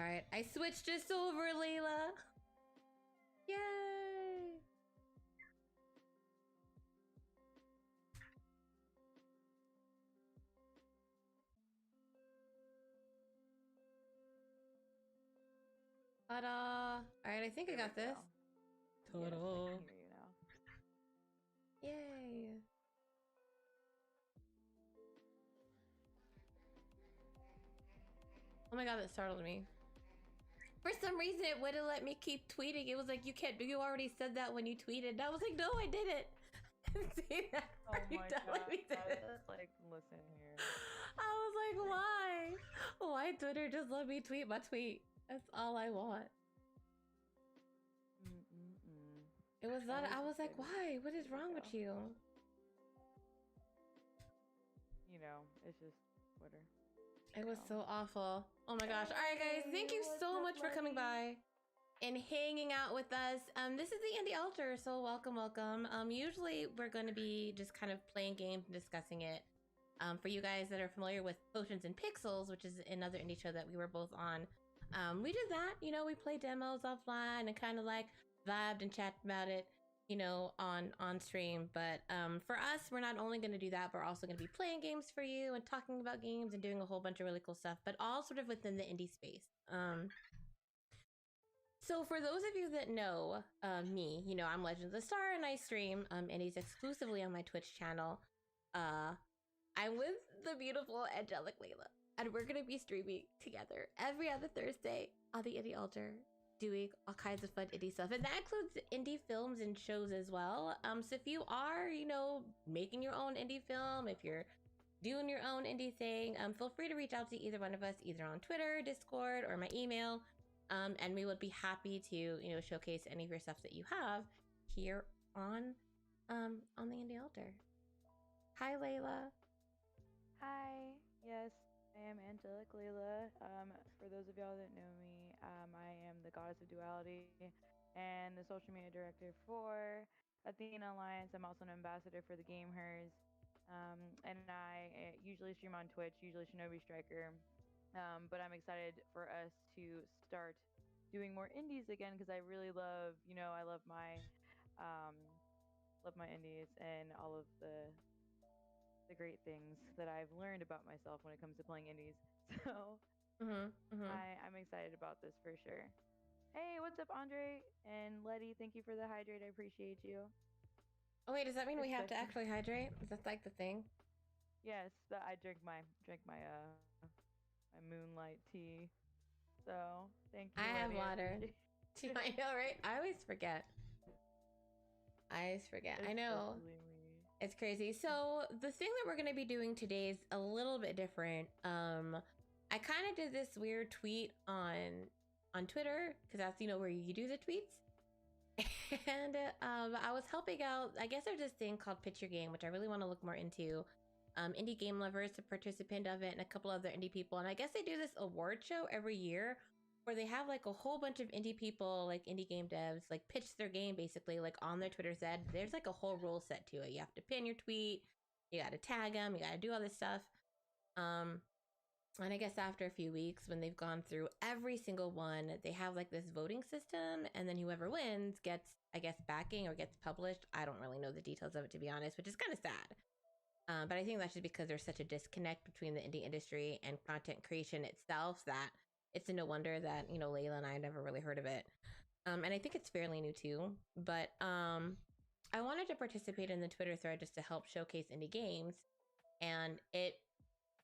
Alright, I switched us over, Layla. Yay! Ta-da! Alright, I think I got this. Ta-da! Yes, I can hear you now. Yay! Oh my god, that startled me. For some reason, it wouldn't let me keep tweeting. It was like, you can't, you already said that when you tweeted. And I was like, no, I didn't. See that? Oh my god, that's like, listen here. I was like, why? Why Twitter just let me tweet my tweet? That's all I want. It was not, I was like, why? What is wrong with you? You know, it's just Twitter. It was so awful. Oh my gosh. All right, guys. Thank you so much for coming by and hanging out with us. This is the Indie Altar, so welcome, welcome. Usually we're going to be just kind of playing games and discussing it. For you guys that are familiar with Potions and Pixels, which is another indie show that we were both on, we did that. You know, we play demos offline and kind of like vibed and chat about it, you know, on stream. But for us, we're not only going to do that, we're also going to be playing games for you and talking about games and doing a whole bunch of really cool stuff, but all sort of within the indie space. So for those of you that know me, you know, I'm Lgndofthestar and I stream indies exclusively on my Twitch channel. I'm with the beautiful Angelic Lela, and we're going to be streaming together every other Thursday on the Indie Altar, doing all kinds of fun indie stuff, and that includes indie films and shows as well. So if you are, you know, making your own indie film, if you're doing your own indie thing, feel free to reach out to either one of us, either on Twitter, Discord, or my email, and we would be happy to, you know, showcase any of your stuff that you have here on the Indie Altar. Hi, Layla. Hi. Yes, I am Angelic Lela. For those of y'all that know me, I am the goddess of Duality and the social media director for Athena Alliance. I'm also an ambassador for the Game Hers. And I usually stream on Twitch, usually Shinobi Striker. But I'm excited for us to start doing more indies again because I really love, you know, I love my indies and all of the great things that I've learned about myself when it comes to playing indies. So I'm excited about this for sure. Hey, what's up, Andre and Letty? Thank you for the hydrate. I appreciate you. Oh wait, does that mean we have to actually hydrate? Is that like the thing? Yes, I drank my my moonlight tea. So thank you. I have Letty. water. I know, right? I always forget. I know. It's crazy. So the thing that we're going to be doing today is a little bit different. I kind of did this weird tweet on Twitter because that's, you know, where you do the tweets. And I was helping out, I guess there's this thing called Pitch Your Game, which I really want to look more into. Indie Game Lovers, a participant of it, and a couple other indie people. And I guess they do this award show every year where they have like a whole bunch of indie people, like indie game devs, like pitch their game basically, like on their Twitter thread. There's like a whole rule set to it. You have to pin your tweet, you got to tag them, you got to do all this stuff. And I guess after a few weeks, when they've gone through every single one, they have like this voting system, and then whoever wins gets, I guess, backing or gets published. I don't really know the details of it, to be honest, which is kind of sad. But I think that's just because there's such a disconnect between the indie industry and content creation itself that it's no wonder that, you know, Layla and I never really heard of it. And I think it's fairly new too. But I wanted to participate in the Twitter thread just to help showcase indie games. And it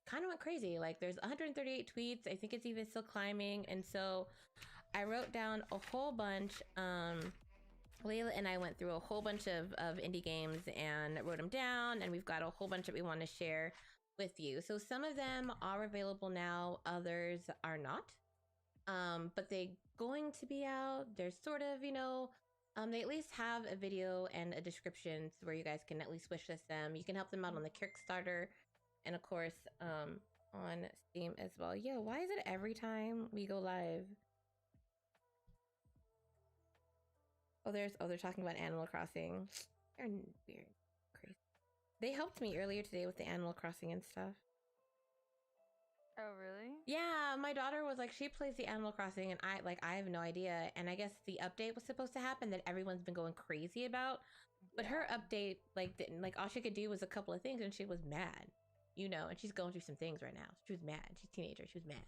kind of went crazy. Like there's 138 tweets. I think it's even still climbing. And so I wrote down a whole bunch. Layla and I went through a whole bunch of indie games and wrote them down. And we've got a whole bunch that we want to share with you. So some of them are available now, others are not. But they're going to be out. There's sort of, you know, they at least have a video and a description where you guys can at least wish list them. You can help them out on the Kickstarter and of course on Steam as well. Yeah, why is it every time we go live? Oh, they're talking about Animal Crossing. They're weird, crazy. They helped me earlier today with the Animal Crossing and stuff. Oh, really? Yeah, my daughter was like, she plays the Animal Crossing, and I have no idea. And I guess the update was supposed to happen that everyone's been going crazy about, but her update didn't, like, all she could do was a couple of things, and she was mad, you know. And she's going through some things right now. She was mad. She's a teenager. She was mad.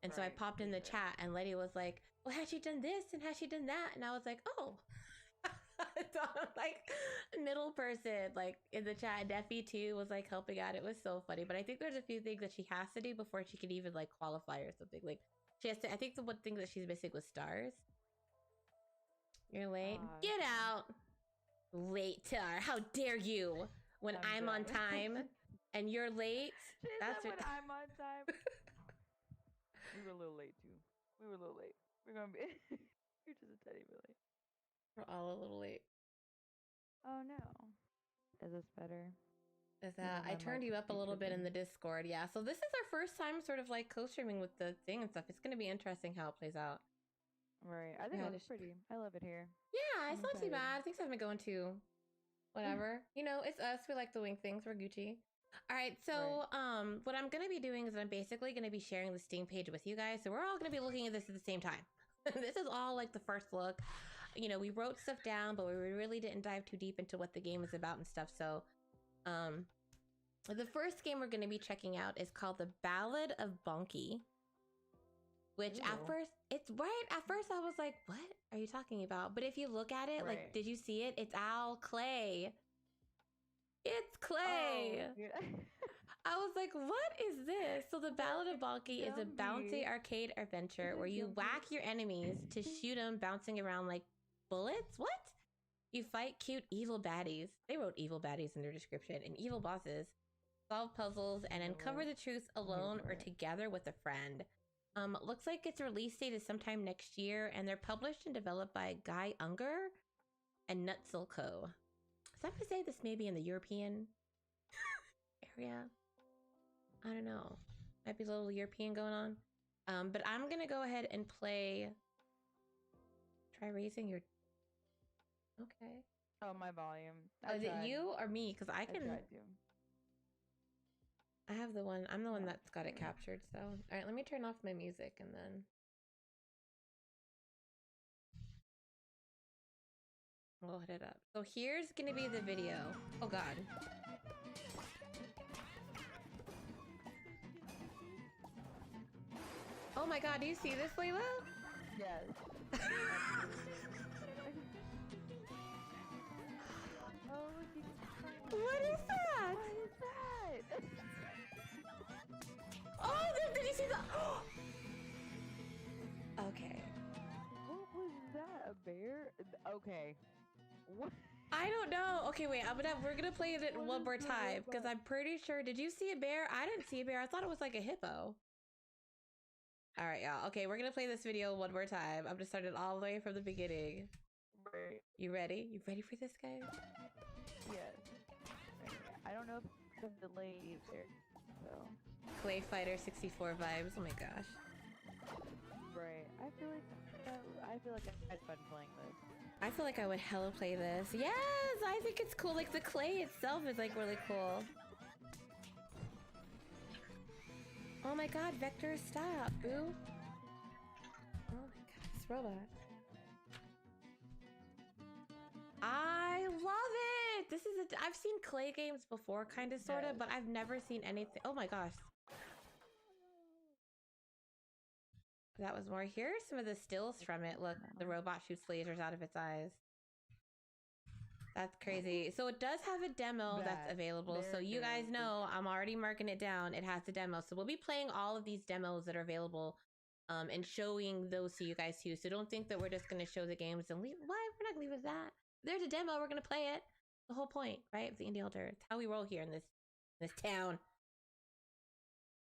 And so I popped in the chat, and Letty was like, well, has she done this and has she done that? And I was like, oh. So I'm like middle person, like in the chat. Neffy too was like helping out. It was so funny. But I think there's a few things that she has to do before she can even like qualify or something. Like she has to, I think the one thing that she's missing was stars. You're late. Get out. Late, Tar. How dare you? When I'm on time and you're late. That's when I'm on time. We were a little late too. We were a little late. We're gonna be. You're just a teddy bit late. We're all a little late. Oh no. Is this better? Is that I turned you up a little bit in the Discord, yeah. So this is our first time sort of like co-streaming with the thing and stuff. It's gonna be interesting how it plays out. Right. I think it looks pretty. I love it here. Yeah, it's not too bad. Things haven't been going too whatever. You know, it's us. We like the wing things. We're Gucci. All right, so what I'm gonna be doing is I'm basically gonna be sharing the Steam page with you guys. So we're all gonna be looking at this at the same time. This is all like the first look. You know, we wrote stuff down, but we really didn't dive too deep into what the game is about and stuff. So, the first game we're going to be checking out is called The Ballad of Bonky, which at first, at first I was like, what are you talking about? But if you look at it, like, did you see it? It's Al Clay. It's Clay. Oh, yeah. I was like, what is this? So The Ballad of Bonky is a bouncy arcade adventure where you whack your enemies to shoot them bouncing around like bullets. What? You fight cute evil baddies. They wrote evil baddies in their description. And evil bosses. Solve puzzles and uncover the truth alone or together with a friend. Looks like its release date is sometime next year, and they're published and developed by Guy Unger and Nutzel Co. Is that to say this may be in the European area? I don't know. Might be a little European going on. But I'm gonna go ahead and play. Try raising your. Okay. Oh, my volume. Is it you or me? Because I can. I have the one. I'm the one that's got it captured. So, all right. Let me turn off my music and then. We'll hit it up. So here's gonna be the video. Oh God. Oh my God, do you see this, Layla? Yes. What is that? What is that? Oh, did you see the? Okay. What was that? A bear? Okay. What? I don't know. Okay, wait. We're gonna play it one more time because I'm pretty sure. Did you see a bear? I didn't see a bear. I thought it was like a hippo. All right, y'all. Okay, we're gonna play this video one more time. I'm gonna start it all the way from the beginning. Right. You ready? You ready for this, guys? Yes. I don't know if the delay is there. So. Clay Fighter 64 vibes. Oh my gosh. Right. I feel like I had fun playing this. I feel like I would hella play this. Yes, I think it's cool. Like the clay itself is like really cool. Oh my God, Vector, stop, boo. Oh my God, this robot. I love it. This is I've seen clay games before, kind of, sort of, but I've never seen anything. Oh my gosh. That was more. Here are some of the stills from it. Look, the robot shoots lasers out of its eyes. That's crazy. So it does have a demo that's available. So you guys know, I'm already marking it down. It has a demo. So we'll be playing all of these demos that are available and showing those to you guys too. So don't think that we're just going to show the games and leave. Why? We're not going to leave with that. There's a demo. We're going to play it. The whole point, right? Of the Indie Altar. It's how we roll here in this town.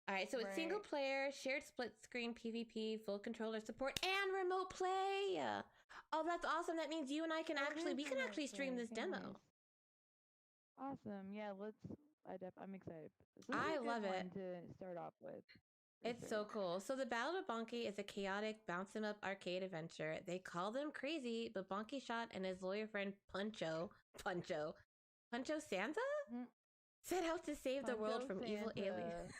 All right, so it's single player, shared split screen PvP, full controller support, and remote play. Oh, that's awesome. That means you and I can we can actually stream this demo. Awesome. Yeah, I'm excited. I love it. To start off with. It's so cool. So the Ballad of Bonky is a chaotic bounce 'em up arcade adventure. They call them crazy, but Bonky Shot and his lawyer friend Puncho Santa? set out to save the world from evil aliens.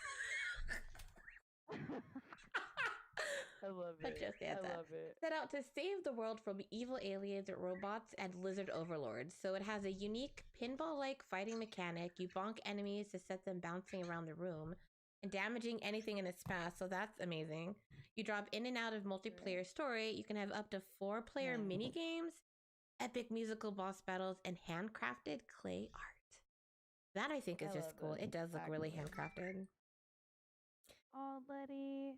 I love I it. just I had that. love it. Set out to save the world from evil aliens, robots, and lizard overlords. So it has a unique pinball-like fighting mechanic. You bonk enemies to set them bouncing around the room and damaging anything in its path. So that's amazing. You drop in and out of multiplayer story. You can have up to 4-player mini games, epic musical boss battles, and handcrafted clay art. That I think is just cool. It does look really handcrafted. Oh, Letty,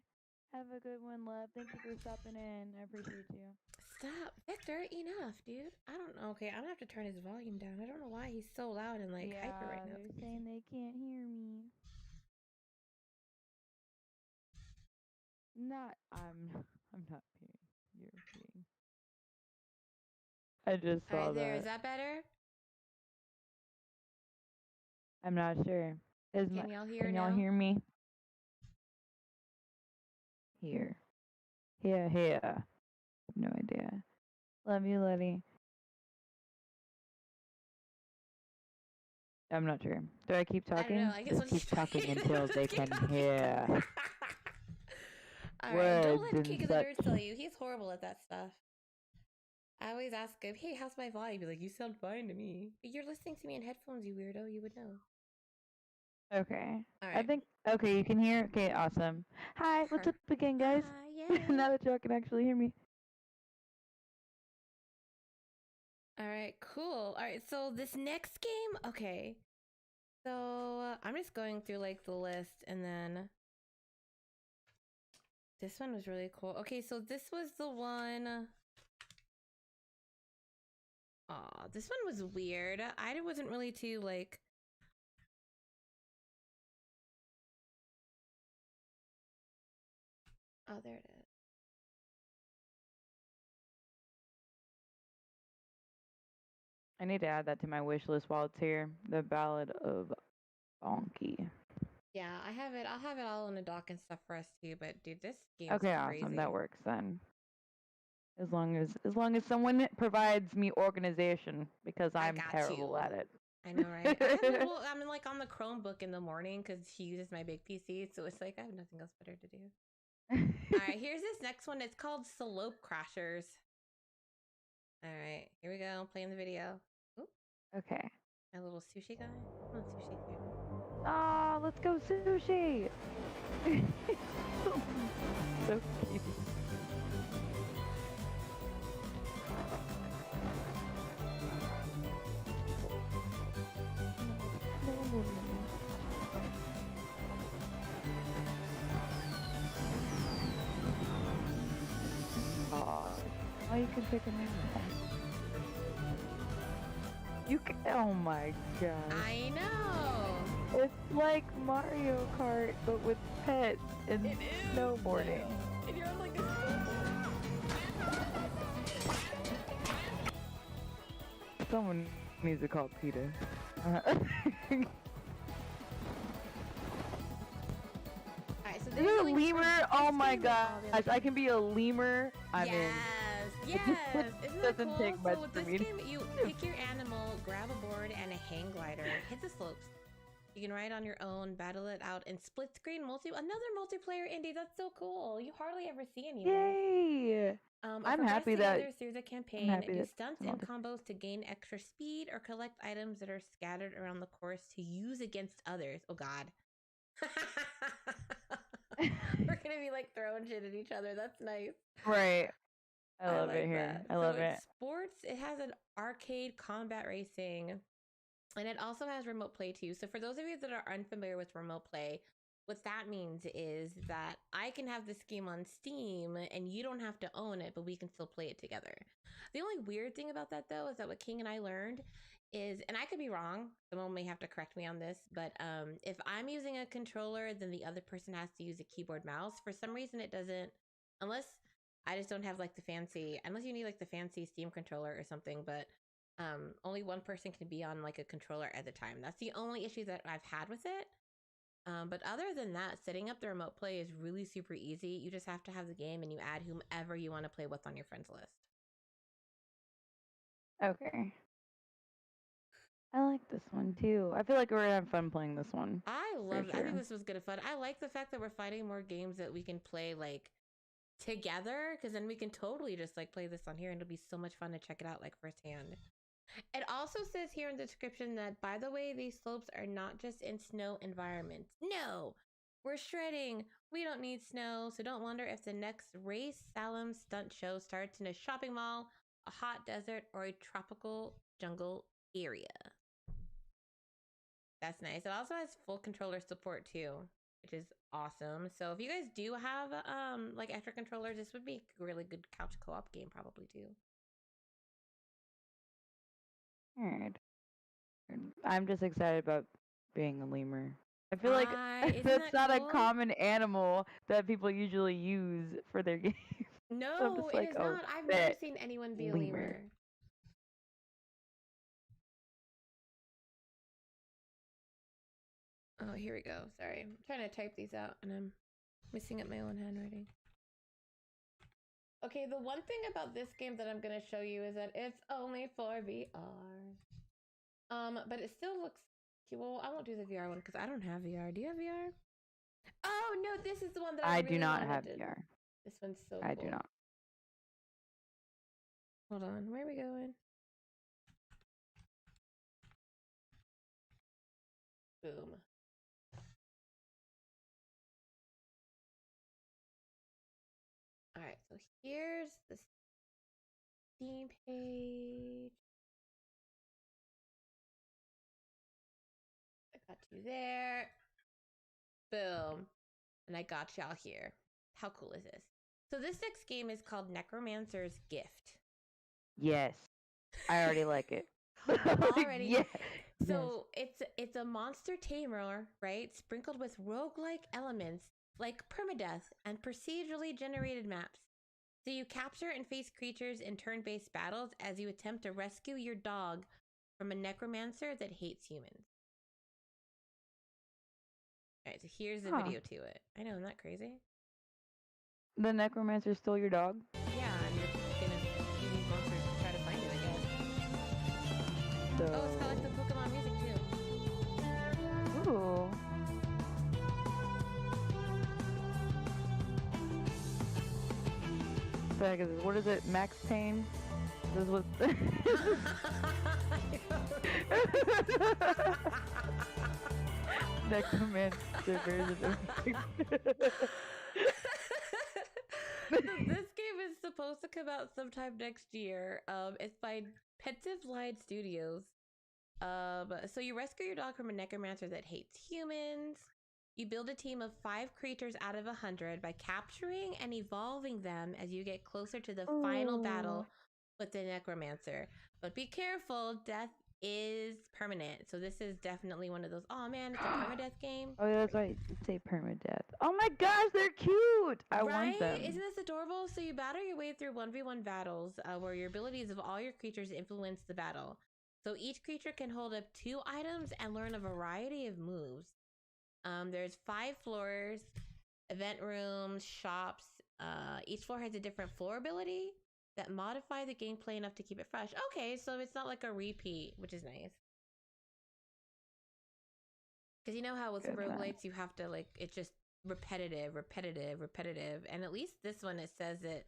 have a good one, love. Thank you for stopping in. I appreciate you. Stop, Victor, enough, dude. I don't know. Okay, I'm gonna have to turn his volume down. I don't know why he's so loud and like hyper right now. They're saying they can't hear me. I'm not peeing. You're peeing. I just saw that. Is that better? I'm not sure. Can y'all hear now? Can y'all hear me? Here. Yeah. No idea. Love you, Letty. I'm not sure. Do I keep talking? I don't know. I guess just keep talking until they can hear. Alright, don't let King of the Nerds tell you. He's horrible at that stuff. I always ask him, hey, how's my volume? He's like, you sound fine to me. But you're listening to me in headphones, you weirdo. You would know. Okay. Alright. I think, okay, you can hear? Okay, awesome. Hi, what's up again, guys? Now that y'all can actually hear me. Alright, cool. Alright, so this next game, okay. So I'm just going through like the list and then this one was really cool. Okay, so this was the one. Aw, this one was weird. I wasn't really too like. Oh, there it is. I need to add that to my wish list while it's here. The Ballad of Bonky. Yeah, I have it. I'll have it all in a doc and stuff for us too. But dude, this game Okay, is crazy. awesome. That works then. As long as someone provides me organization, because I'm terrible at it. I know, right? I'm in, like on the Chromebook in the morning because he uses my big PC, so it's like I have nothing else better to do. All right, here's this next one. It's called Slope Crashers. All right, here we go. Playing the video. Oop. Okay. My little sushi guy. I'm a sushi fan. Ah, let's go sushi. So cute. Oh, you can pick an animal. You can. Oh my god. I know. It's like Mario Kart, but with pets and snowboarding. And you're on like a Someone needs to call PETA. So is it a lemur? Oh my gosh, I can be a lemur. I'm in. Yes. Isn't that doesn't cool? take much So for with me. this game, you pick your animal, grab a board and a hang glider, hit the slopes. You can ride on your own, battle it out, and split screen another multiplayer indie. That's so cool. You hardly ever see any. Yay! I'm happy that others through the campaign. Do stunts and combos to gain extra speed or collect items that are scattered around the course to use against others. Oh God. We're gonna be like throwing shit at each other. That's nice. Right. I love it here. I love it. Sports, it has an arcade combat racing, and it also has remote play too. So for those of you that are unfamiliar with remote play, what that means is that I can have this game on Steam and you don't have to own it, but we can still play it together. The only weird thing about that though is that what King and I learned is, and I could be wrong, someone may have to correct me on this, but if I'm using a controller, then the other person has to use a keyboard mouse. For some reason it doesn't, unless I just don't have like the fancy, unless you need like the fancy Steam controller or something, but only one person can be on like a controller at a time. That's the only issue that I've had with it. But other than that, setting up the remote play is really super easy. You just have to have the game and you add whomever you want to play with on your friends list. Okay. I like this one too. I feel like we're gonna have fun playing this one. I think this was good fun. I like the fact that we're finding more games that we can play like together, because then we can totally just like play this on here and it'll be so much fun to check it out like firsthand. It also says here in the description that, by the way, these slopes are not just in snow environments. No, we're shredding. We don't need snow, so don't wonder if the next Race Salem stunt show starts in a shopping mall, a hot desert, or a tropical jungle area. That's nice. It also has full controller support too, which is awesome. So if you guys do have like extra controllers, this would be a really good couch co-op game probably too. All right. I'm just excited about being a lemur. I feel like that's not cool? a common animal that people usually use for their games. No, it is not. I've never seen anyone be a lemur. Oh, here we go. Sorry. I'm trying to type these out and I'm messing up my own handwriting. Okay, the one thing about this game that I'm going to show you is that it's only for VR. But it still looks cute. Well, I won't do the VR one because I don't have VR. Do you have VR? Oh, no, this is the one that I really do not wanted. have VR. This one's so I cool. do not. Hold on. Where are we going? Boom. All right, so here's the Steam page. I got you there. Boom. And I got y'all here. How cool is this? So this next game is called Necromancer's Gift. Yes. I already like it. Already. Yeah. So it's a monster tamer, right? Sprinkled with roguelike elements like permadeath and procedurally generated maps. So you capture and face creatures in turn-based battles as you attempt to rescue your dog from a necromancer that hates humans. All right, so here's the video to it. I know, isn't that crazy? The necromancer stole your dog? Yeah, and you're gonna see these monsters to try to find it, I guess. So... Oh, it's got like the Pokemon music too. Ooh. What is it? Max Payne? This is what... Necromancer version of This game is supposed to come out sometime next year. It's by Pensive Lied Studios. So you rescue your dog from a necromancer that hates humans. You build a team of 5 creatures out of 100 by capturing and evolving them as you get closer to the final battle with the necromancer. But be careful, death is permanent. So this is definitely one of those, oh man, it's a permadeath game. Oh, yeah, that's right. It's a permadeath. Oh my gosh, they're cute! I want them. Isn't this adorable? So you battle your way through 1v1 battles where your abilities of all your creatures influence the battle. So each creature can hold up 2 items and learn a variety of moves. There's 5 floors, event rooms, shops. Each floor has a different floor ability that modify the gameplay enough to keep it fresh. Okay, so it's not like a repeat, which is nice. Because you know how with roguelites you have to like, it's just repetitive. And at least this one, it says it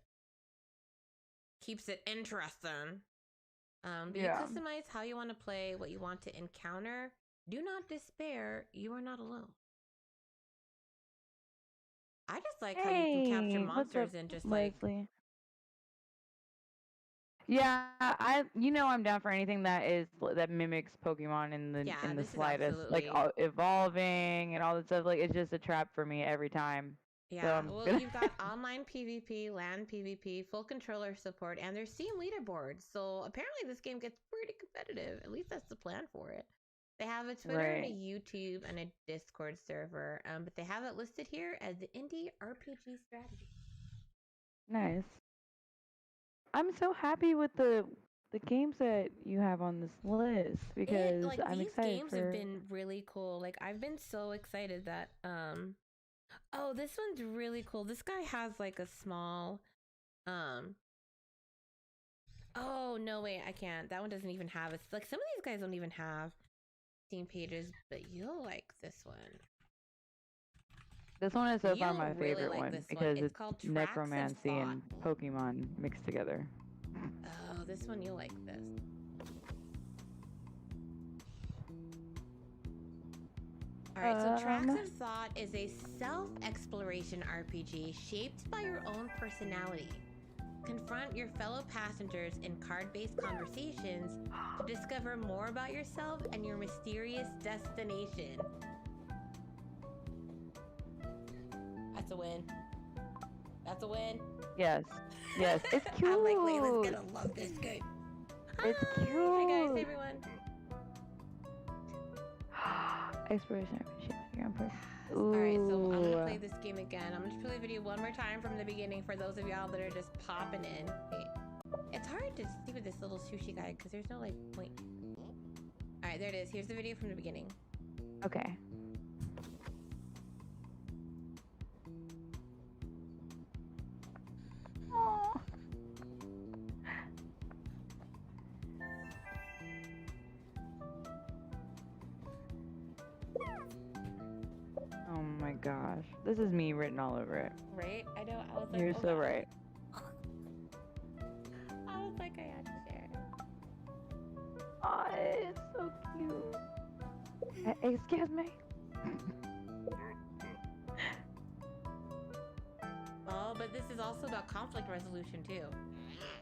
keeps it interesting. But you customize how you want to play, what you want to encounter. Do not despair, you are not alone. I just like how you can capture monsters and just Leslie? Yeah, I'm down for anything that mimics Pokemon in the slightest, like evolving and all that stuff. Like it's just a trap for me every time. Yeah, so well, you've got online PvP, LAN PvP, full controller support, and there's Steam leaderboards. So apparently this game gets pretty competitive. At least that's the plan for it. They have a Twitter and a YouTube and a Discord server, but they have it listed here as the indie RPG strategy. Nice. I'm so happy with the games that you have on this list because I'm excited. These games have been really cool. Like I've been so excited that oh, this one's really cool. This guy has like a small oh no, wait, I can't. That one doesn't even have it. Like some of these guys don't even have Steam pages, but you'll like this one. This one is so far You'll my really favorite like one this one. because It's it's called Tracks of necromancy Thought. and Pokemon mixed together. Oh, this one you'll like this. All right, so Tracks of Thought is a self-exploration RPG shaped by your own personality. Confront your fellow passengers in card-based conversations to discover more about yourself and your mysterious destination. That's a win. That's a win. Yes. Yes. It's cute. I'm like, Layla's gonna love this game. It's cute. Hi guys, hey everyone. Exploration RPG. Alright, so I'm gonna play this game again. I'm gonna play the video one more time from the beginning for those of y'all that are just popping in. Wait. It's hard to see with this little sushi guy because there's no like point. Alright, there it is. Here's the video from the beginning. Okay. Aww. Oh my gosh. This is me written all over it. Right? I know. I was like, You're so right. I was like, I had to share it. Oh, it's so cute. Excuse me. Oh, but this is also about conflict resolution too.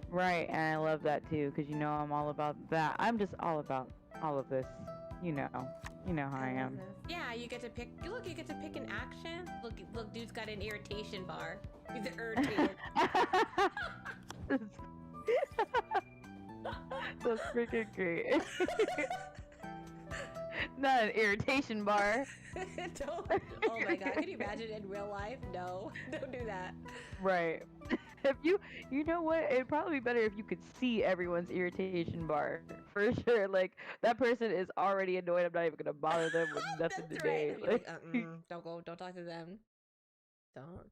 Right, and I love that too, because you know I'm all about that. I'm just all about all of this. You know how I am. Yeah, you get to pick. Look, you get to pick an action. Look, dude's got an irritation bar. He's irritated. That's freaking great. Not an irritation bar. Don't. Oh my god, can you imagine in real life? No, don't do that. Right. If you know what, it'd probably be better if you could see everyone's irritation bar for sure. Like that person is already annoyed. I'm not even gonna bother them with nothing That's today. right. Don't talk to them.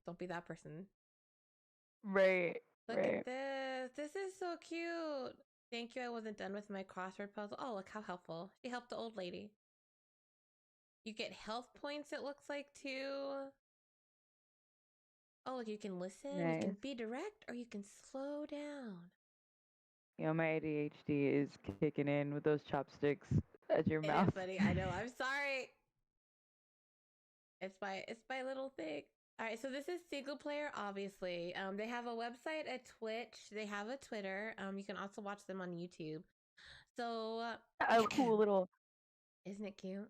Don't be that person. Right. Look right. at this. This is so cute. Thank you. I wasn't done with my crossword puzzle. Oh, look how helpful. She helped the old lady. You get health points, it looks like, too. Oh, look, you can listen, Nice. you can be direct, or you can slow down. You know, my ADHD is kicking in with those chopsticks at your mouth. It is funny. I know. I'm sorry. It's my little thing. All right, so this is single player, obviously. They have a website, a Twitch. They have a Twitter. You can also watch them on YouTube. So a cool little. Isn't it cute?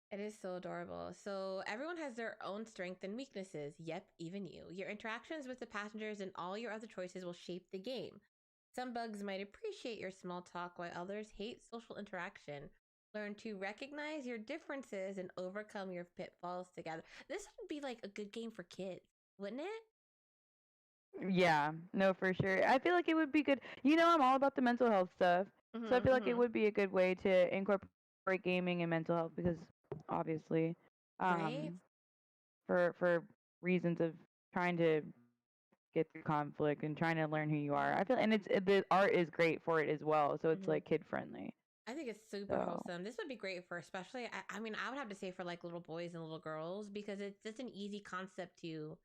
It is so adorable. So everyone has their own strengths and weaknesses. Yep, even you. Your interactions with the passengers and all your other choices will shape the game. Some bugs might appreciate your small talk while others hate social interaction. Learn to recognize your differences and overcome your pitfalls together. This would be like a good game for kids, wouldn't it? Yeah, no, for sure. I feel like it would be good. You know, I'm all about the mental health stuff. So I feel like it would be a good way to incorporate gaming and mental health because obviously Right? for reasons of trying to get through conflict and trying to learn who you are. I feel and the art is great for it as well. So it's like kid friendly. I think it's super wholesome. This would be great for especially I mean, I would have to say for like little boys and little girls because it's just an easy concept to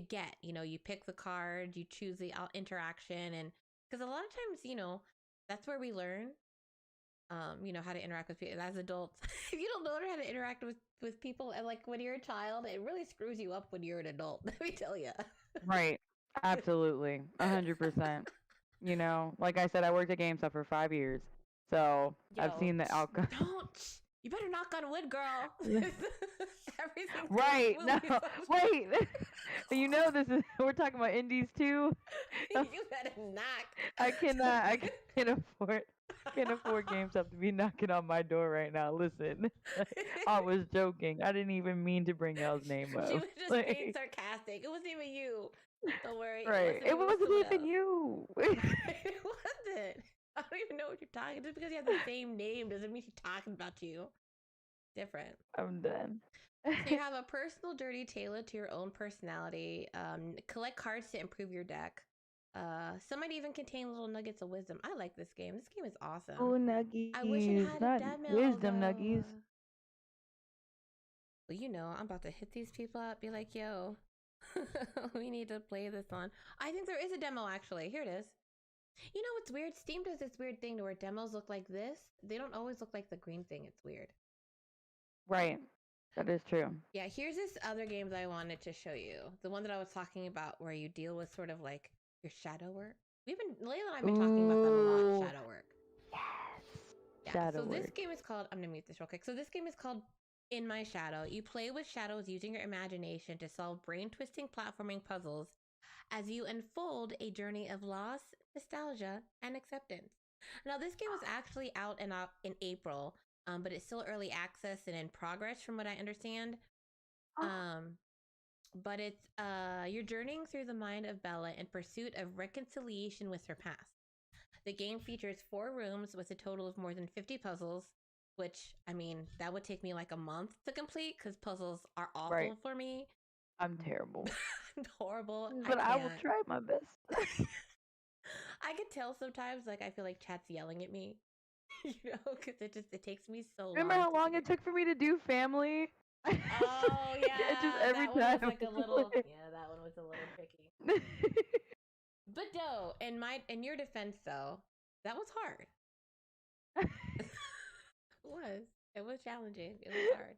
get. You know, you pick the card, you choose the interaction, and because a lot of times, you know, that's where we learn you know, how to interact with people as adults. If you don't know how to interact with people, and like when you're a child, it really screws you up when you're an adult. Let me tell you. Right. Absolutely. 100%. You know, like I said, I worked at GameStop for 5 years, so I've seen the outcome. Don't. You better knock on wood, girl. Everything. Right. No. Wait. You know this is. We're talking about indies too. You better knock. I cannot. I can't afford. Can't afford GameStop to be knocking on my door right now. Listen, I was joking. I didn't even mean to bring y'all's name up. She was just being sarcastic. It wasn't even you. Don't worry. Right. It wasn't even you. It wasn't. I don't even know what you're talking. Just because you have the same name doesn't mean she's talking about you. Different. I'm done. So you have a personal dirty tailored to your own personality. Collect cards to improve your deck. Some might even contain little nuggets of wisdom. I like this game. This game is awesome. Oh, nuggies. I wish it had not a demo. wisdom nuggies. Well, you know, I'm about to hit these people up, be like, yo, we need to play this on. I think there is a demo actually. Here it is. You know what's weird? Steam does this weird thing to where demos look like this. They don't always look like the green thing. It's weird. Right. That is true. Yeah, here's this other game that I wanted to show you. The one that I was talking about where you deal with sort of like your shadow work. Layla and I've been talking about that a lot, shadow work. Yes. Yeah, Shadow so work. this game is called, I'm gonna mute this real quick. So this game is called In My Shadow. You play with shadows using your imagination to solve brain-twisting platforming puzzles as you unfold a journey of loss, nostalgia, and acceptance. Now, this game was actually out in April, but it's still early access and in progress, from what I understand. But it's you're journeying through the mind of Bella in pursuit of reconciliation with her past. The game features 4 rooms with a total of more than 50 puzzles, which, I mean, that would take me like a month to complete because puzzles are awful for me. I'm terrible. I'm horrible. But I will try my best. I can tell sometimes, like, I feel like chat's yelling at me, you know, because it takes me so long. Remember how long it took for me to do Family? Oh, yeah. It just every that one time was like a little, yeah, that one was a little tricky. But no, in your defense, though, that was hard. It was challenging. It was hard.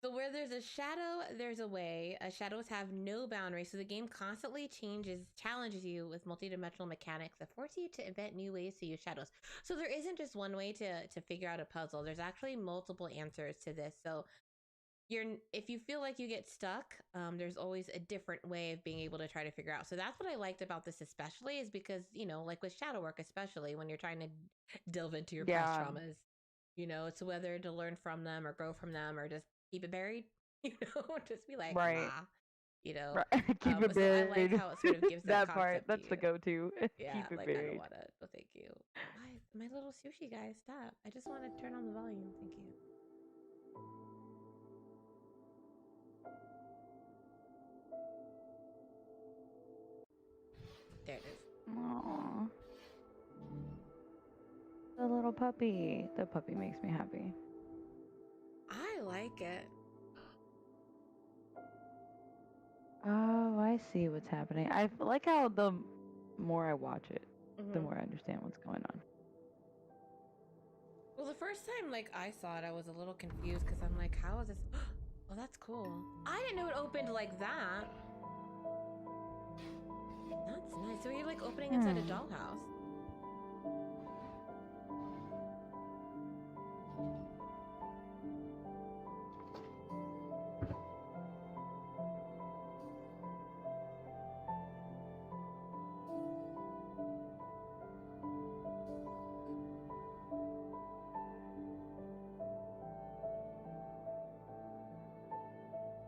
So where there's a shadow, there's a way. Shadows have no boundaries, so the game constantly challenges you with multidimensional mechanics that force you to invent new ways to use shadows. So there isn't just one way to figure out a puzzle. There's actually multiple answers to this. So if you feel like you get stuck, there's always a different way of being able to try to figure out. So that's what I liked about this, especially, is because, you know, like with shadow work, especially when you're trying to delve into your past traumas, you know, it's whether to learn from them or grow from them or just keep it buried, you know, just be like, nah, you know. Keep it buried. So I like how it sort of gives that part. That's the go-to. Yeah, keep it like, buried. I don't want to. Well, thank you. My little sushi guy, stop. I just want to turn on the volume. Thank you. There it is. Aww. The little puppy. The puppy makes me happy. I like it. Oh, I see what's happening. I like how the more I watch it, the more I understand what's going on. Well, the first time, like, I saw it, I was a little confused because I'm like, how is this? Oh, that's cool. I didn't know it opened like that. That's nice. So you're like opening inside a dollhouse.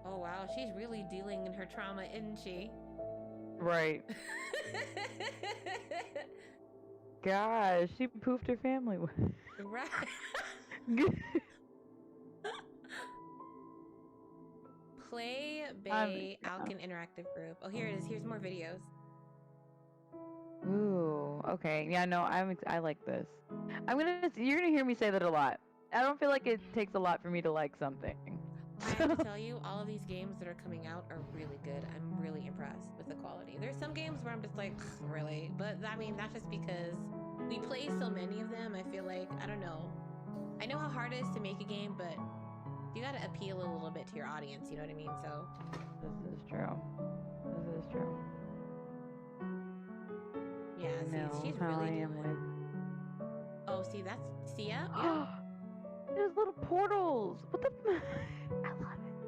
Oh, wow. She's really dealing in her trauma, isn't she? Right. Gosh, she poofed her family. Right. Play Bay Alkin Interactive Group. Oh, here it is. Here's more videos. Ooh, okay. Yeah, no, I like this. You're gonna hear me say that a lot. I don't feel like it takes a lot for me to like something. I have to tell you, all of these games that are coming out are really good. I'm really impressed with the quality. There's some games where I'm just like, really? But I mean, that's just because we play so many of them. I feel like, I don't know. I know how hard it is to make a game, but you gotta appeal a little bit to your audience, you know what I mean? So this is true. This is true. Yeah, see, she's really doing. Oh, see, yeah. There's little portals. What the? I love it.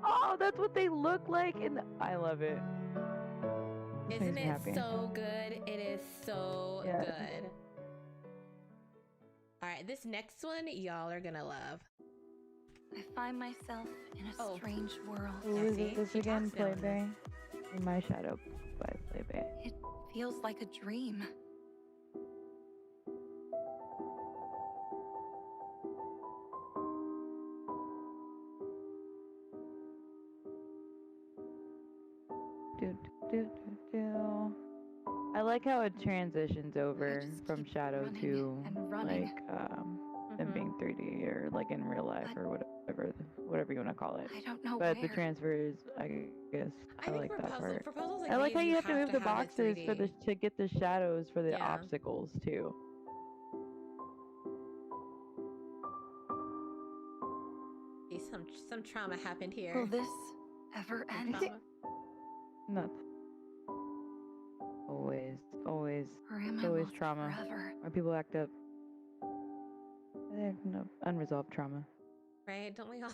Oh, that's what they look like, and I love it. Isn't it so good? It is so good. All right, this next one, y'all are gonna love. I find myself in a strange world. Who is this again? Playbay. In My Shadow by Playbay. It feels like a dream. I like how it transitions over from shadow to like them being 3D or like in real life or whatever you want to call it. I don't know But the where. transfer is, I guess, I think like for that part. puzzles like I like these, how you have to have move the have it boxes for 3D. to get the shadows for the Yeah. obstacles too. See, some trauma happened here. Will this ever end? Trauma. Nothing. Always. Or am It's I always lost trauma. forever? When people act up, they have no unresolved trauma. Right? Don't we all?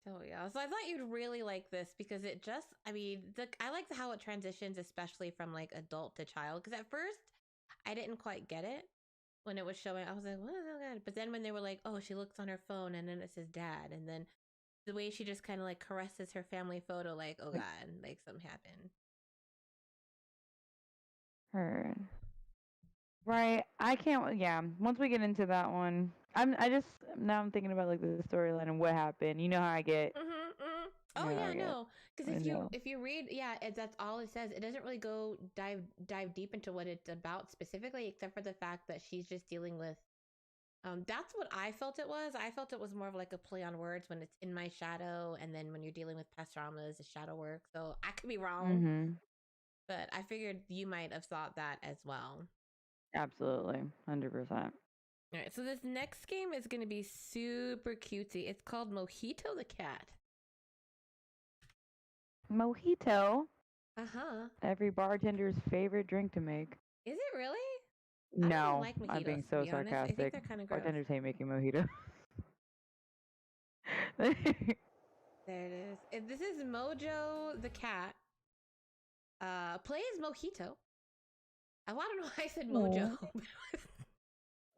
Don't we all? So I thought you'd really like this because it just, I mean, I like how it transitions, especially from like adult to child. Because at first, I didn't quite get it when it was showing. I was like, what is that? But then when they were like, oh, she looks on her phone and then it says dad. And then the way she just kind of like caresses her family photo, like, oh God, like something happened. Her. Right. I can't. Yeah. Once we get into that one, I'm thinking about like the storyline and what happened. You know how I get. Oh yeah, no. Because know. if you read, yeah, that's all it says. It doesn't really go dive deep into what it's about specifically, except for the fact that she's just dealing with. That's what I felt it was. I felt it was more of like a play on words when it's in my shadow, and then when you're dealing with past traumas, the shadow work. So I could be wrong, but I figured you might have thought that as well. Absolutely, 100%. All right, so this next game is going to be super cutesy. It's called Mojito the Cat. Mojito. Uh-huh. Every bartender's favorite drink to make. Is it really? No, like mojitos, I'm being so sarcastic. I think they're kind of gross. Bartenders hate making mojito. There it is. This is Mojo the cat. Play as Mojito. I want to know why I said Mojo.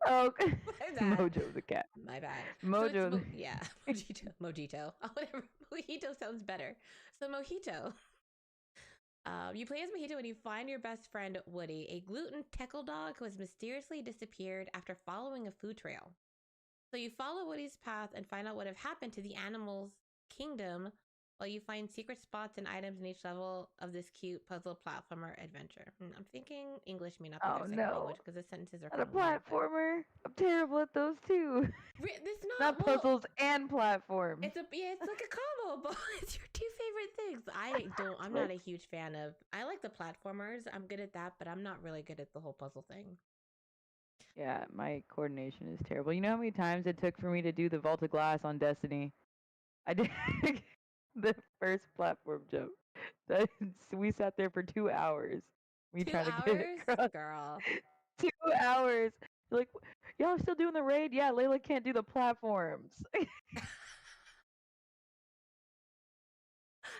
Oh, Mojo the cat. My bad. Mojo. So yeah, Mojito. Oh, whatever. Mojito sounds better. So Mojito. You play as Mojito when you find your best friend Woody, a gluten teckle dog who has mysteriously disappeared after following a food trail. So you follow Woody's path and find out what have happened to the animals' kingdom while you find secret spots and items in each level of this cute puzzle platformer adventure. I'm thinking English may not be their second language because the sentences are not a platformer. I'm terrible at those too. It's not puzzles and platforms. It's like a combo, but it's your two favorite things. I'm not a huge fan of. I like the platformers. I'm good at that, but I'm not really good at the whole puzzle thing. Yeah, my coordination is terrible. You know how many times it took for me to do the vault of glass on Destiny? I did the first platform jump. We sat there for 2 hours. Trying to get it across. Girl. 2 hours. Like, y'all still doing the raid? Yeah, Layla can't do the platforms.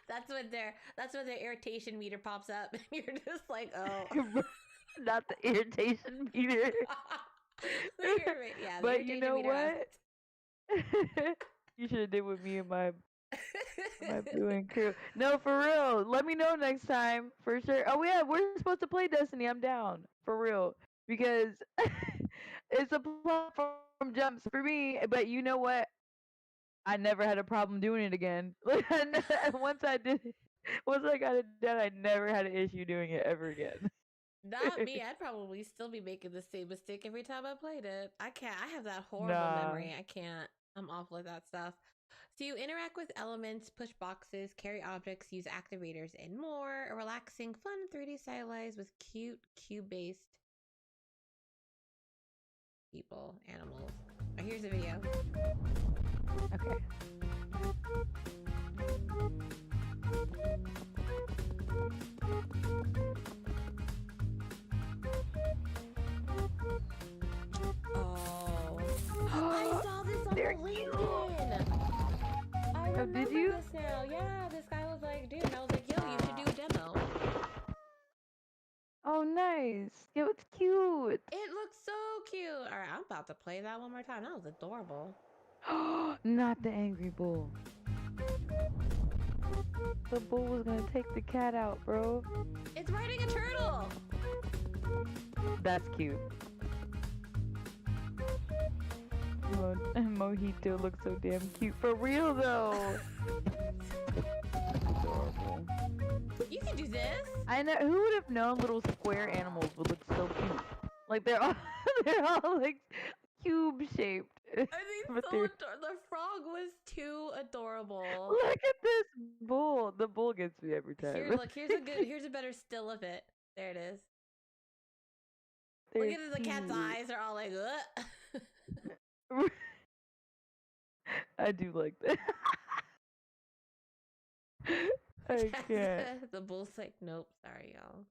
That's when their irritation meter pops up, and you're just like, oh. Not the irritation meter. Yeah, but you know what? You should have did with me and my blue and crew. No, for real. Let me know next time for sure. Oh yeah, we're supposed to play Destiny. I'm down for real because it's a platform jumps for me. But you know what? I never had a problem doing it again. Once I got it done, I never had an issue doing it ever again. Not me. I'd probably still be making the same mistake every time I played it. I can't. I have that horrible memory. I can't. I'm awful at that stuff. So you interact with elements, push boxes, carry objects, use activators, and more. A relaxing, fun 3D stylized with cute, cube-based people, animals. Oh, here's a video. Okay. Oh, I saw this on LinkedIn. I remember this now. Yeah, this guy was like, dude, and I was like, yo, you should do a demo. Oh, nice. It was cute. It looks so cute. All right, I'm about to play that one more time. That was adorable. Not the angry bull. The bull was gonna take the cat out, bro. It's riding a turtle. That's cute. Mojito looks so damn cute. For real, though. Adorable. You can do this. I know. Who would have known little square animals would look so cute? Like they're all They're all like cube shaped. I think But so. they're The frog was too adorable. look at this bull. The bull gets me every time. Here, look. Here's a better still of it. There it is. Look They're at the cat's cute. eyes are all like, I do like that. I can't. The bull's like, nope, sorry, y'all.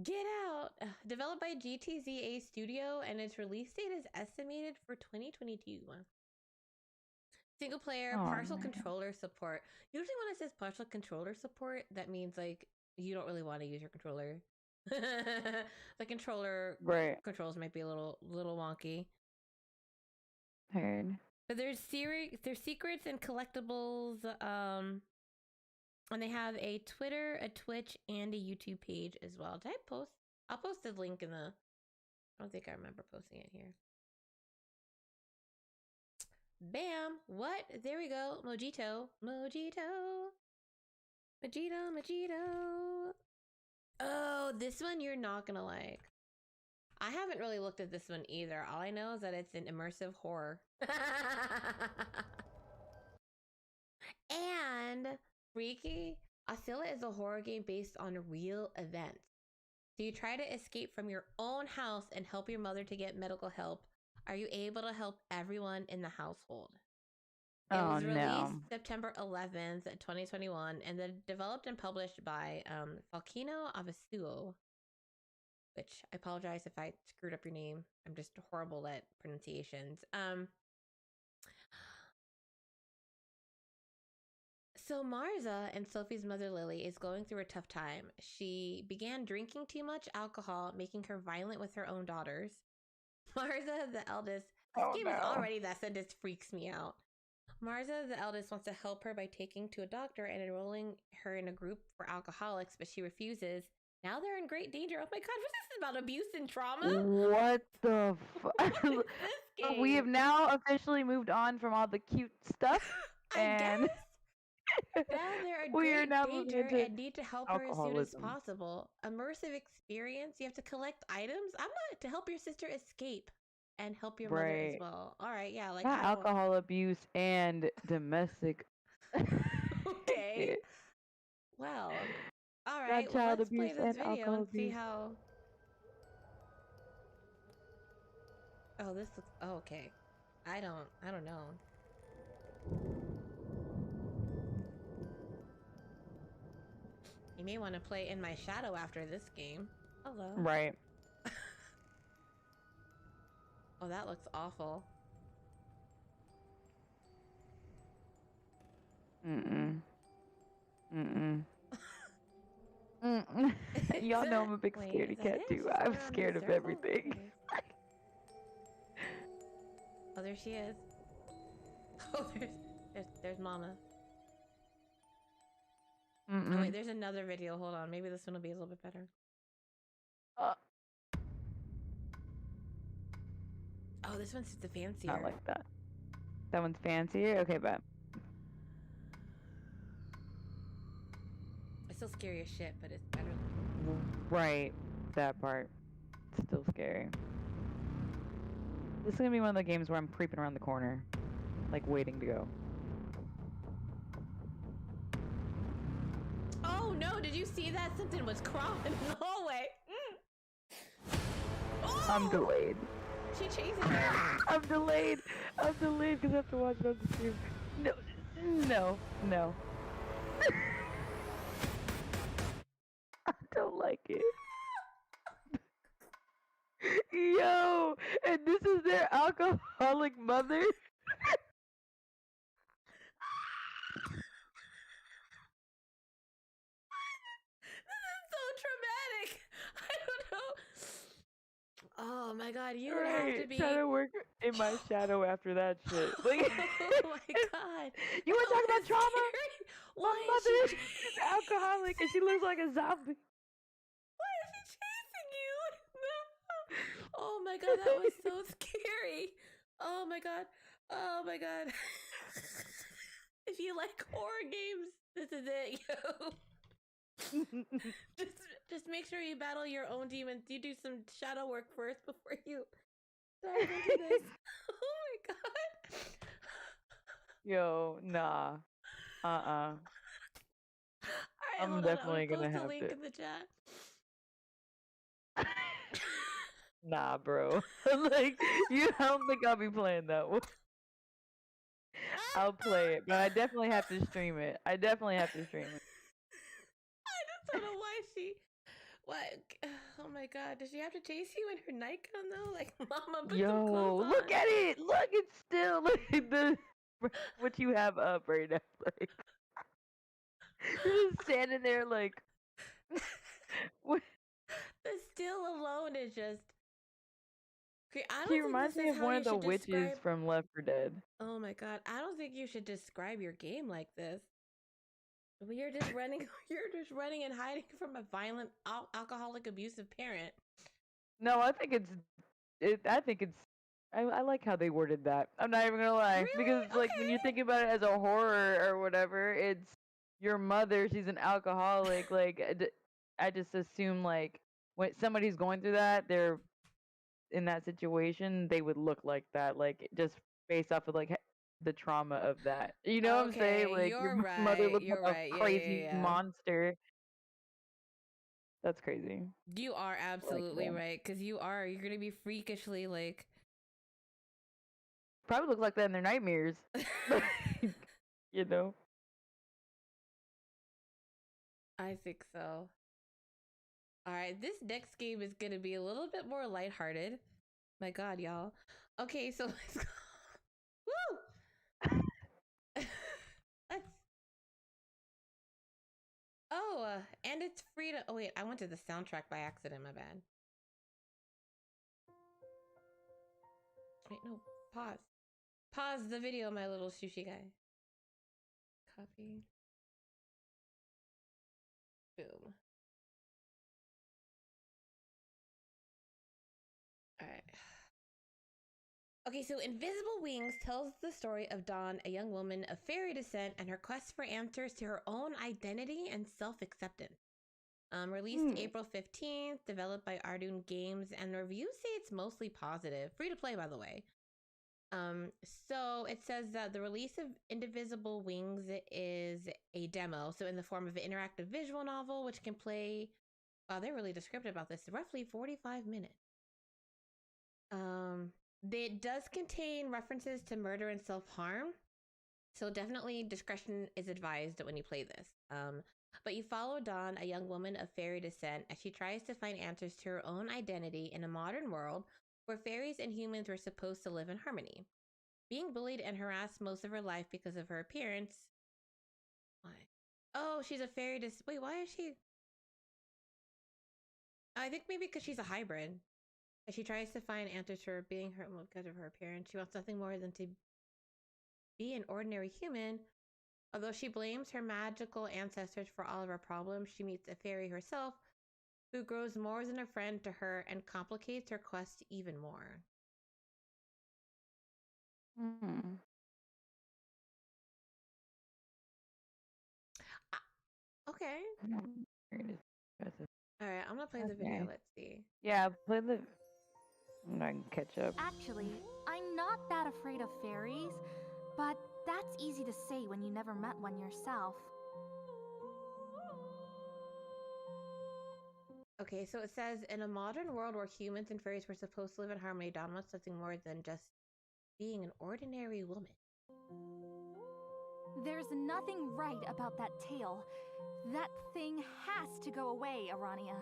Get out! Developed by GTZA Studio, and its release date is estimated for 2022. Single player, partial controller support. Usually when it says partial controller support, that means like you don't really want to use your controller. The controller controls might be a little wonky. Heard. But there's secrets and collectibles, and they have a Twitter, a Twitch, and a YouTube page as well. Did I post? I'll post the link in the. I don't think I remember posting it here. Bam! What? There we go. Mojito. Oh, this one you're not gonna like. I haven't really looked at this one either. All I know is that it's an immersive horror. And freaky, Asila is a horror game based on real events. So you try to escape from your own house and help your mother to get medical help. Are you able to help everyone in the household? It was released September 11th, 2021, and then developed and published by Volcano Avasuo, which I apologize if I screwed up your name. I'm just horrible at pronunciations. So Marza and Sophie's mother Lily is going through a tough time. She began drinking too much alcohol, making her violent with her own daughters. Marza, the eldest, this game is already, that sentence freaks me out. Marza, the eldest, wants to help her by taking to a doctor and enrolling her in a group for alcoholics, but she refuses. Now they're in great danger. Oh my god, what is this about abuse and trauma? What the fuck? We have now officially moved on from all the cute stuff. And now they're in great danger and need to help her as soon as possible. Immersive experience. You have to collect items. I'm not to help your sister escape and help your mother as well. All right, yeah, like not alcohol abuse and domestic. Okay. Well, all right. Not child let's abuse play this and video alcohol and see abuse. how. Oh, this looks. Oh, okay. I don't know. You may want to play In My Shadow after this game. Hello. Right. Oh, that looks awful. Y'all know I'm a big scaredy cat too. I'm scared of everything. Oh, there she is. Oh, there's Mama. Oh wait, there's another video. Hold on, maybe this one will be a little bit better. Oh, this one's the fancier. Not like that. That one's fancier? Okay, bet. It's still scary as shit, but it's better. Right. That part. It's still scary. This is gonna be one of the games where I'm creeping around the corner. Like, waiting to go. Oh no, did you see that? Something was crawling in the hallway. Oh! I'm delayed. She chasing her. I'm delayed because I have to watch it on the stream. No. I don't like it. Yo, and this is their alcoholic mother. Traumatic. I don't know. Oh my god, you would have to be trying to work in my shadow after that shit. Like, oh my god. You want to talk about trauma? Why my mother is alcoholic and she looks like a zombie. Why is she chasing you? No. Oh my god, that was so scary. Oh my god. Oh my god. If you like horror games, this is it, yo. Just make sure you battle your own demons. You do some shadow work first before you dive into this. Oh my god. Yo, nah. Alright, I'm hold on. I'm definitely gonna gonna post a have link to. in the chat. Nah, bro. Like, I don't think I'll be playing that one. I'll play it, but I definitely have to stream it. I definitely have to stream it. I just don't know why she. What? Oh my god! Does she have to chase you in her nightgown though? Like, Mama, put some clothes Yo, on. look at it! Look, it's still like the what you have up right now. Like, you're just standing there like, what? The still alone is just. I She don't think reminds this me is of how one you of the should witches describe. from Left 4 Dead. Oh my god! I don't think you should describe your game like this. You're just running. You're just running and hiding from a violent, alcoholic, abusive parent. No, I think I think it's. I like how they worded that. I'm not even gonna lie, Really? because like when you're Okay. thinking about it as a horror or whatever, it's your mother. She's an alcoholic. Like I just assume like when somebody's going through that, they're in that situation, they would look like that. Like just based off of like the trauma of that. You know what I'm saying? Okay, Like your you're mother right. looks like You're a right. crazy Yeah. monster. That's crazy. You are absolutely right, because you're gonna be freakishly like. Probably look like that in their nightmares. You know. I think so. All right, this next game is gonna be a little bit more lighthearted. My God, y'all. Okay, so let's go. Woo! Let's. Oh, and it's free to. Oh wait, I went to the soundtrack by accident. My bad. Wait, no. Pause. Pause the video, my little sushi guy. Copy. Boom. All right. Okay, so Invisible Wings tells the story of Dawn, a young woman of fairy descent, and her quest for answers to her own identity and self-acceptance. Released April 15th, developed by Ardun Games, and the reviews say it's mostly positive. Free to play, by the way. So it says that the release of Indivisible Wings is a demo, so in the form of an interactive visual novel, which can play. Wow, they're really descriptive about this. Roughly 45 minutes. It does contain references to murder and self-harm, so definitely discretion is advised when you play this. But you follow Dawn, a young woman of fairy descent, as she tries to find answers to her own identity in a modern world where fairies and humans were supposed to live in harmony. Being bullied and harassed most of her life because of her appearance. Why? Oh, she's a fairy descent. Wait, why is she? I think maybe because she's a hybrid. As she tries to find answers to her being her because of her appearance, she wants nothing more than to be an ordinary human. Although she blames her magical ancestors for all of her problems, she meets a fairy herself who grows more than a friend to her and complicates her quest even more. Okay. Alright, I'm gonna play the video. Let's see. Yeah, play the. I can catch up. Actually, I'm not that afraid of fairies, but that's easy to say when you never met one yourself. Okay, so it says, in a modern world where humans and fairies were supposed to live in harmony, Dawn wants nothing more than just being an ordinary woman. There's nothing right about that tale. That thing has to go away, Arania.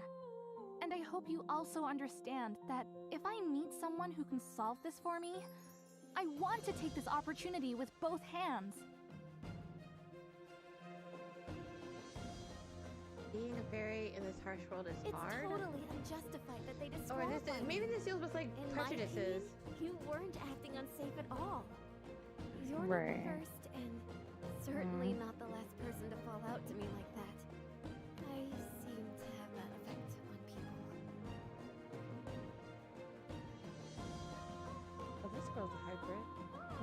And I hope you also understand that if I meet someone who can solve this for me, I want to take this opportunity with both hands. Being a fairy in this harsh world is hard. It's totally unjustified that they Or disqualified maybe this deals with like In my prejudices. opinion, you weren't acting unsafe at all. You're Right. not the first and certainly not the last person to fall out to me like that. I seem to have that effect on people. Oh, this girl's a hybrid.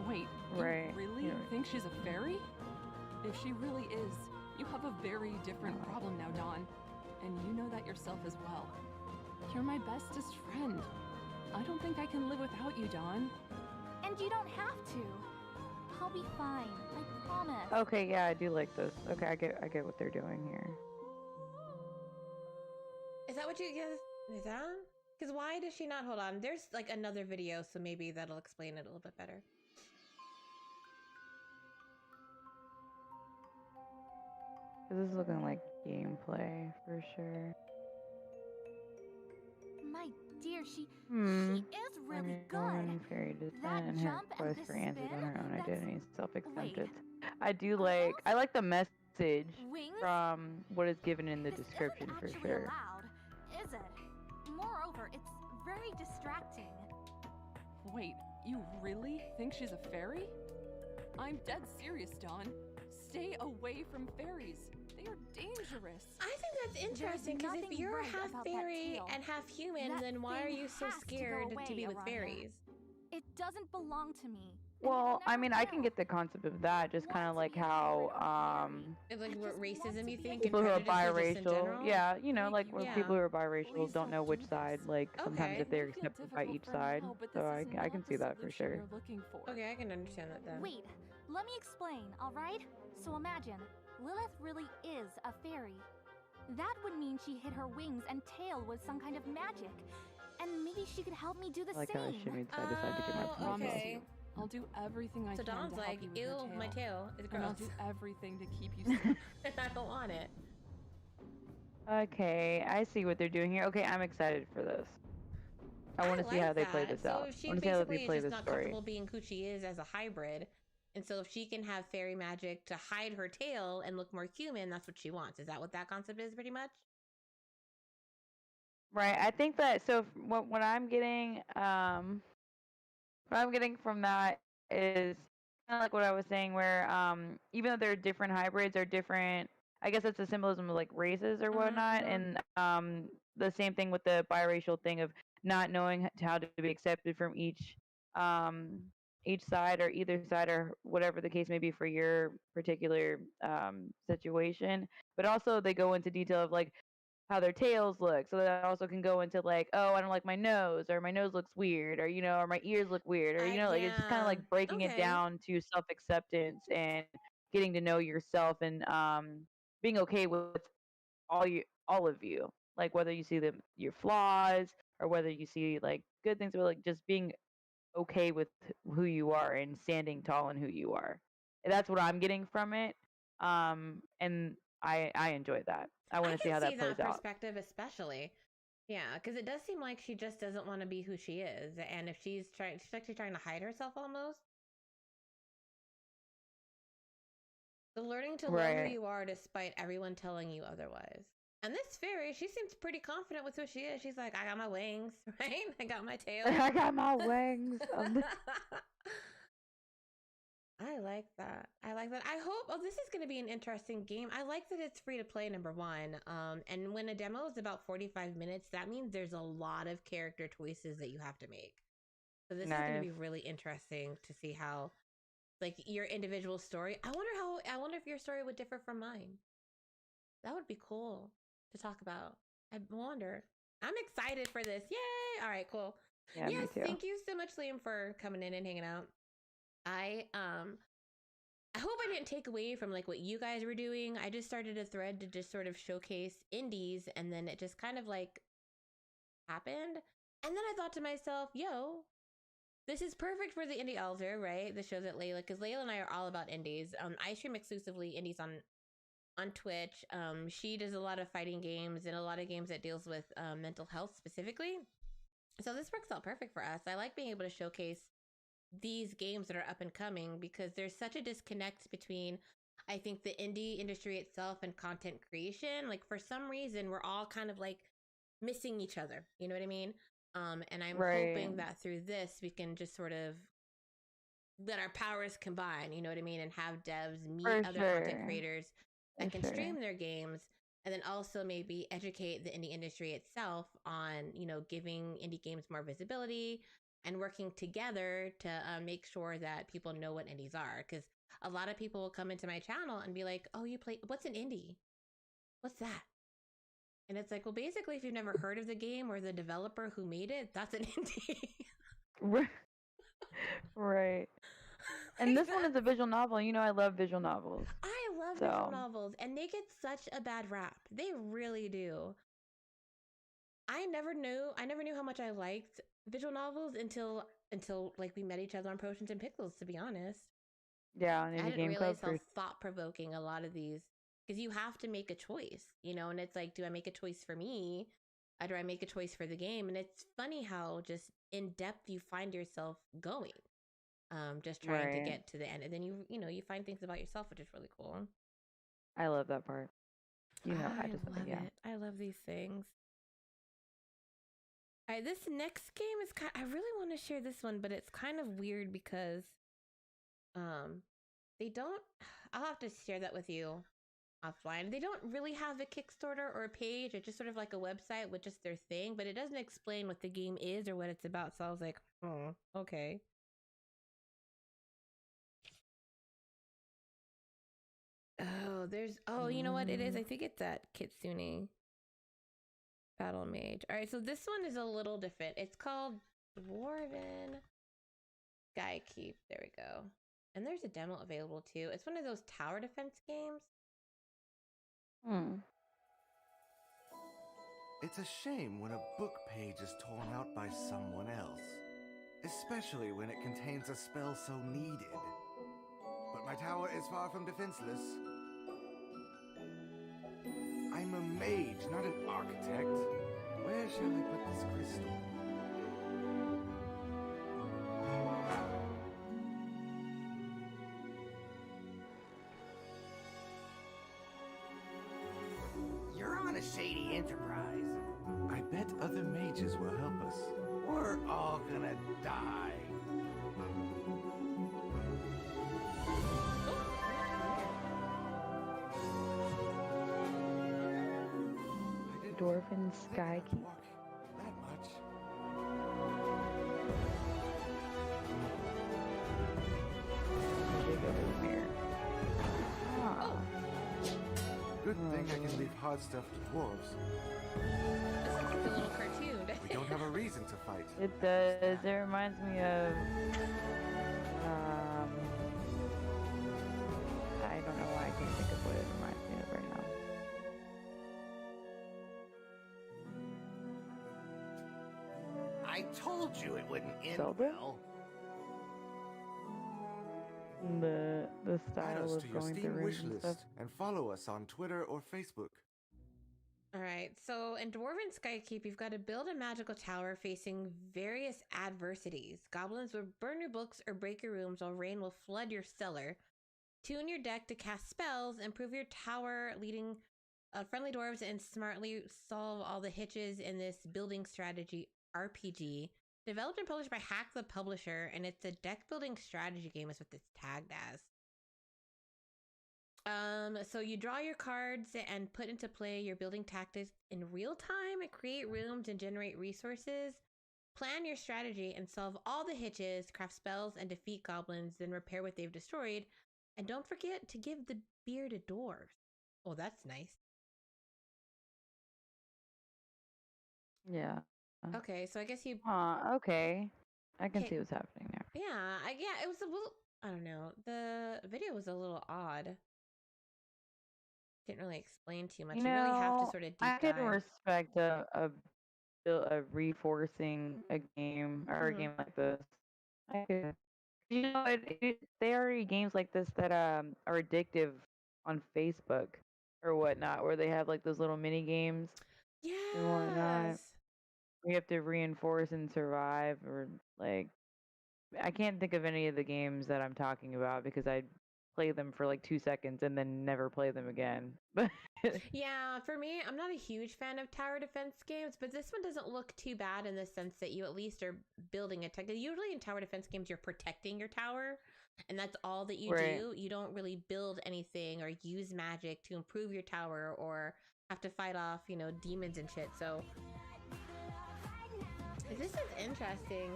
Wait, Right, you really yeah. think she's a fairy? If she really is, you have a very different problem now, Dawn. and you know that yourself as well. You're my bestest friend. I don't think I can live without you, Dawn. And you don't have to. I'll be fine, I promise. Okay, yeah, I do like this. Okay, I get what they're doing here. Is that what you guys? Is that? Because why does she not? Hold on. There's like another video, so maybe that'll explain it a little bit better. This is looking like gameplay for sure. My dear, she Hmm. is really Woman, good. fairy That descent, and her jump and quest this for answers on spin, her own that's- identity, self-acceptance. Wait. I do Are like. I those like the message wings? from what is given in the This description isn't for actually sure. allowed, is it? Moreover, it's very distracting. Wait, you really think she's a fairy? I'm dead serious, Dawn. Stay away from fairies. They are dangerous. I think that's interesting because if nothing you're right half about that fairy tail. and half human, That then why are thing you so has to go scared to away, be with Aranya. fairies? It doesn't belong to me. and Well, it I never mean, I can will. get the concept of that, just kind Want of to like be a fairy or how It's like I what just want racism to you be think a and people who are prejudice just in biracial, general? yeah, you know, Thank like you, when Yeah. people who are biracial Please don't know don't which do side, this. like sometimes Okay. if they're It may feel accepted by difficult each for side, now, but so this I is can not see the that for solution sure. you're looking for. Okay, I can understand that then. Wait, let me explain, alright? So imagine, Lilith really is a fairy. That would mean she hid her wings and tail with some kind of magic. And maybe she could help me do the I like how I same. shimmied side to side to get my Oh, point Promise across. okay. you. I'll do everything I So can Dawn's to like, help you with ew, your tail. my tail is And I'll gross. do everything to keep you safe. I don't want it. Okay, I see what they're doing here. Okay, I'm excited for this. I want to see like how they play that. this out. So I she want to see how they basically is play just this not story. comfortable being who she is as a hybrid. And so if she can have fairy magic to hide her tail and look more human, that's what she wants. Is that what that concept is pretty much? Right. I think that so what I'm getting from that is kind of like what I was saying, where even though they're different hybrids or different, I guess it's a symbolism of like races or whatnot, and the same thing with the biracial thing of not knowing how to be accepted from each side or either side or whatever the case may be for your particular situation. But also they go into detail of like how their tails look. So that also can go into like, oh, I don't like my nose, or my nose looks weird, or or my ears look weird, or like it's just kind of Yeah. like breaking it Okay. down to self acceptance and getting to know yourself and being okay with all of you. Like whether you see your flaws or whether you see like good things, or like just being okay with who you are and standing tall in who you are. That's what I'm getting from it. And I enjoy that. I I want to see can how see that plays that out. perspective, especially. Yeah, because it does seem like she just doesn't want to be who she is. And if she's actually trying to hide herself almost. So learning to love who Right. you are despite everyone telling you otherwise. And this fairy, she seems pretty confident with who she is. She's like, I got my wings, right? I got my tail. I got my wings. I like that. I like that. I hope, oh, this is going to be an interesting game. I like that it's free to play, number one. And when a demo is about 45 minutes, that means there's a lot of character choices that you have to make. So this is going to be Nice. really interesting to see how, like, your individual story. I wonder if your story would differ from mine. That would be cool to talk about. I wonder. I'm excited for this. Yay! All right, cool. Yeah, Yes, me too. thank you so much, Liam, for coming in and hanging out. I hope I didn't take away from like what you guys were doing. I just started a thread to just sort of showcase indies, and then it just kind of like happened. And then I thought to myself, yo, this is perfect for the Indie Altar, right? The show that Layla, because Layla and I are all about indies. I stream exclusively indies on Twitch. She does a lot of fighting games and a lot of games that deals with mental health specifically. So this works out perfect for us. I like being able to showcase these games that are up and coming because there's such a disconnect between, I think, the indie industry itself and content creation. Like for some reason, we're all kind of like missing each other. You know what I mean? And I'm Right. hoping that through this, we can just sort of let our powers combine, you know what I mean? And have devs meet For other sure. content creators that For can sure. stream their games, and then also maybe educate the indie industry itself on, giving indie games more visibility and working together to make sure that people know what indies are. Because a lot of people will come into my channel and be like, oh, you play, what's an indie? What's that? And it's like, well, basically, if you've never heard of the game or the developer who made it, that's an indie. Right. And this one is a visual novel. You know, I love visual novels. I love visual novels, and they get such a bad rap. They really do. I never knew how much I liked visual novels until like we met each other on Potions and Pickles, to be honest. Yeah, on I Indie didn't Game realize Club. how thought-provoking a lot of these, because you have to make a choice, you know, and it's like, do I make a choice for me? Or do I make a choice for the game? And it's funny how just in depth you find yourself going, just trying to get to the end, and then you find things about yourself, which is really cool. I love that part. You know, I just love it. I love these things. All right, this next game is I really want to share this one, but it's kind of weird because they don't, I'll have to share that with you offline. They don't really have a Kickstarter or a page. It's just sort of like a website with just their thing, but it doesn't explain what the game is or what it's about. So I was like, oh, okay. You know what it is? I think it's that Kitsune Battle Mage. All right, so this one is a little different. It's called Dwarven Skykeep. There we go. And there's a demo available too. It's one of those tower defense games. It's a shame when a book page is torn out by someone else, especially when it contains a spell so needed. But my tower is far from defenseless. I'm a mage, not an architect. Where shall I put this crystal? You're on a shady enterprise. I bet other mages will help us. We're all gonna die. Dwarven Skykeep. That much. Good thing I can leave hard stuff to dwarves. This looks like a little cartoon. We don't have a reason to fight. It does. It reminds me of. I don't know why I can't think of what it reminds me of right now. I told you it wouldn't end Zelda? well. The Add style us of to your going through Steam rooms wish and list stuff. and follow us on Twitter or Facebook. All right, so in Dwarven Skykeep, you've got to build a magical tower facing various adversities. Goblins will burn your books or break your rooms, while rain will flood your cellar. Tune your deck to cast spells, improve your tower, leading friendly dwarves, and smartly solve all the hitches in this building strategy RPG. Developed and published by Hack the Publisher, and it's a deck building strategy game is what it's tagged as. So you draw your cards and put into play your building tactics in real time, and create rooms and generate resources. Plan your strategy and solve all the hitches, craft spells, and defeat goblins, then repair what they've destroyed. And don't forget to give the beer to dwarves. Oh, that's nice. Yeah. Okay, so I guess you... okay. I can Okay. see what's happening there. Yeah, it was a little... I don't know. The video was a little odd. Didn't really explain too much. You really have to sort of deep I can dive. respect a reforcing a game or a game like this. I could. You know, there are games like this that are addictive on Facebook or whatnot, where they have like those little mini games and whatnot. Yes. You have to reinforce and survive, or like I can't think of any of the games that I'm talking about because I play them for like 2 seconds and then never play them again. Yeah, for me, I'm not a huge fan of tower defense games, but this one doesn't look too bad in the sense that you at least are building a tech. Usually in tower defense games, you're protecting your tower, and that's all that you do. You don't really build anything or use magic to improve your tower or have to fight off, demons and shit. So this is interesting.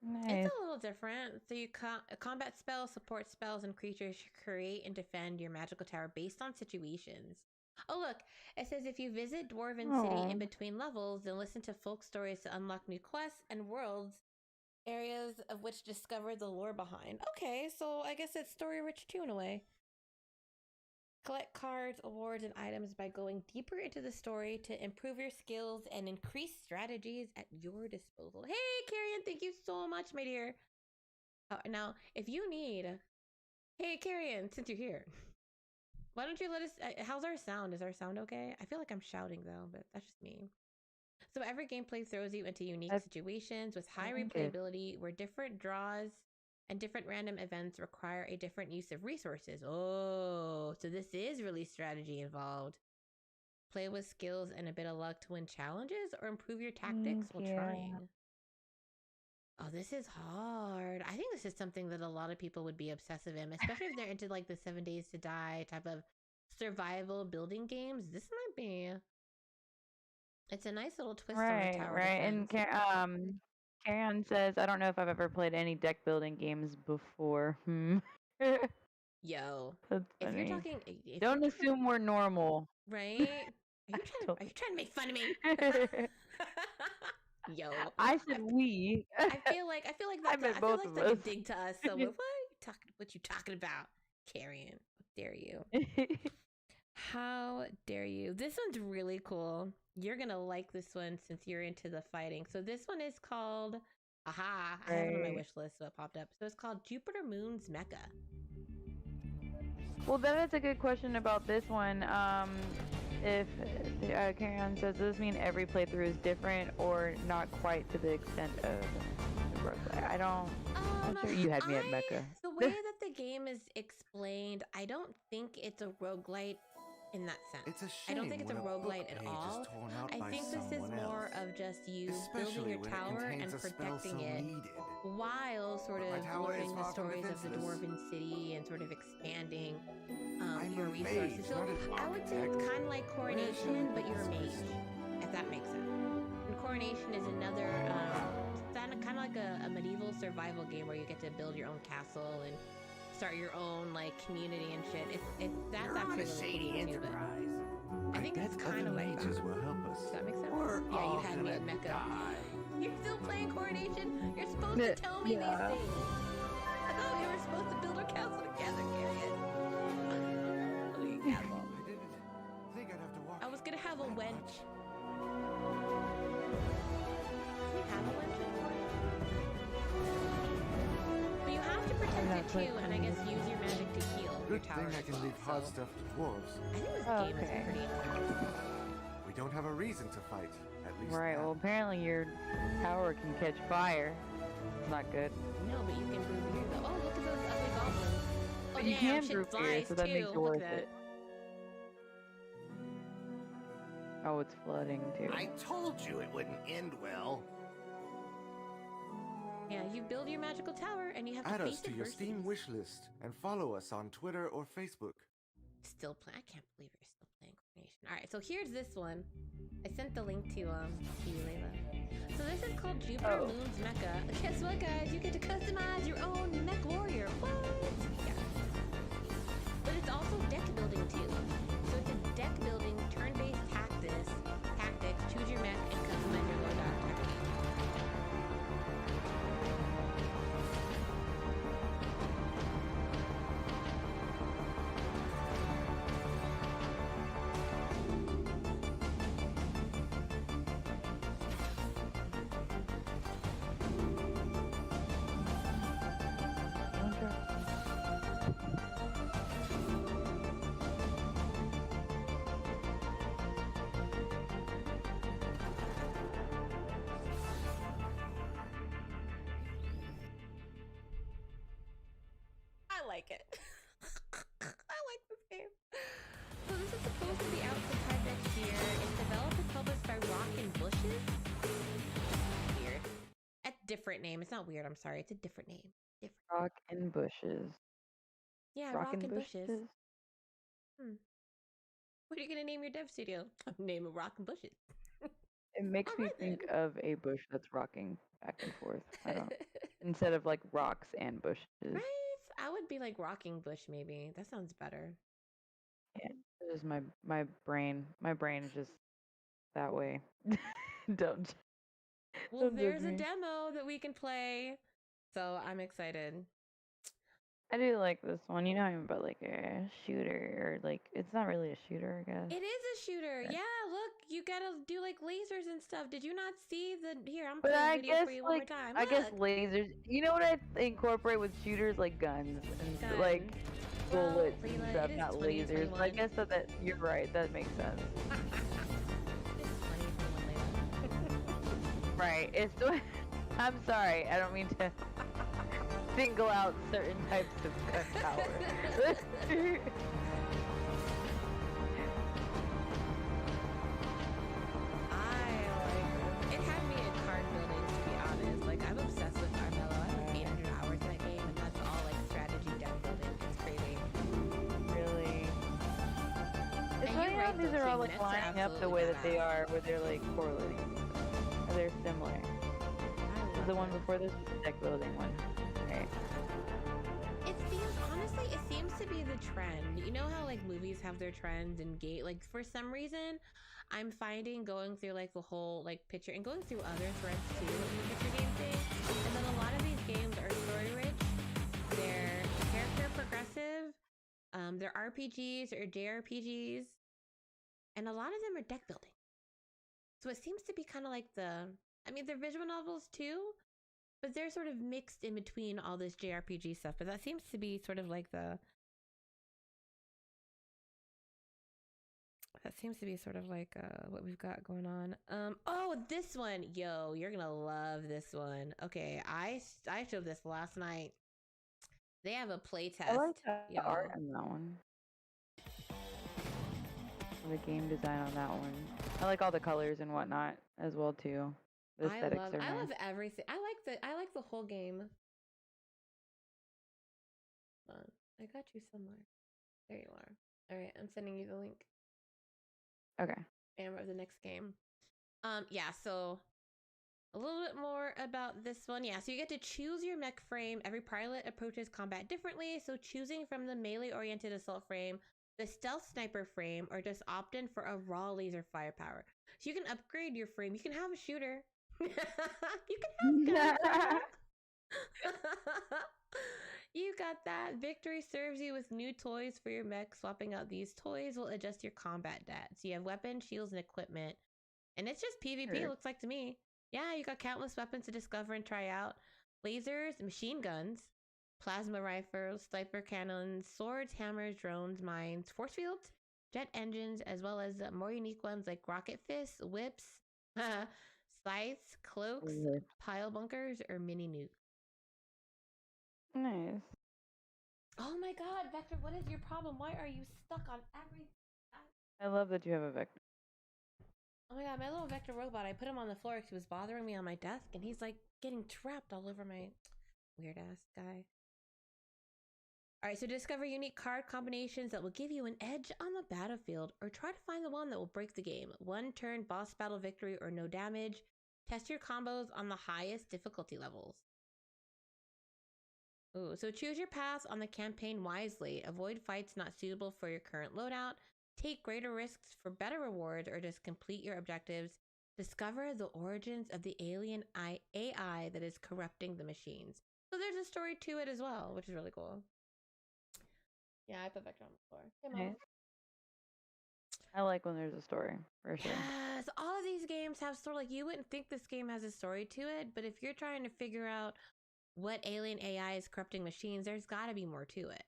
Nice. It's a little different. So you combat spells, support spells, and creatures create and defend your magical tower based on situations. Oh look, it says if you visit Dwarven City in between levels, then listen to folk stories to unlock new quests and worlds, areas of which discover the lore behind. Okay, so I guess it's story rich too in a way. Collect cards, awards, and items by going deeper into the story to improve your skills and increase strategies at your disposal. Hey, Carrion, thank you so much, my dear. Now, if you need... Hey, Carrion, since you're here, why don't you let us... how's our sound? Is our sound okay? I feel like I'm shouting, though, but that's just me. So every gameplay throws you into unique situations with high replayability where different draws and different random events require a different use of resources. Oh, so this is really strategy involved. Play with skills and a bit of luck to win challenges or improve your tactics while trying. Oh, this is hard. I think this is something that a lot of people would be obsessive in, especially if they're into like the 7 Days to Die type of survival building games. This might be... It's a nice little twist on the tower defense. And Karen says, I don't know if I've ever played any deck building games before. Yo, That's if you're funny. talking, Don't assume we're normal. right? Are you trying to make fun of me? Yo, I said we. I feel like that's meant I feel both like of that's a us. dig to us. So what you talking about? Carrion. How dare you? How dare you? This one's really cool. You're gonna like this one since you're into the fighting. So this one is called I have it on my wish list, so it popped up. So it's called Jupiter Moon's Mecha. Well, that is a good question about this one. If Karen says, does this mean every playthrough is different or not quite to the extent of the roguelike? I'm sure you had me at Mecha. The way that the game is explained, I don't think it's a roguelite in that sense. It's a shame I don't think it's a when roguelite at book page all. is torn out I by think this is someone more else. of just you Especially building your when it tower contains and a spell protecting so it needed. while sort But my of tower is learning the far from stories of the defenseless. Dwarven City and sort of expanding I'm your a resources. mage, So not an I would say it's architect. kind of like Where should Coronation, I but you're a put mage, this? if that makes sense. And Coronation is another kind of like a medieval survival game where you get to build your own castle and start your own like community and shit. That's You're actually on a really shady cool too, but enterprise. I think it's kind of like mages that. will help us. Does that make sense? We're Yeah, you all had me gonna at Mecca. die. You're still playing Coronation? You're supposed to tell me these things. I thought we were supposed to build our castle together, Carrion. Building a castle. I didn't think I'd have to walk. I was gonna have a that wench. much. Do we have a wench in Coronation? But you have to protect it too, and I guess use your magic to heal your Good tower thing I as can well, leave hard so- stuff to dwarves. I think this game is Okay. pretty intense. We don't have a reason to fight. At least Right, now. well, apparently your tower can catch fire. It's not good. No, but you can brew beer though. Oh, look at those ugly goblins. Oh, But you damn, can shit brew beer, flies so that too. makes it Look worth at that. it. Oh, it's flooding too. I told you it wouldn't end well. Yeah, you build your magical tower and you have to Add face us to your Steam adversities. wish list and follow us on Twitter or Facebook. Still playing. I can't believe you're still playing Coronation. All right, so here's this one. I sent the link to you, Layla. So this is called Jupiter Moon's Mecha. Guess what, guys? You get to customize your own mech warrior. What? Yeah. But it's also deck building too. So it's a deck building, turn-based tactics. Choose your mech and customize your Lord Doctor. I like it. I like this game. So this is supposed to be out sometime next year. It's developed and published by Rock and Bushes. Weird. A different name. It's not weird. I'm sorry. It's a different name. Different. Rock and bushes. Yeah, Rock and Bushes. What are you gonna name your dev studio? Name it Rock and Bushes. It makes me think of a bush that's rocking back and forth. I don't instead of like rocks and bushes. Right? I would be like rocking bush maybe. That sounds better. Yeah, it is my brain. My brain is just that way. don't Well, don't judge there's a me. demo that we can play. So I'm excited. I do like this one. You know, I'm about like a shooter, or like it's not really a shooter, I guess. It is a shooter. Yeah, look, you gotta do like lasers and stuff. Did you not see the? Here, I'm But playing I the video guess for you one more like time. I guess Look, lasers. You know what I incorporate with shooters, like guns and guns. like Well, bullets and Leela, stuff, it is not lasers. But I 2021. guess that you're right. That makes sense. It's 2021, Leila. Right. It's. I'm sorry. I don't mean to single out certain types of gun power. It had me in card building, to be honest. Like, I'm obsessed with Carmelo. I have like 800 hours in that game, and that's all like strategy deck building. It's crazy. Really. It's And funny you're how right, these though, are all too. like Nets are lining up the absolutely way that they badass. are, where they're like correlating. Or they're similar. I The love one it. before this was the deck building one. Right. It seems, honestly, it seems to be the trend. You know how like movies have their trends and gate, like for some reason, I'm finding going through like the whole like picture and going through other threads too of the picture game thing, and then a lot of these games are story rich, they're character progressive, they're RPGs or JRPGs, and a lot of them are deck building. So it seems to be kind of like I mean, they're visual novels too, but they're sort of mixed in between all this JRPG stuff. But that seems to be sort of like what we've got going on. Oh, this one, yo, you're gonna love this one. Okay, I showed this last night. They have a play test, I like the art y'all. on that one. The game design on that one. I like all the colors and whatnot as well too. The aesthetics are I nice. love everything. I like the whole game. Hold on, I got you somewhere. There you are. All right, I'm sending you the link. Okay. And of the next game. Yeah, so a little bit more about this one. Yeah, so you get to choose your mech frame. Every pilot approaches combat differently, so choosing from the melee-oriented assault frame, the stealth sniper frame, or just opt in for a raw laser firepower. So you can upgrade your frame. You can have a shooter. You can have guns. You got that. Victory serves you with new toys for your mech. Swapping out these toys will adjust your combat stats. So you have weapons, shields, and equipment. And it's just PvP, Sure. it looks like to me. Yeah, you got countless weapons to discover and try out. Lasers, machine guns, plasma rifles, sniper cannons, swords, hammers, drones, mines, force fields, jet engines, as well as more unique ones like rocket fists, whips, scythes, cloaks, pile bunkers, or mini nukes. Nice. Oh my god, Vector, what is your problem? Why are you stuck on everything? I love that you have a vector. Oh my god, my little Vector robot, I put him on the floor because he was bothering me on my desk, and he's like getting trapped all over my weird ass guy. Alright, so discover unique card combinations that will give you an edge on the battlefield, or try to find the one that will break the game. One turn, boss battle victory, or no damage. Test your combos on the highest difficulty levels. Ooh, so choose your path on the campaign wisely. Avoid fights not suitable for your current loadout. Take greater risks for better rewards, or just complete your objectives. Discover the origins of the alien AI that is corrupting the machines. So there's a story to it as well, which is really cool. Yeah, I put Vector on the floor. Hey, Mom. Nice. I like when there's a story, for sure. Yes, all of these games have sort of like, you wouldn't think this game has a story to it, but if you're trying to figure out what alien AI is corrupting machines, there's got to be more to it.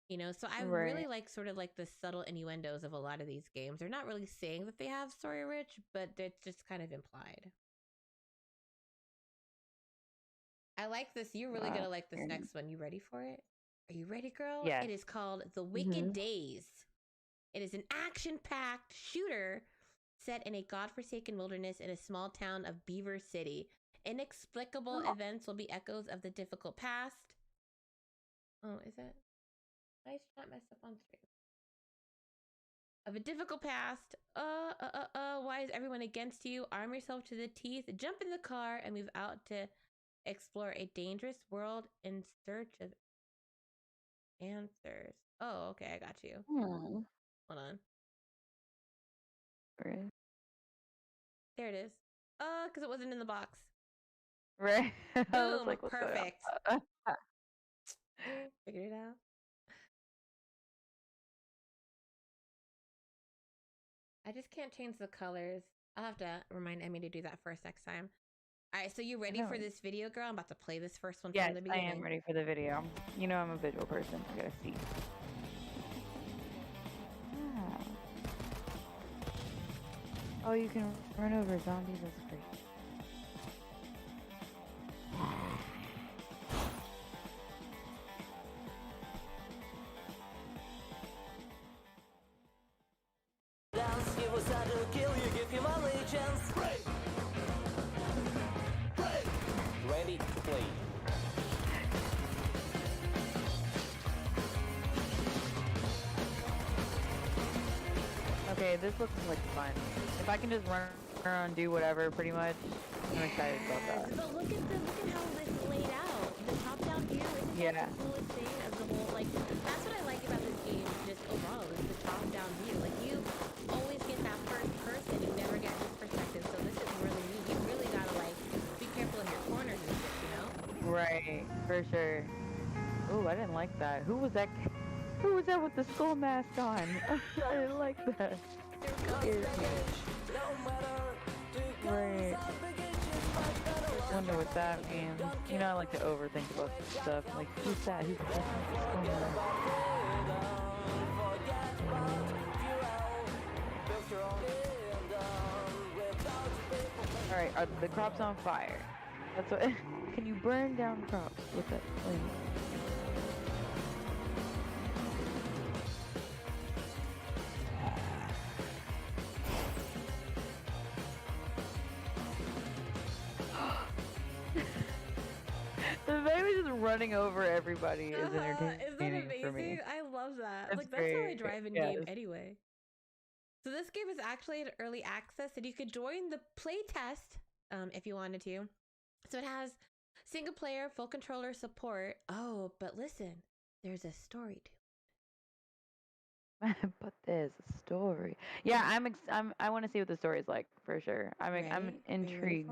You know, so I really like sort of like the subtle innuendos of a lot of these games. They're not really saying that they have story rich, but it's just kind of implied. I like this. You're really going to like this next one. You ready for it? Are you ready, girl? Yes. It is called The Wicked Days. It is an action-packed shooter set in a godforsaken wilderness in a small town of Beaver City. Inexplicable events will be echoes of the difficult past. Oh, is it? Why is not messed up on screen? of a difficult past. Why is everyone against you? Arm yourself to the teeth, jump in the car, and move out to explore a dangerous world in search of answers. Oh, okay, I got you. Hold on. Right. There it is. Because it wasn't in the box. Right. Boom, like, perfect. Figured it out. I just can't change the colors. I'll have to remind Emmy to do that first next time. All right, so you ready for this video, girl? I'm about to play this first one Yes, from the I beginning. am ready for the video. You know I'm a visual person. I gotta see. Oh, you can run over zombies. That's great. He was out to kill you, give him allegiance. Ready to play. Okay, this looks like fun. If I can just run around and do whatever, pretty much, I'm excited about that. But look at how this is laid out. The top-down view is the coolest thing of the whole. Like, that's what I like about this game. Just overall, is the top-down view. Like, you always get that first person. You never get this perspective. So this is really neat. You really gotta like be careful in your corners and shit. You know? Right, for sure. Ooh, I didn't like that. Who was that? Who was that with the skull mask on? I didn't like that. Right. I wonder what that means. You know, I like to overthink about stuff. Like, who's that? Who's that? Alright, are the crops on fire? That's what. Can you burn down crops with that flame? The baby just running over everybody is entertaining. Isn't that amazing? For me. I love that. It's like that's how I great. drive in game anyway. So this game is actually at early access, and you could join the play test if you wanted to. So it has single player, full controller support. Oh, but listen, there's a story to it. But there's a story. Yeah, I want to see what the story is like for sure. I'm intrigued.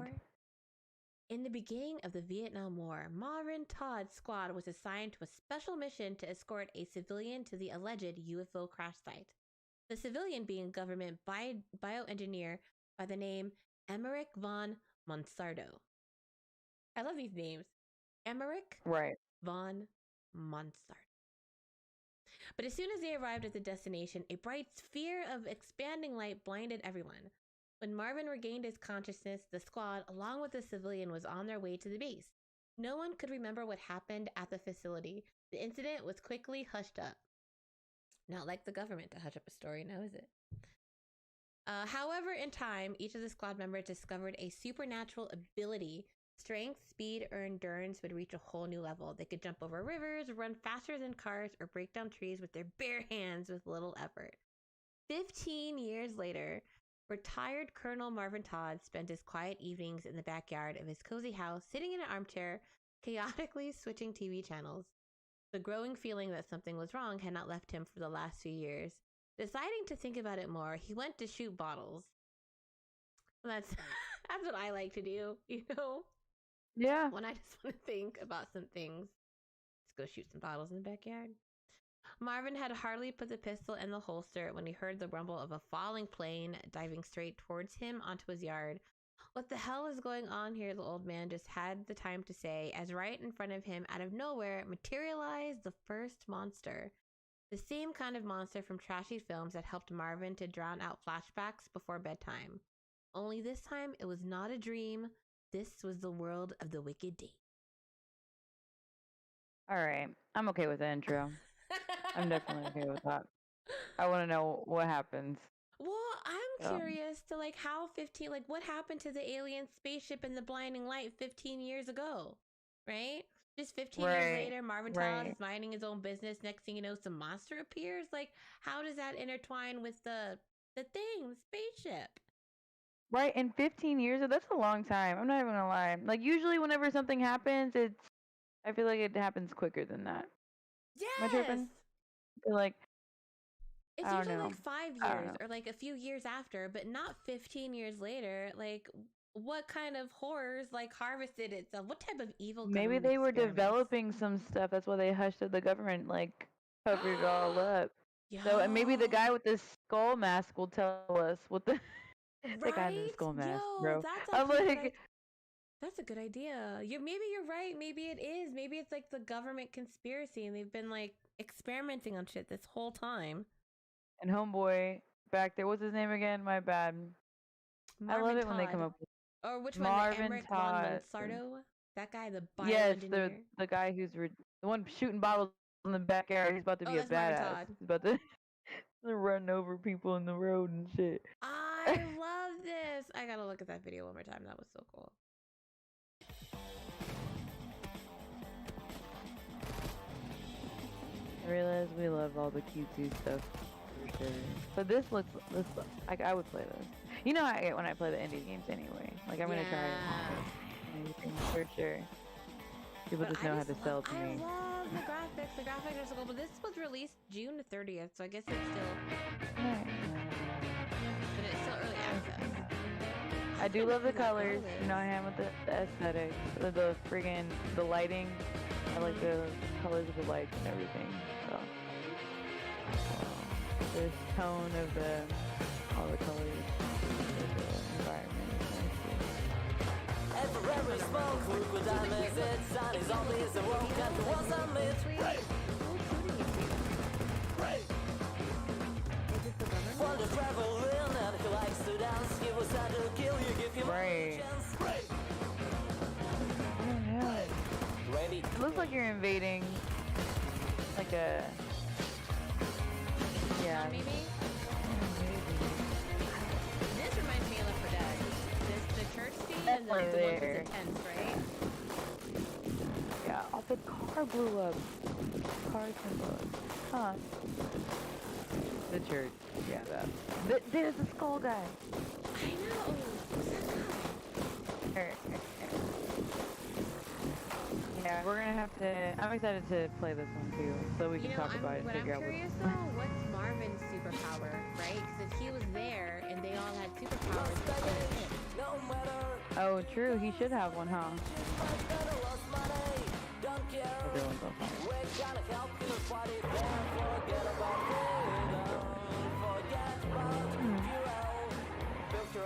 In the beginning of the Vietnam War, Marvin Todd's squad was assigned to a special mission to escort a civilian to the alleged UFO crash site. The civilian being a government bioengineer by the name Emmerich von Monsardo. I love these names. Emmerich von Monsardo. But as soon as they arrived at the destination, a bright sphere of expanding light blinded everyone. When Marvin regained his consciousness, the squad, along with the civilian, was on their way to the base. No one could remember what happened at the facility. The incident was quickly hushed up. Not like the government to hush up a story, now is it? However, in time, each of the squad members discovered a supernatural ability. Strength, speed, or endurance would reach a whole new level. They could jump over rivers, run faster than cars, or break down trees with their bare hands with little effort. 15 years later, retired Colonel Marvin Todd spent his quiet evenings in the backyard of his cozy house, sitting in an armchair, chaotically switching TV channels. The growing feeling that something was wrong had not left him for the last few years. Deciding to think about it more, he went to shoot bottles. That's what I like to do, you know? Yeah. When I just want to think about some things, let's go shoot some bottles in the backyard. Marvin had hardly put the pistol in the holster when he heard the rumble of a falling plane diving straight towards him onto his yard. What the hell is going on here? The old man just had the time to say, as right in front of him, out of nowhere, materialized the first monster. The same kind of monster from trashy films that helped Marvin to drown out flashbacks before bedtime. Only this time, it was not a dream. This was the world of the wicked day. All right. I'm okay with the intro. I'm definitely okay with that. I want to know what happens. Well, I'm curious to what happened to the alien spaceship and the blinding light 15 years ago, right? Just 15 years Right. later, Marvin Tiles is minding his own business. Next thing you know, some monster appears. Like, how does that intertwine with the spaceship? Right, in 15 years, that's a long time. I'm not even gonna lie. Like usually, whenever something happens, I feel like it happens quicker than that. Am I tripping? Yes. I feel like It's I don't usually know. like 5 I don't years know. or like a few years after, but not 15 years later. Like, what kind of horrors like harvested itself? What type of evil Maybe government they were experiments? developing some stuff. That's why they hushed up the government, like covered it all up. Yo. So, and maybe the guy with the skull mask will tell us what the the guy in the Right? skull mask, Yo, bro. that's I'm actually a good like, That's a good idea. Maybe you're right. Maybe it is. Maybe it's like the government conspiracy and they've been like experimenting on shit this whole time. and homeboy back there. What's his name again? My bad. I love Marvin it when they come Todd. up with Or which one? The Marvin Emmerich von Todd. Monsardo? That guy, the Yes, bioengineer. the guy who's the one shooting bottles in the backyard. He's about to Oh, be a that's Marvin badass. Todd. He's about to run over people in the road and shit. I love this. I gotta look at that video one more time. That was so cool. I realize we love all the cutesy stuff for sure. But this looks like I would play this. You know how I get when I play the indie games anyway. Like I'm gonna try anything for sure. People just know how to sell to me. I love the graphics. The graphics are so cool. But this was released June 30th, so I guess it's still. Right. But it's still early access. I do love the colors. You know I am with the aesthetic, the friggin' the lighting. I like the colors of the lights and everything. So this tone of all the colors of the environment is nice too. And for every smoke, look what I made it. Sun is always the world, and the ones I made. Right. For the traveling, and who likes to dance, he was out to kill you, give him a chance. Right. Oh yeah. Ready. It looks like you're invading like a Maybe? This reminds me of Left 4 Dead. The church scene and the one was intense, right? Yeah. Oh, the car blew up. Car can blow up. Huh. The church. Yeah, that. There's the skull guy. I know. Who's that guy? Yeah, we're gonna have to. I'm excited to play this one too, so we can talk about it and figure out I'm curious though, what's Marvin's superpower, right? Because if he was there and they all had superpowers, what was him? Oh, true. He should have one, huh? Everyone's on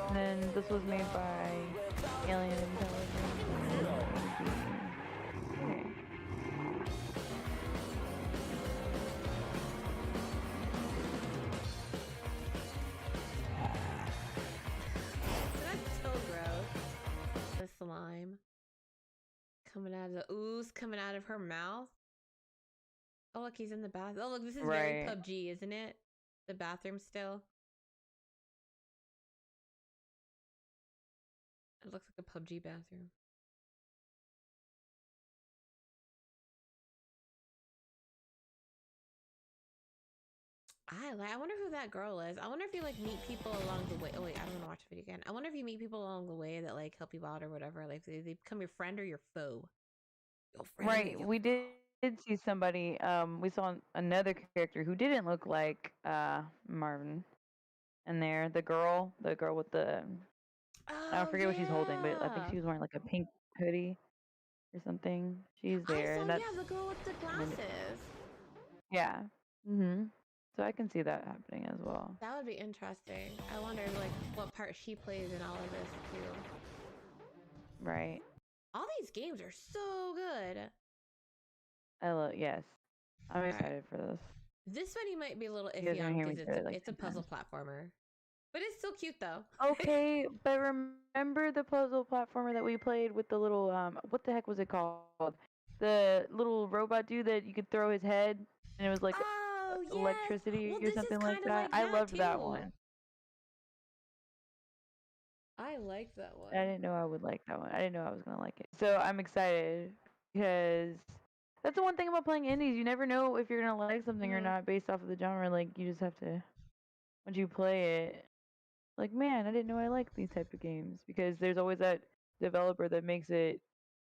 And then this was made by Alien Intelligence. Okay. That's so gross. The slime coming out of the ooze coming out of her mouth. Oh look, he's in the bath. Oh look, this is very PUBG, isn't it? The bathroom still. It looks like a PUBG bathroom. I wonder who that girl is. I wonder if you like meet people along the way. Oh wait, I don't want to watch the video again. I wonder if you meet people along the way that like help you out or whatever. Like they become your friend or your foe. Your friend Right. We did see somebody. We saw another character who didn't look like Marvin. And there, the girl with the. I forget what she's holding, but I think she was wearing like a pink hoodie or something. She's there. I saw, and that's, yeah, the girl with the glasses. Yeah. So I can see that happening as well. That would be interesting. I wonder like what part she plays in all of this too. Right. All these games are so good. Yes. I'm excited for this. This one you might be a little You guys iffy are on gonna hear me because say it like it's a 2 puzzle times. platformer. But it's still cute though. Okay, but remember the puzzle platformer that we played with the little what the heck was it called? The little robot dude that you could throw his head and it was like electricity or something like that. I loved that one. I like that one. I didn't know I would like that one. I didn't know I was gonna like it. So I'm excited because that's the one thing about playing indies. You never know if you're gonna like something or not based off of the genre. Like you just have to, once you play it, like man, I didn't know I liked these type of games because there's always that developer that makes it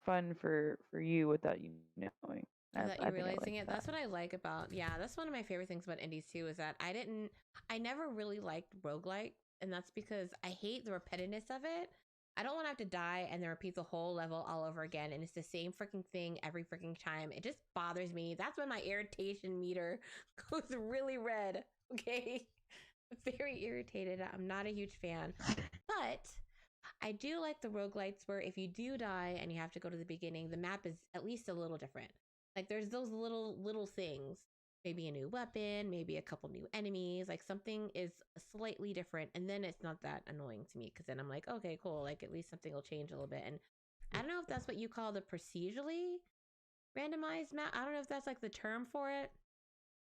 fun for you without you knowing. Without I you think I realizing like it. that. That's what I like about, yeah, that's one of my favorite things about indies too, is that I never really liked roguelike, and that's because I hate the repetitiveness of it. I don't want to have to die and then repeat the whole level all over again, and it's the same freaking thing every freaking time. It just bothers me. That's when my irritation meter goes really red. Okay. Very irritated. I'm not a huge fan. But I do like the roguelites where if you do die and you have to go to the beginning, the map is at least a little different. Like there's those little things. Maybe a new weapon, maybe a couple new enemies, like something is slightly different, and then it's not that annoying to me because then I'm like, okay, cool, like at least something will change a little bit. And I don't know if that's what you call the procedurally randomized map. I don't know if that's like the term for it,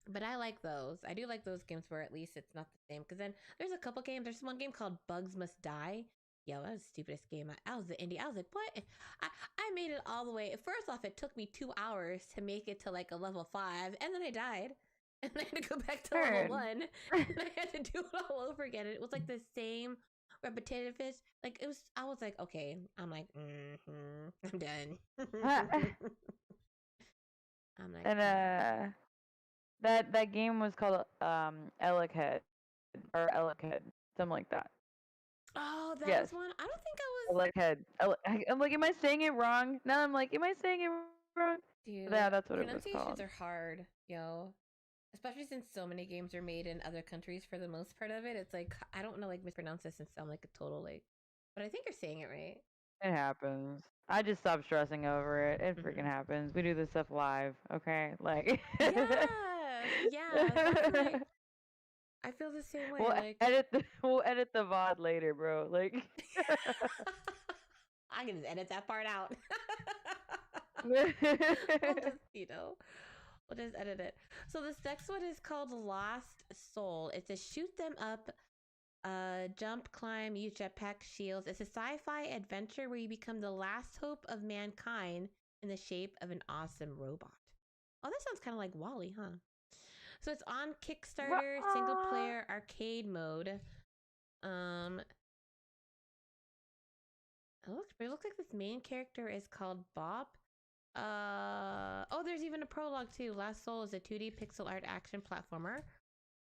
but I like those. I do like those games where at least it's not the same. Because then there's a couple games. There's one game called Bugs Must Die. Yo, that was the stupidest game. I was the indie. I was like, what? I made it all the way. First off, it took me 2 hours to make it to like a level 5, and then I died. And I had to go back to level 1. And I had to do it all over again. And it was like the same repetitiveness. Like it was, I was like, okay. I'm like, I'm done. I'm like, And that game was called Alec Head or Alec Head, something like that. oh, that Yes. was one. I don't think I was. Alec Head. I'm like, am I saying it wrong? Now I'm like, am I saying it wrong? Dude, Yeah, that's what it was pronunciations called. are hard, yo. Especially since so many games are made in other countries for the most part of it. It's like I don't know, like mispronounce this and sound like a total like, but I think you're saying it right. It happens. I just stopped stressing over it. It freaking happens. We do this stuff live, okay? Like yeah. That's like I feel the same way. We'll edit the VOD later, bro. Like I can just edit that part out. We'll just, we'll just edit it. So this next one is called Lost Soul. It's a shoot them up, jump, climb, use jetpack, shields. It's a sci-fi adventure where you become the last hope of mankind in the shape of an awesome robot. Oh, that sounds kind of like WALL-E, huh? So it's on Kickstarter, single player arcade mode. It looks like this main character is called Bob. Oh, there's even a prologue too. Last Soul is a 2D pixel art action platformer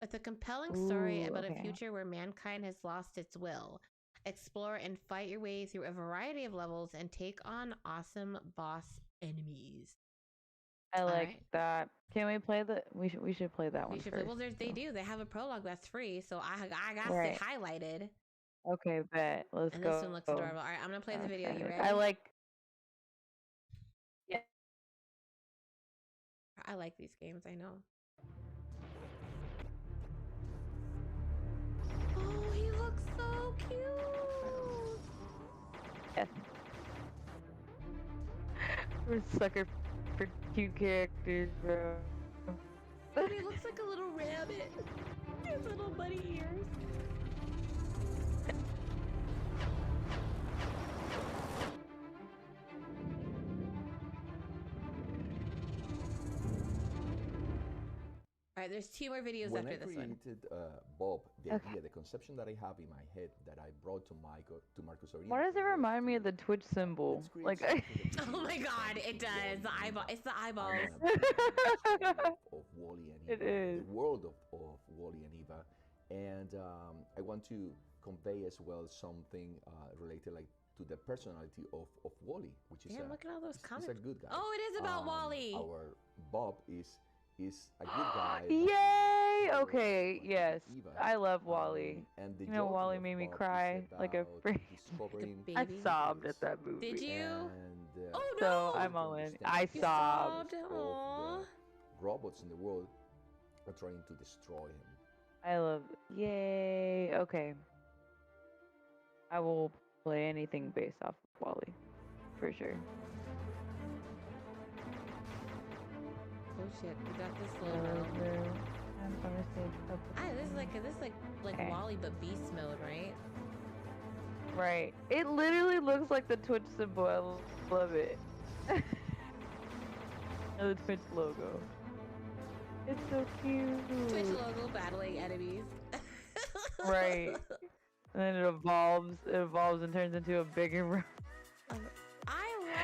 with a compelling story about a future where mankind has lost its will. Explore and fight your way through a variety of levels and take on awesome boss enemies. I like that. Can we play the? We should play that one first. Well, they have a prologue that's free, so I got it highlighted. Okay, bet. Let's go. And this one looks adorable. All right, I'm gonna play the video. You ready? I like these games. I know. Oh, he looks so cute. Yes. We're a sucker for cute characters, bro. But he looks like a little rabbit. His little bunny ears. Alright, there's 2 more videos after this one. When I created Bob, the idea, the conception that I have in my head that I brought to Marcus Orion. Why does it remind me of the Twitch symbol? Like, oh my god, it does. The eyeball. It's the eyeballs. of WALL-E and Eva. It is. The world of WALL-E and Eva. And I want to convey as well something related like to the personality of WALL-E, which is look at all those comments. He's a good guy. Oh, it is about WALL-E. Our Bob is a good guy. Yay! Okay, yes. I love WALL-E. And you know, WALL-E made me cry like a freak. I sobbed at that movie. Did you? And, oh no! So I'm all in. I sobbed. Robots in the world are trying to destroy him. I love it. Yay! Okay. I will play anything based off of WALL-E, for sure. Oh shit, we got this little metal. I'm gonna say this is like okay. WALL-E but beast mode, right? Right. It literally looks like the Twitch symbol. I love it. Oh, the Twitch logo. It's so cute. Twitch logo battling enemies. Right. And then it evolves and turns into a bigger room. I like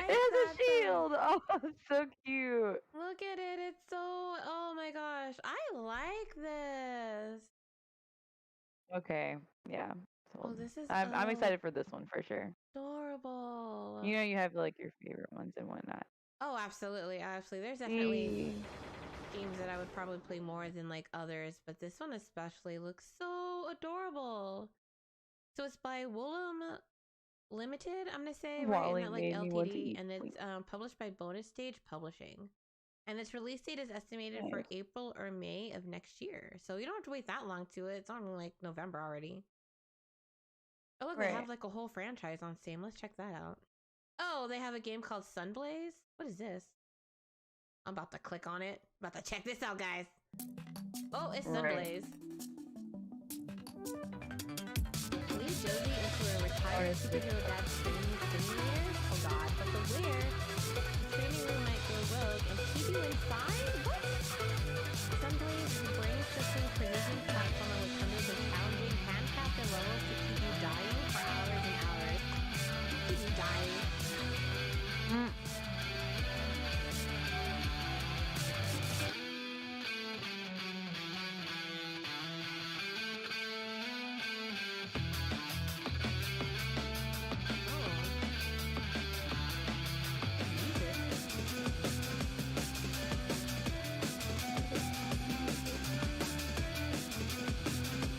It has that a shield! Oh, it's so cute. Look at it. It's so, oh my gosh. I like this. Okay, yeah. Oh, this is I'm excited for this one for sure. adorable. You know you have like your favorite ones and whatnot. Oh, absolutely. Absolutely. There's definitely games that I would probably play more than like others, but this one especially looks so adorable. So it's by Woolham Limited, I'm gonna say, right? Wally And not like made me want to LTD, eat and it's sweets. published by Bonus Stage Publishing. And its release date is estimated for Nice. April or May of next year. So you don't have to wait that long to it. It's on like November already. Oh, look, they Right. have like a whole franchise on Steam. Let's check that out. Oh, they have a game called Sunblaze. What is this? I'm about to click on it. About to check this out, guys. Oh, it's Sunblaze. Lead Josie into a retired superhero dad's training simulator. Oh god, but beware, the training room might go rogue and keep you inside? What? Sunblaze is a brain-shifting precision platformer with hundreds of challenging handcrafted levels to keep you dying for hours and hours. Keep you dying.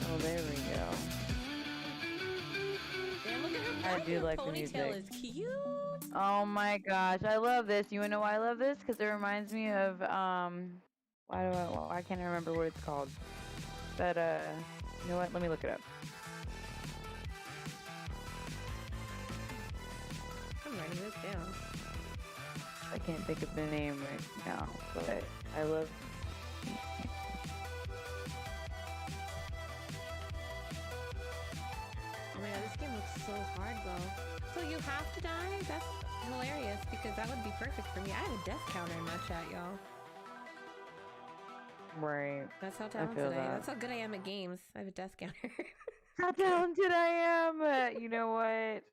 Oh, there we go. Damn, look at her. I do like the ponytail music. is cute. Oh my gosh, I love this. You wanna know why I love this? Because it reminds me of why can't I remember what it's called? But you know what? Let me look it up. I'm writing this down. I can't think of the name right now, but I love. Oh my god, this game looks so hard though. So you have to die? That's hilarious because that would be perfect for me. I have a death counter in my chat, y'all. Right. That's how I talented feel I am. that. That's how good I am at games. I have a death counter. How talented I am! You know what?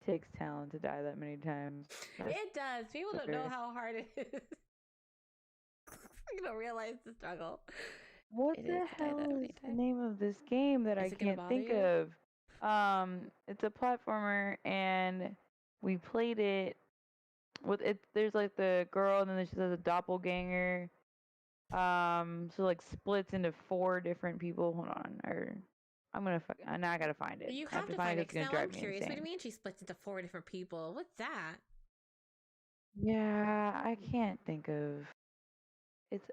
Takes talent to die that many times. It does. People don't know how hard it is. You don't realize the struggle. What It the is to die that hell many is the times. name of this game that I Is it gonna can't bother think you? of? It's a platformer, and we played it with it. There's like the girl, and then she has a doppelganger. So like splits into 4 different people. Hold on, or I'm gonna now I gotta find it. You I have to find find it. it. It's gonna Now drive I'm me curious. What do insane. you mean she splits into 4 different people? What's that? Yeah, I can't think of. It's.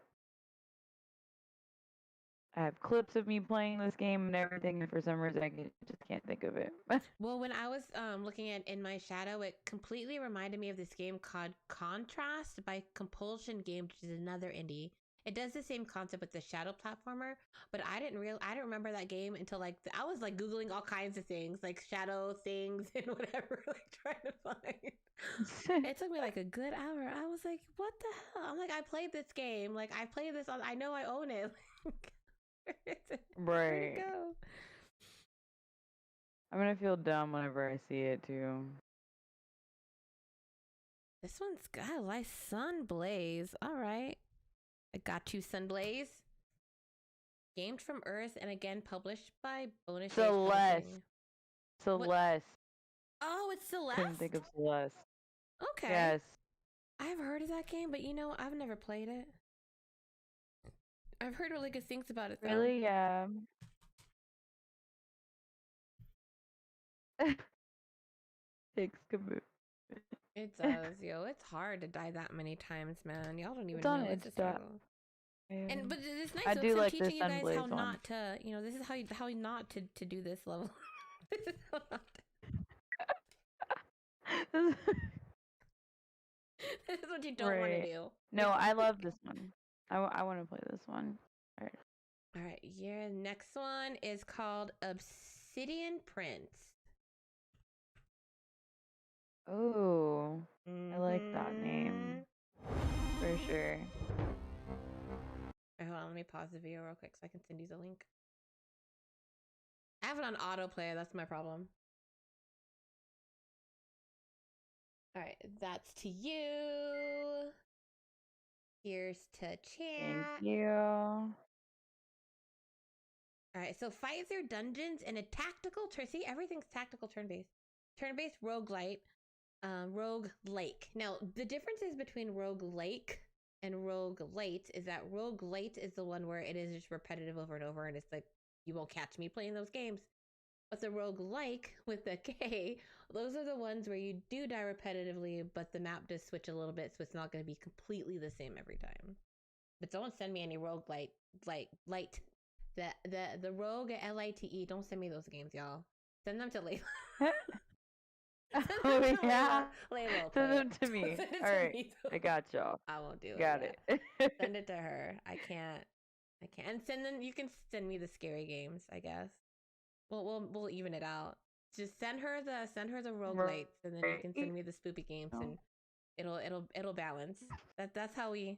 I have clips of me playing this game and everything, and for some reason just can't think of it. Well, when I was looking at In My Shadow, it completely reminded me of this game called Contrast by Compulsion Game, which is another indie. It does the same concept with the shadow platformer, but I didn't remember that game until like I was like googling all kinds of things, like shadow things and whatever, like trying to find. It took me like a good hour. I was like, "What the hell?" I'm like, "I played this game. Like I played this on. I know I own it." Where'd it Right. go? I'm gonna feel dumb whenever I see it too. This one's got like Sunblaze. All right. I got you, Sunblaze. Gamed from Earth and again published by Bonus Stage Celeste. Publishing. Celeste. Oh, it's Celeste? Couldn't think of Celeste. Okay. Yes. I've heard of that game, but you know, I've never played it. I've heard really good things about it, though. Really? Yeah. Takes commitment. It does, yo. It's hard to die that many times, man. Y'all don't even It's on know it's a its dot. struggle. And but it's nice. I though, do 'cause I'm like this teaching you guys how Sunblaze one. not to. You know, this is how not to do this level. This is how not to. This is what you don't want to Right. do. No, I love this one. I want to play this one. All right. All right, your next one is called Obsidian Prince. Oh, I like that name. For sure. Hold on, let me pause the video real quick so I can send you the link. I have it on autoplay, that's my problem. Alright, that's to you. Here's to chat. Thank you. Alright, so fight through dungeons in a tactical turn. See, everything's tactical turn-based. Turn-based roguelite. Roguelike. Now, the differences between roguelike and roguelite is that roguelite is the one where it is just repetitive over and over, and it's like, you won't catch me playing those games. But the roguelike with the K, those are the ones where you do die repetitively, but the map does switch a little bit, so it's not going to be completely the same every time. But don't send me any roguelite, light. The rogue LITE, don't send me those games, y'all. Send them to Layla. Oh yeah. Layla, send them to me. All right, I got y'all. I won't do it. Got it. Send it to her. I can't. And send them. You can send me the scary games, I guess. We'll even it out. Just send her the roguelites, and then you can send me the spoopy games, and it'll balance. That's how we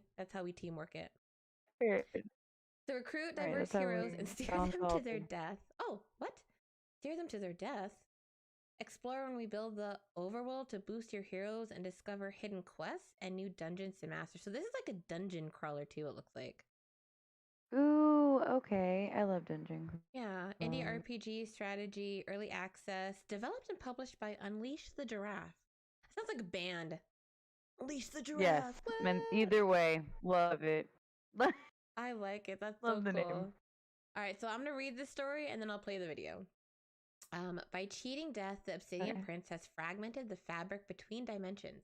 teamwork it. So recruit diverse heroes and steer them to their death. Oh, what? Steer them to their death? Explore and rebuild the overworld to boost your heroes and discover hidden quests and new dungeons to master. So this is like a dungeon crawler too, it looks like. Ooh, okay. I love dungeon. Yeah, indie RPG, strategy, early access, developed and published by Unleash the Giraffe. Sounds like a band. Unleash the Giraffe. Yes, man, either way, love it. I like it. That's love so the cool. name. All right, so I'm going to read this story and then I'll play the video. By cheating death, the Obsidian Prince has fragmented the fabric between dimensions.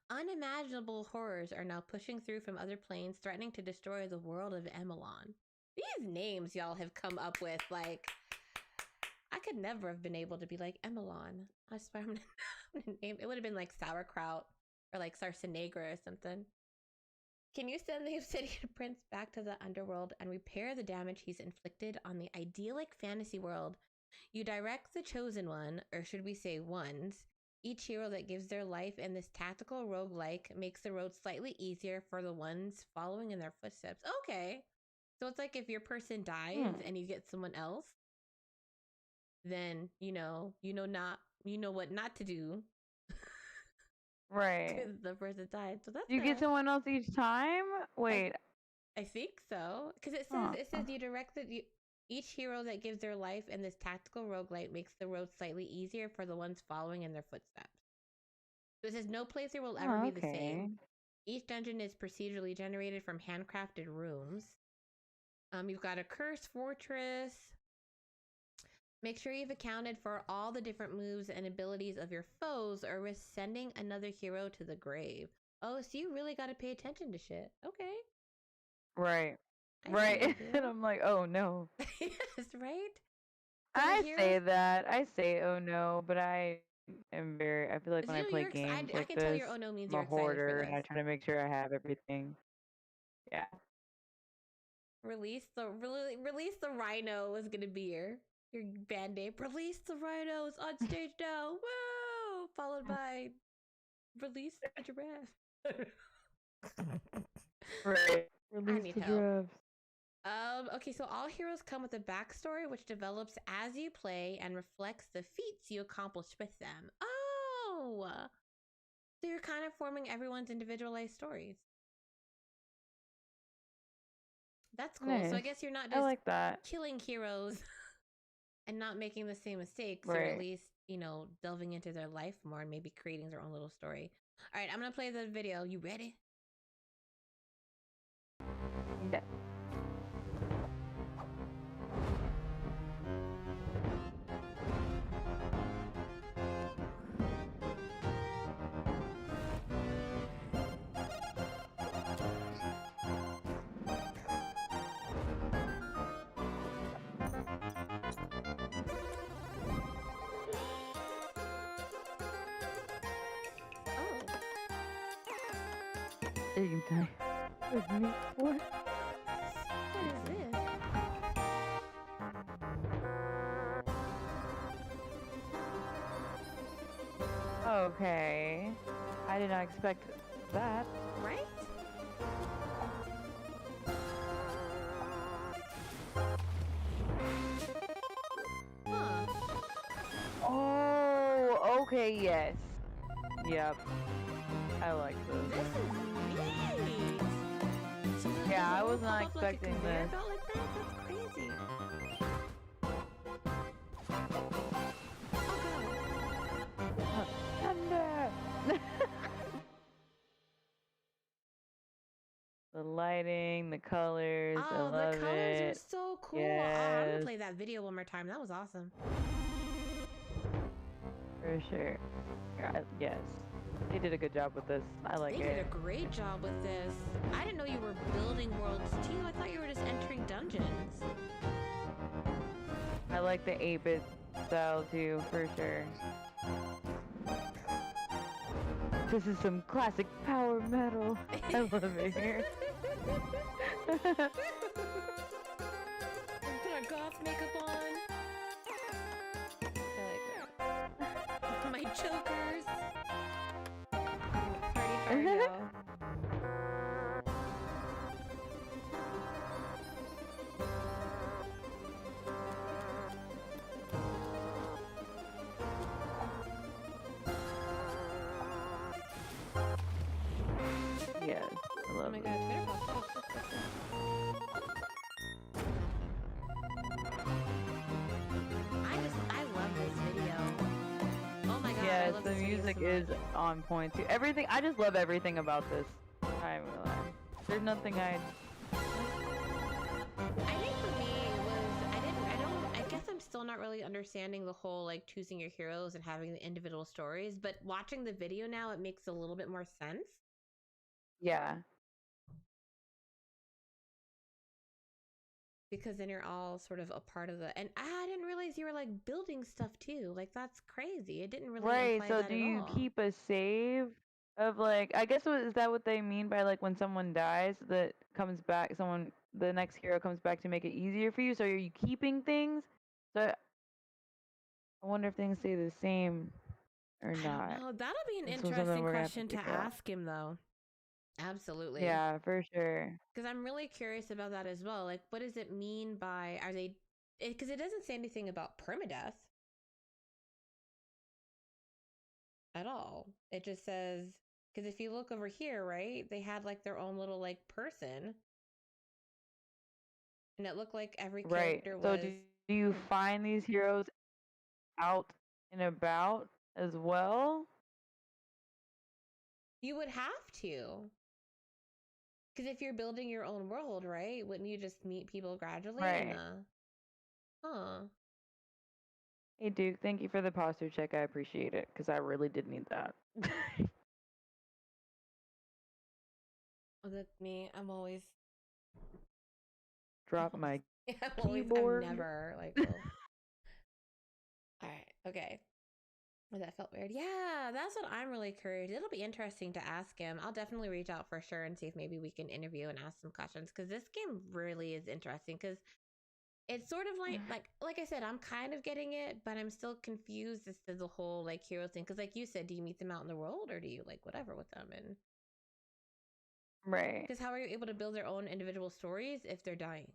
Unimaginable horrors are now pushing through from other planes, threatening to destroy the world of Emelon. These names y'all have come up with, like, I could never have been able to be like Emelon. I swear I'm gonna name it. Would have been like sauerkraut or like Sarcenegra or something. Can you send the Obsidian Prince back to the underworld and repair the damage he's inflicted on the idyllic fantasy world? You direct the chosen one, or should we say ones. Each hero that gives their life in this tactical roguelike makes the road slightly easier for the ones following in their footsteps. Okay. So it's like if your person dies and you get someone else, then you know what not to do. Right. Because the person died. So that's you get someone else each time? Wait. I think so. Because it says you direct each hero that gives their life in this tactical roguelite makes the road slightly easier for the ones following in their footsteps. So it says no playthrough will ever be the same. Each dungeon is procedurally generated from handcrafted rooms. You've got a cursed fortress. Make sure you've accounted for all the different moves and abilities of your foes or risk sending another hero to the grave. Oh, so you really got to pay attention to shit. Okay. Right. Right. And I'm like, oh no. Yes, right? I say oh no, but I feel like when I play games like I can this, tell your oh no means I'm you're a excited hoarder for this. and I try to make sure I have everything. Yeah. Release the rhino is gonna be your band-aid. Release the rhinos on stage now. Whoa! Followed by release the giraffe. Right. Release the giraffes. Okay, so all heroes come with a backstory which develops as you play and reflects the feats you accomplish with them. Oh! So you're kind of forming everyone's individualized stories. That's cool. Nice. So I guess you're not just like that. killing heroes and not making the same mistakes. Right. Or at least, delving into their life more and maybe creating their own little story. All right, I'm going to play the video. You ready? Yeah. What? What is this? Okay. I did not expect that. Right? Okay, yes. Yep. I like This this. is neat. So does Yeah, the I was world not pop up like a expecting conveyor this. belt like that? That's crazy. Thunder! The lighting, the colors, I Oh, the love colors are it. so cool. Oh, I'm gonna Yes, play that video one more time. That was awesome. for sure. Yes, they did a good job with this. I like They did a it. great job with this. I didn't know you were building worlds too. I thought you were just entering dungeons. I like the 8-bit style too, for sure. This is some classic power metal. I love it here. Put our goth makeup on. I like that. My chokers. Party hard, y'all. Yes, I Oh love my it. god, Twitter popped up. I love this video. Oh my god, I Yes, love the this video music so is much. on point too. Everything, I just love everything about this. I'm gonna lie. There's nothing I think for me it was I guess I'm still not really understanding the whole like choosing your heroes and having the individual stories, but watching the video now it makes a little bit more sense. Yeah. Because then you're all sort of a part of the and I didn't realize you were like building stuff too. Like that's crazy. It didn't really Right, imply so that do at you all. keep a save of like, I guess is that what they mean by like when someone dies that comes back, the next hero comes back to make it easier for you? So are you keeping things? So I wonder if things stay the same or I don't not. know. That'll be an This was something interesting we're gonna have to question to figure out. ask him though. Absolutely. Yeah, for sure. Because I'm really curious about that as well. Like, what does it mean by, are they, because it doesn't say anything about permadeath at all. It just says, because if you look over here, right, they had like their own little like person. And it looked like every Right. character So was, do you find these heroes out and about as well? you would have to. Because if you're building your own world, right, wouldn't you just meet people gradually in Right. the, huh. Hey Duke, thank you for the posture check. I appreciate it because I really did need that. Oh, that's me. I'm always, Drop my I'm keyboard. never like, well. All right, okay. Oh, that felt weird. Yeah, that's what I'm really curious. It'll be interesting to ask him. I'll definitely reach out for sure and see if maybe we can interview and ask some questions because this game really is interesting because it's sort of like I said, I'm kind of getting it, but I'm still confused as to the whole like hero thing because like you said, do you meet them out in the world or do you like whatever with them and Right. because how are you able to build their own individual stories if they're dying?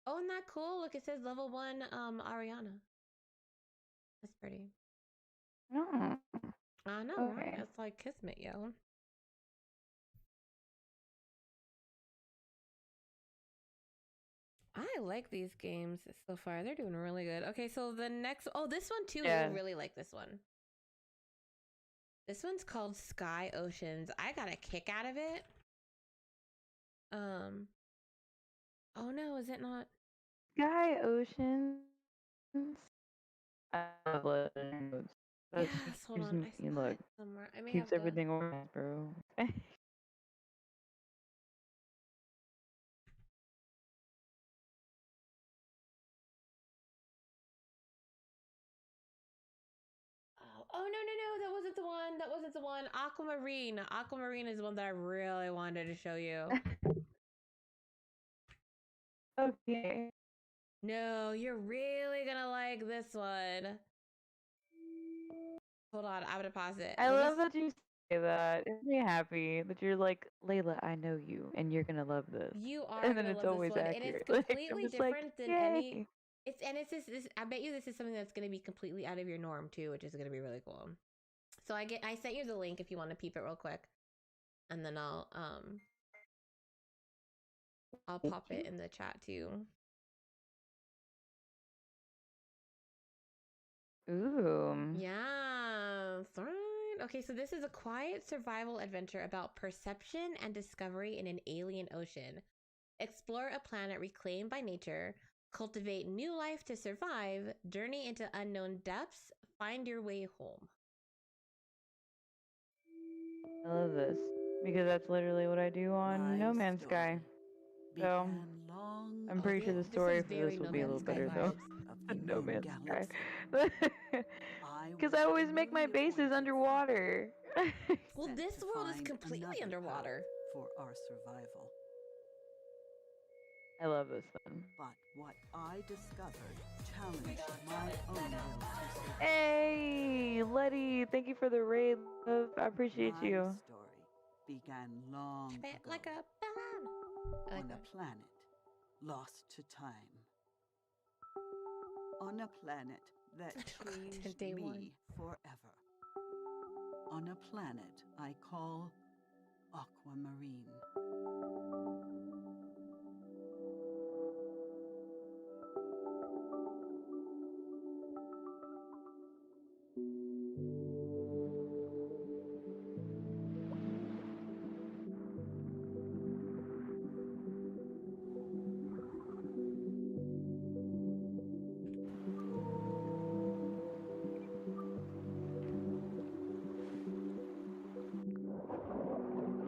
Oh, isn't that cool? Look, it says level 1 Ariana. That's pretty. Oh, I know, right? okay. It's like Kismet, yo. I like these games so far. They're doing really good. Okay, so the next... Oh, this one too. Yeah. You'll really like this one. This one's called Sky Oceans. I got a kick out of it. Oh no, is it not? Sky Oceans. I love letters. That Yes, hold on. I saw look, it somewhere. I may have keeps to... everything organized, bro. Oh, no. That wasn't the one. That wasn't the one. Aquamarine. Aquamarine is the one that I really wanted to show you. Okay. No, you're really gonna like this one. Hold on, I'm gonna pause it. I love that you say that. It makes me happy that you're like, Layla, I know you, and you're gonna love this. You are And then gonna it's love this always one. It is accurate. Like, I'm completely just like, different than any. yay. It's this. I bet you this is something that's going to be completely out of your norm too, which is going to be really cool. So I sent you the link if you want to peep it real quick, and then I'll pop it in the chat too. Ooh. Yeah, right. Okay, so this is a quiet survival adventure about perception and discovery in an alien ocean. Explore a planet reclaimed by nature, cultivate new life to survive, journey into unknown depths, find your way home. I love this because that's literally what I do on No Man's Sky. So I'm pretty sure the story for this will be a little better though. No Man's Sky. Because I always make my bases underwater. Well, this world is completely underwater. For our survival. I love this one. But what I discovered challenged my own will to survive. Hey, Letty, thank you for the raid, love. I appreciate you. My story began long ago like a ballad. on a planet lost to time. On a planet that changed me forever. On a planet I call Aquamarine.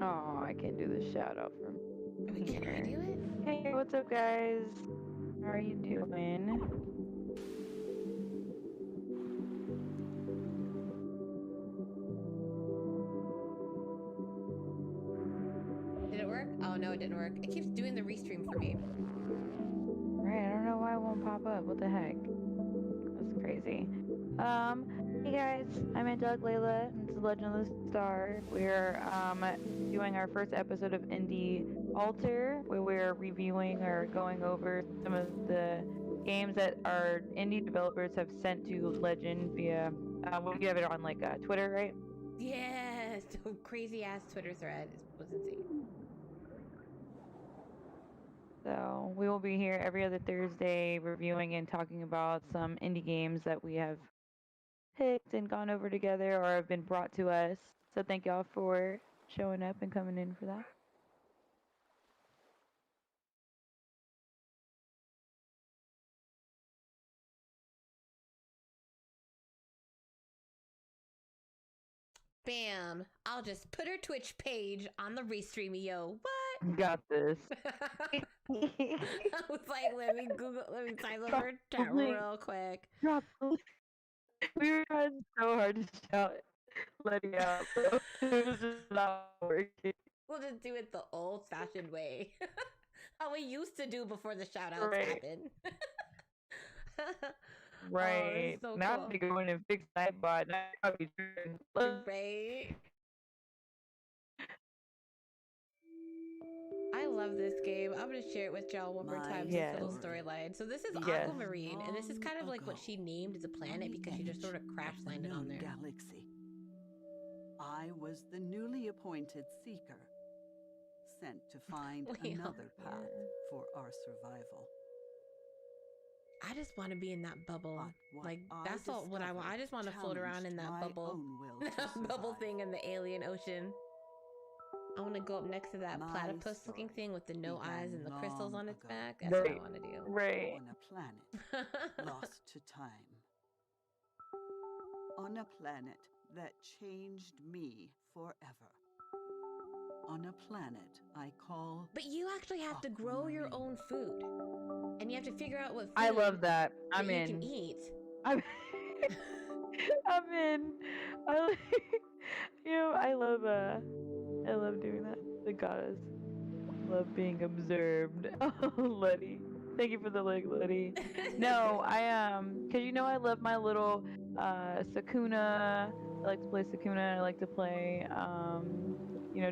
Oh, I can't do the shout out from Can I do it? Hey, what's up, guys? How are you doing? Did it work? Oh no, it didn't work. It keeps doing the restream for me. Right, I don't know why it won't pop up. What the heck? That's crazy. Hey guys, I'm Angelic Lela. This is Legend of the Star. We're doing our first episode of Indie Alter, where we're reviewing or going over some of the games that our indie developers have sent to Legend via. We have it on like Twitter, right? Yes, the crazy ass Twitter thread was insane. So we will be here every other Thursday reviewing and talking about some indie games that we have picked and gone over together or have been brought to us. So thank y'all for showing up and coming in for that. Bam! I'll just put her Twitch page on the restream, yo. What? Got this. I was like, let me type up her chat real quick. We were trying so hard to shout Letty out, bro. It was just not working. We'll just do it the old-fashioned way. How we used to do before the shout-outs happened. Right. Oh, so now cool. I'm gonna go in and fix Nightbot. Right. I love this game. I'm gonna share it with y'all one more time. This little storyline. So this is Aquamarine, and this is kind of like what she named as a planet because she just sort of crash landed on there. Galaxy. I was the newly appointed seeker, sent to find another path for our survival. I just want to be in that bubble. Like, that's all what I want. I just want to float around in that bubble. Bubble thing in the alien ocean. I want to go up next to that platypus looking thing with the no eyes and the crystals on its back. That's what I want to do. Right. On a planet lost to time. On a planet that changed me forever. On a planet I call... But you actually have to grow your own food. And you have to figure out what food I love that. I'm in. You can eat. I'm in. I love doing that. The goddess. Love being observed. Oh, Letty. Thank you for the link, Letty. No, cause I love my little Sakuna. I like to play Sakuna. I like to play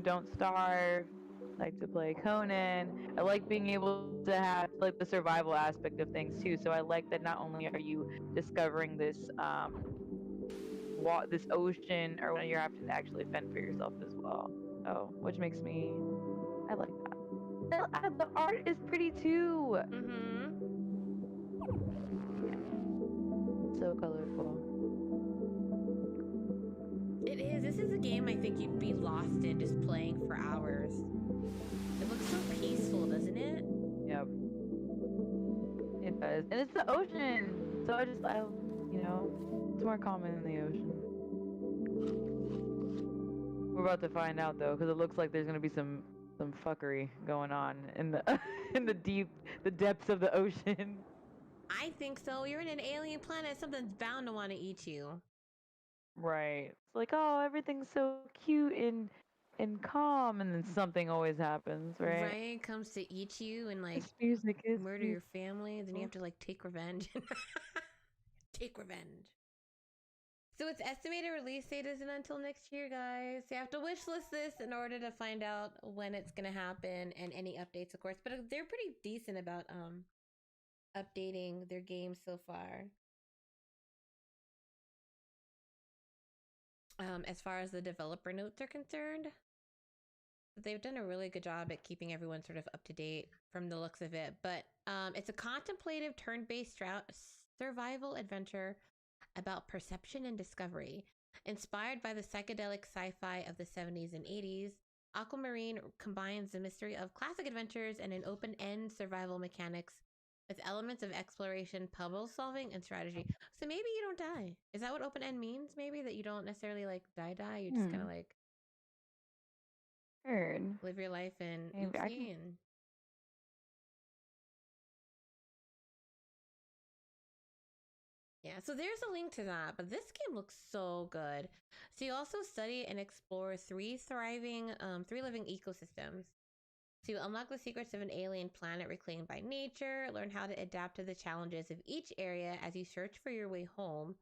Don't Starve. like to play Conan. I like being able to have like the survival aspect of things too. So I like that not only are you discovering this this ocean, or when you're having to actually fend for yourself as well. So, which makes me, I like that. The art is pretty too. Mm-hmm. So colorful. It is. This is a game I think you'd be lost in just playing for hours. It looks so peaceful, doesn't it? Yep. It does. And it's the ocean. So you know, it's more common in the ocean. We're about to find out though, because it looks like there's gonna be some fuckery going on in the in the depths of the ocean. I think so. You're in an alien planet. Something's bound to want to eat you. Right. It's like, oh, everything's so cute and calm, and then something always happens, right? Right? Comes to eat you and like This music is murder your family. Then you have to like take revenge. Take revenge. So its estimated release date isn't until next year, guys. You have to wish list this in order to find out when it's gonna happen and any updates, of course. But they're pretty decent about updating their games so far. As far as the developer notes are concerned, they've done a really good job at keeping everyone sort of up to date from the looks of it. But it's a contemplative turn-based survival adventure about perception and discovery. Inspired by the psychedelic sci-fi of the 70s and 80s, Aquamarine combines the mystery of classic adventures and an open-end survival mechanics with elements of exploration, puzzle solving, and strategy. So maybe you don't die. Is that what open-end means? Maybe that you don't necessarily like die. You just kind of like live your life and oopsie and yeah, so there's a link to that, but this game looks so good. So you also study and explore three living ecosystems. So you unlock the secrets of an alien planet reclaimed by nature, learn how to adapt to the challenges of each area as you search for your way home,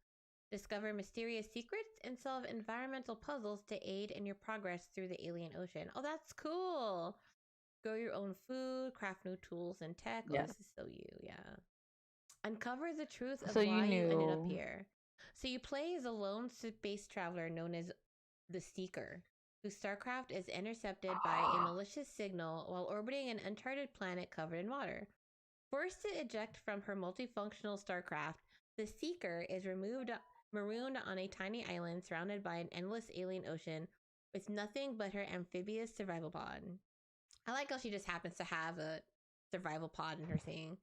discover mysterious secrets, and solve environmental puzzles to aid in your progress through the alien ocean. Oh, that's cool. Grow your own food, craft new tools and tech. Oh, this is so you, yeah. Uncover the truth of why you ended up here. So you play as a lone space traveler known as the Seeker, whose starcraft is intercepted by a malicious signal while orbiting an uncharted planet covered in water. Forced to eject from her multifunctional starcraft, the Seeker is marooned on a tiny island surrounded by an endless alien ocean with nothing but her amphibious survival pod. I like how she just happens to have a survival pod in her thing.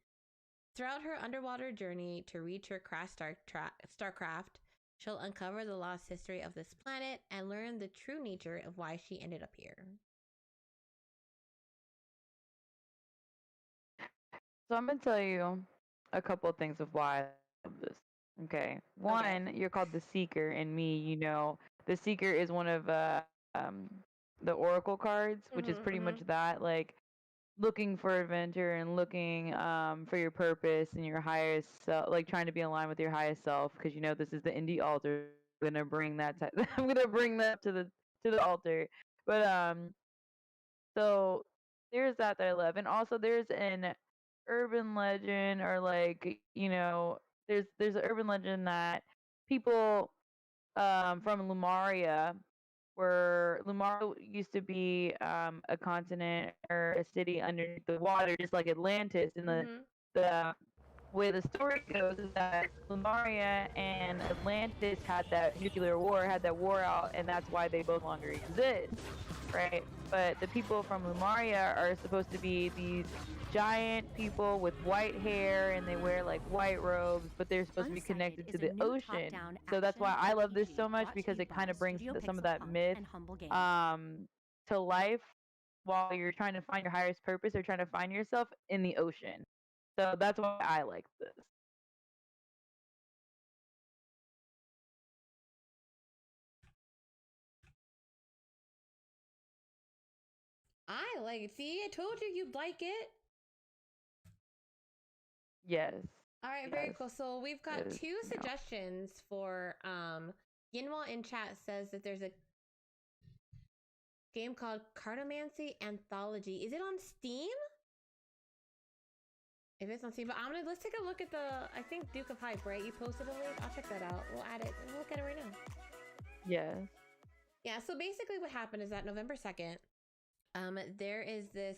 Throughout her underwater journey to reach her crashed starcraft, she'll uncover the lost history of this planet and learn the true nature of why she ended up here. So I'm gonna tell you a couple of things of why I love this. Okay. One, you're called the Seeker, and the Seeker is one of um, the Oracle cards, which is pretty much that, like looking for adventure and looking for your purpose and your highest self, like trying to be in line with your highest self, because this is the indie altar. I'm gonna bring that I'm gonna bring that to the altar. But so there's that I love, and also there's an urban legend, or like there's an urban legend that people from Lumaria, where Lumaria used to be a continent or a city underneath the water, just like Atlantis. And the way the story goes is that Lumaria and Atlantis had that war out, and that's why they both longer exist, right? But the people from Lumaria are supposed to be these giant people with white hair, and they wear like white robes, but they're supposed to be connected to the ocean. So that's why I love this so much, because it kind of brings some of that myth to life while you're trying to find your highest purpose or trying to find yourself in the ocean. So that's why I like this. I like it. See, I told you you'd like it. Yes. All right, very cool. So we've got two suggestions for Yinwa in chat says that there's a game called Cartomancy Anthology. Is it on Steam? If it's on Steam, but let's take a look at I think Duke of Hype, right? You posted a link. I'll check that out. We'll add it. We'll look at it right now. Yes. Yeah, so basically what happened is that November 2nd, there is this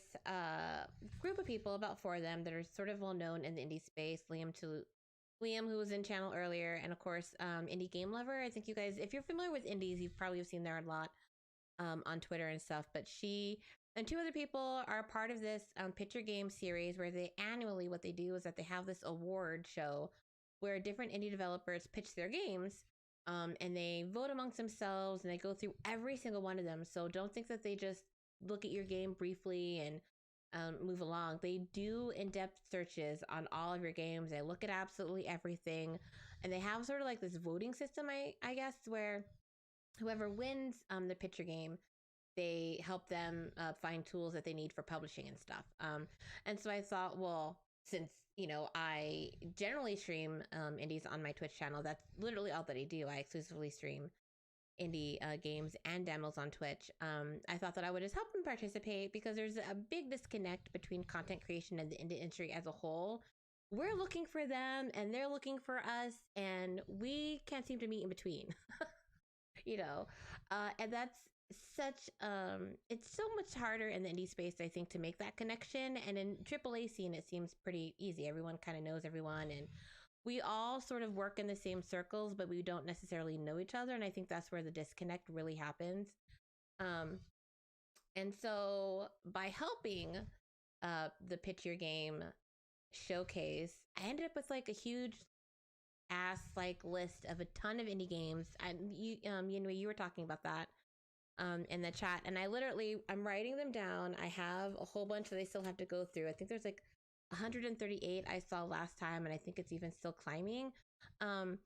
group of people, about 4 of them, that are sort of well known in the indie space. Liam, who was in channel earlier, and of course, Indie Game Lover. I think you guys, if you're familiar with indies, you've probably seen there a lot on Twitter and stuff. But she and 2 other people are part of this picture game series where they annually, what they do is that they have this award show where different indie developers pitch their games. And they vote amongst themselves and they go through every single one of them. So don't think that they just look at your game briefly and move along. They do in-depth searches on all of your games. They look at absolutely everything. And they have sort of like this voting system, I guess, where whoever wins the picture game, they help them find tools that they need for publishing and stuff. And so I thought, well, since I generally stream indies on my Twitch channel, that's literally all that I do. I exclusively stream indie games and demos on Twitch. I thought that I would just help them participate because there's a big disconnect between content creation and the indie industry as a whole. We're looking for them and they're looking for us, and we can't seem to meet in between. And that's such it's so much harder in the indie space, I think, to make that connection. And in AAA scene, it seems pretty easy. Everyone kind of knows everyone, and we all sort of work in the same circles, but we don't necessarily know each other. And I think that's where the disconnect really happens. And so by helping the Pitch Your Game showcase, I ended up with like a huge ass like list of a ton of indie games. And you were talking about that in the chat, and I'm writing them down. I have a whole bunch that I still have to go through. I think there's like 138 I saw last time, and I think it's even still climbing. And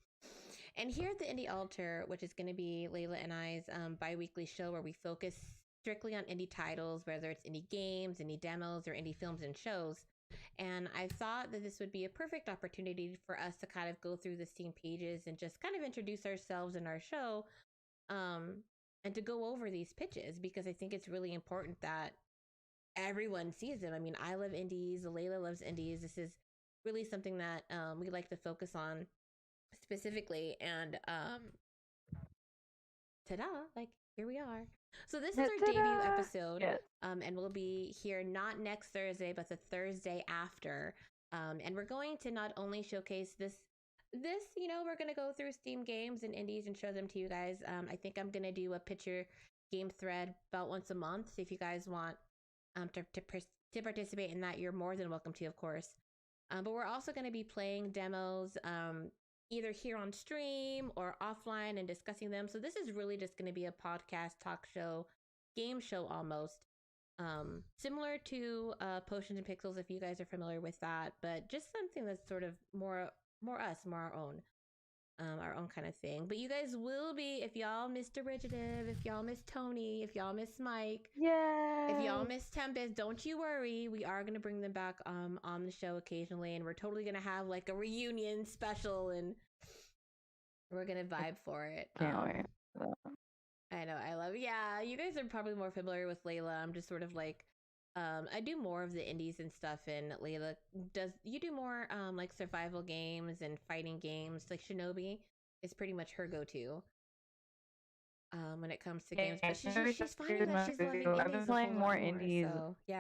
here at the Indie Altar, which is going to be Layla and I's bi-weekly show where we focus strictly on indie titles, whether it's indie games, indie demos, or indie films and shows. And I thought that this would be a perfect opportunity for us to kind of go through the Steam pages and just kind of introduce ourselves in our show, and to go over these pitches, because I think it's really important that everyone sees them. I mean, I love indies, Layla loves indies. This is really something that we like to focus on specifically. And ta-da, like here we are. So this is our debut episode. Yes. And we'll be here not next Thursday, but the Thursday after. And we're going to not only showcase this, we're going to go through Steam games and indies and show them to you guys. I think I'm going to do a picture game thread about once a month. So if you guys want to participate in that, you're more than welcome to, of course. But we're also going to be playing demos either here on stream or offline and discussing them. So this is really just going to be a podcast, talk show, game show almost. Similar to Potions and Pixels, if you guys are familiar with that, but just something that's sort of more us, more our own kind of thing. But you guys will be, if y'all miss Derivative, if y'all miss Tony, if y'all miss Mike, if y'all miss Tempest, don't you worry. We are going to bring them back on the show occasionally, and we're totally going to have like a reunion special, and we're going to vibe for it. Can't wait. I know, I love it. Yeah, you guys are probably more familiar with Layla. I'm just sort of like, I do more of the indies and stuff, and Layla you do more like survival games and fighting games. Like Shinobi is pretty much her go-to when it comes to games. But she's finding that she's loving indies. I've been playing more indies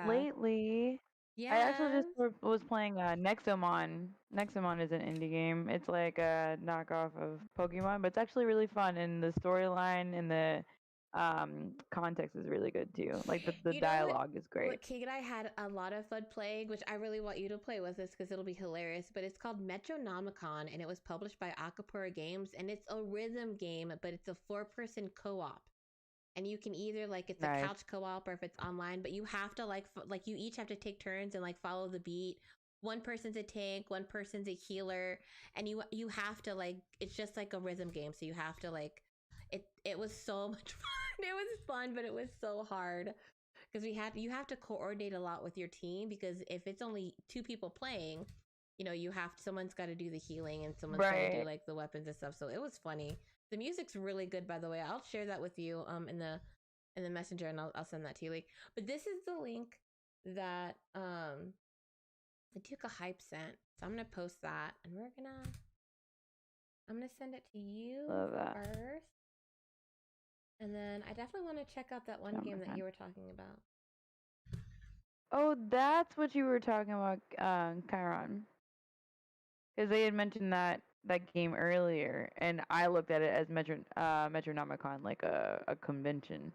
lately. Yeah. I actually just was playing Nexomon. Nexomon is an indie game. It's like a knockoff of Pokemon, but it's actually really fun, and the storyline and the context is really good too. Like the dialogue is great. What Kate and I had a lot of fun playing, which I really want you to play with us because it'll be hilarious. But it's called Metronomicon, and it was published by Acapulco Games, and it's a rhythm game, but it's a 4-person co-op. And you can either it's a couch co-op or if it's online, but you have to you each have to take turns and follow the beat. One person's a tank, one person's a healer, and you have to it's just like a rhythm game. So you have to it was so much fun. It was fun, but it was so hard because you have to coordinate a lot with your team, because if it's only 2 people playing, someone's got to do the healing and someone's got to do the weapons and stuff. So it was funny. The music's really good, by the way. I'll share that with you in in the messenger, and I'll send that to you. Like, but this is the link that the Tuka Hype sent. So I'm gonna post that, and I'm gonna send it to you first, and then I definitely want to check out that one game that you were talking about. Oh, that's what you were talking about, Chiron. Because they had mentioned that game earlier, and I looked at it as Metronomicon, like a convention.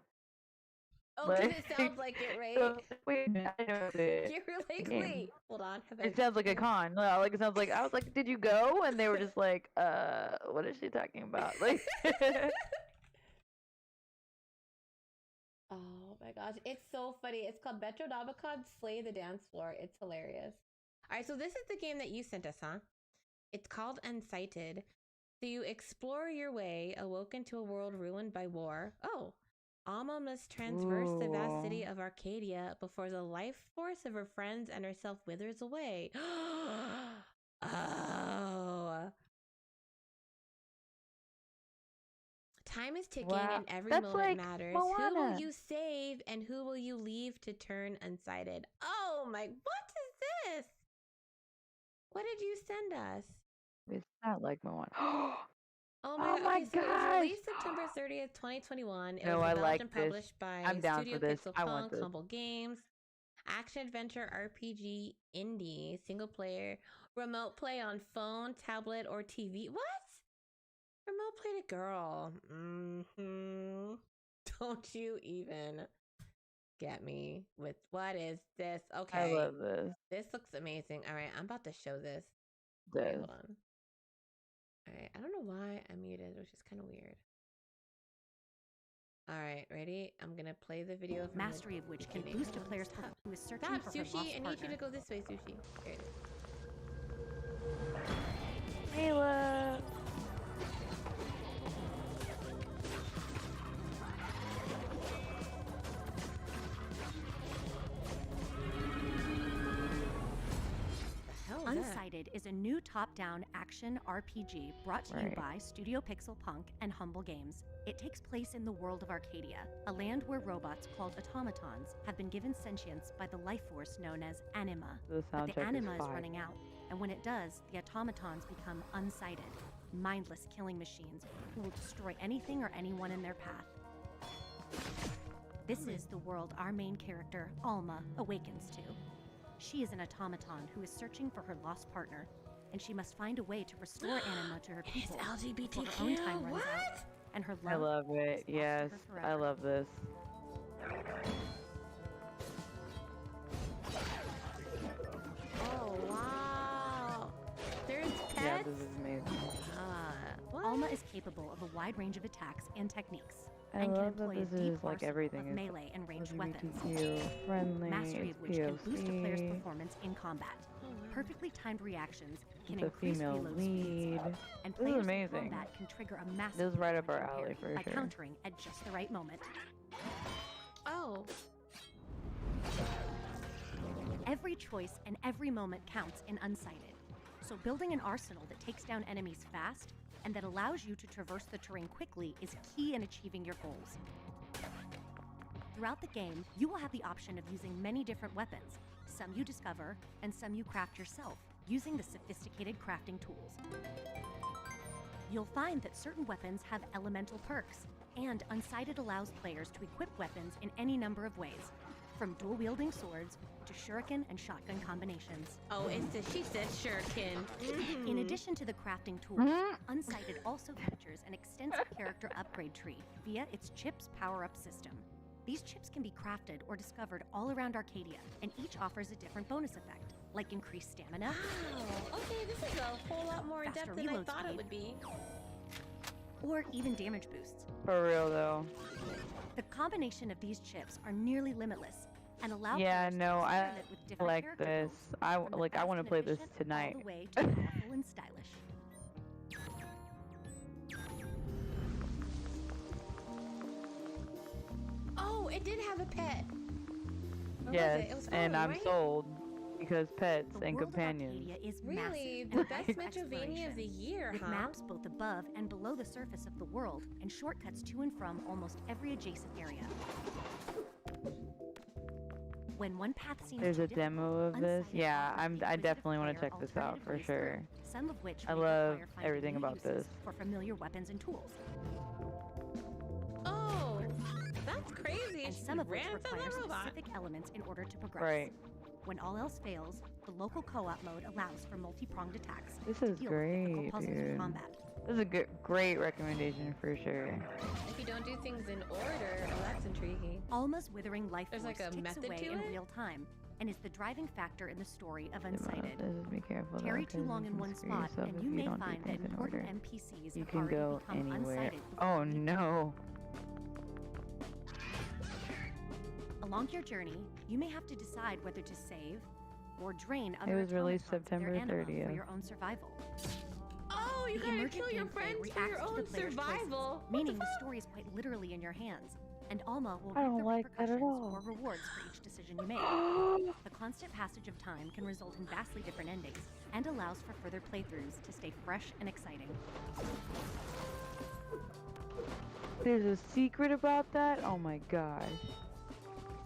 Oh, because it sounds like it, right? So, wait, I know it. You were like, wait, hold on. It sounds like a con. No, like it sounds like I was like, did you go? And they were just like, what is she talking about? Like. Oh my gosh, it's so funny. It's called Metronomicon Slay the Dance Floor. It's hilarious. All right, so this is the game that you sent us, huh? It's called Unsighted. So you explore your way, awoken to a world ruined by war. Oh, Alma must traverse the vast city of Arcadia before the life force of her friends and herself withers away. Oh. Time is ticking and every moment matters. Moana. Who will you save and who will you leave to turn unsighted? Oh my, what is this? What did you send us? It's not like Moana. Oh my, okay, so it was released September 30th, 2021. It was developed and published by Studio Pixel Punk, Humble Games. Action adventure RPG indie, single player, remote play on phone, tablet, or TV. What? Remote play to girl. Don't you even get me with what is this? Okay. I love this. This looks amazing. All right, I'm about to show this. Okay, hold on. All right, I don't know why I'm muted, which is kind of weird. All right, ready? I'm gonna play the video. Mastery of which can boost a player's health who is searching for her lost partner. Sushi, I need you to go this way, Sushi. Here it is. Layla. Unsighted is a new top-down action RPG brought to you by Studio Pixel Punk and Humble Games. It takes place in the world of Arcadia, a land where robots called automatons have been given sentience by the life force known as anima. But the anima is running out, and when it does, the automatons become unsighted, mindless killing machines who will destroy anything or anyone in their path. This is the world our main character, Alma, awakens to. She is an automaton who is searching for her lost partner, and she must find a way to restore anima to her people before her own time runs out, and her love. I love it. Yes, I love this. Oh wow! There's pets. Yeah, this is amazing. Alma is capable of a wide range of attacks and techniques. I and love can employ that this a deep is like everything of melee and ranged weapons. Friendly, Mastery of which POC. can boost a player's performance in combat. Perfectly timed reactions can It's a increase female reload lead. speeds, and This is players in amazing. combat can trigger a massive This is right up our damage alley parry for by sure. countering at just the right moment. Oh. Every choice and every moment counts in Unsighted. So building an arsenal that takes down enemies fast and that allows you to traverse the terrain quickly is key in achieving your goals. Throughout the game, you will have the option of using many different weapons. Some you discover, and some you craft yourself, using the sophisticated crafting tools. You'll find that certain weapons have elemental perks, and Unsighted allows players to equip weapons in any number of ways, from dual-wielding swords to shuriken and shotgun combinations. Oh, she said shuriken. In addition to the crafting tools, Unsighted also features an extensive character upgrade tree via its Chips power-up system. These chips can be crafted or discovered all around Arcadia, and each offers a different bonus effect, like increased stamina. Wow, okay, this is a whole lot more in depth than I thought it would be. Or even damage boosts. For real though. The combination of these chips are nearly limitless and allow Yeah, players no, to I experiment with different like character this. builds, I from the like. I fast want to and play this efficient tonight. all the way to powerful and stylish. Oh, it did have a pet. What was Yes, it? It was and following, I'm right? sold. because pets The and world of companions. Arcadia is Really, massive the and best ripe for Metrovania of the exploration, year, with huh? maps both above and below the surface of the world, and shortcuts to and from almost every adjacent area. When one path seems There's too a demo of this. unsighted Yeah, offers the I inquisitive definitely want to player check this out alternative for ways sure. through, some of which I may love require finding everything new about uses this. for familiar weapons and tools, Oh, that's crazy. and She some of which ran from require the robot. specific elements in order to progress. Right. When all else fails, the local co-op mode allows for multi-pronged attacks This to is deal with difficult great, puzzles in dude. combat. This is a great recommendation for sure. If you don't do things in order, oh, that's intriguing. Alma's withering life There's force like a ticks method away to in it? real time and is the driving factor in the story of Unsighted. Just be careful. Tarry though, too 'cause long you in can one screw spot, yourself and if you may don't do find that things in important order. NPCs You have can already go become anywhere. unsighted. Oh no. Along your journey, you may have to decide whether to save or drain It other was released automatons of their September anima 30th. for your own survival. Oh, you The gotta immersive kill your gameplay friends for reacts your to own the player's survival. choices, meaning the story is quite literally in your hands, and Alma will I reap don't the like that at repercussions all. or rewards for each decision you make. The constant passage of time can result in vastly different endings, and allows for further playthroughs to stay fresh and exciting. There's a secret about that? Oh my gosh.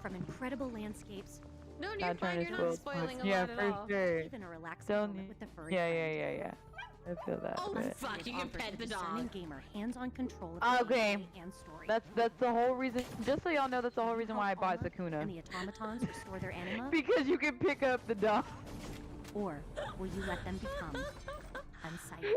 From incredible landscapes, No, you're Not trying fine. to You're not spoil spoiling a yeah, lot at for all. sure. even a relaxing Don't moment need- with the furry Yeah, friend. yeah. I feel that. Oh, a bit. fuck, you can Offers pet the discerning dog. gamer hands-on control of the Okay. gameplay and story. That's the whole reason. Just so y'all know, that's the whole reason why I bought Alma Sakuna. and the automatons restore their anima, Because you can pick up the dog. or will you let them become unsighted?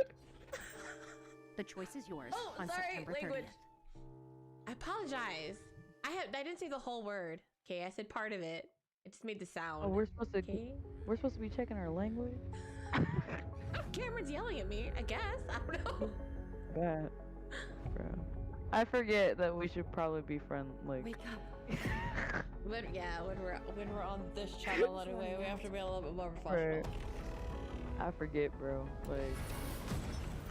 The choice is yours Oh, on sorry, September language. 30th. I apologize. I didn't say the whole word. Okay, I said part of it. It just made the sound. Oh, we're supposed to Okay. be checking our language. Cameron's yelling at me. I guess. I don't know. Bad, bro. I forget that we should probably be friends. Like, Wake up. When we're on this channel anyway, we have to be a little bit more professional. right. I forget, bro. Like,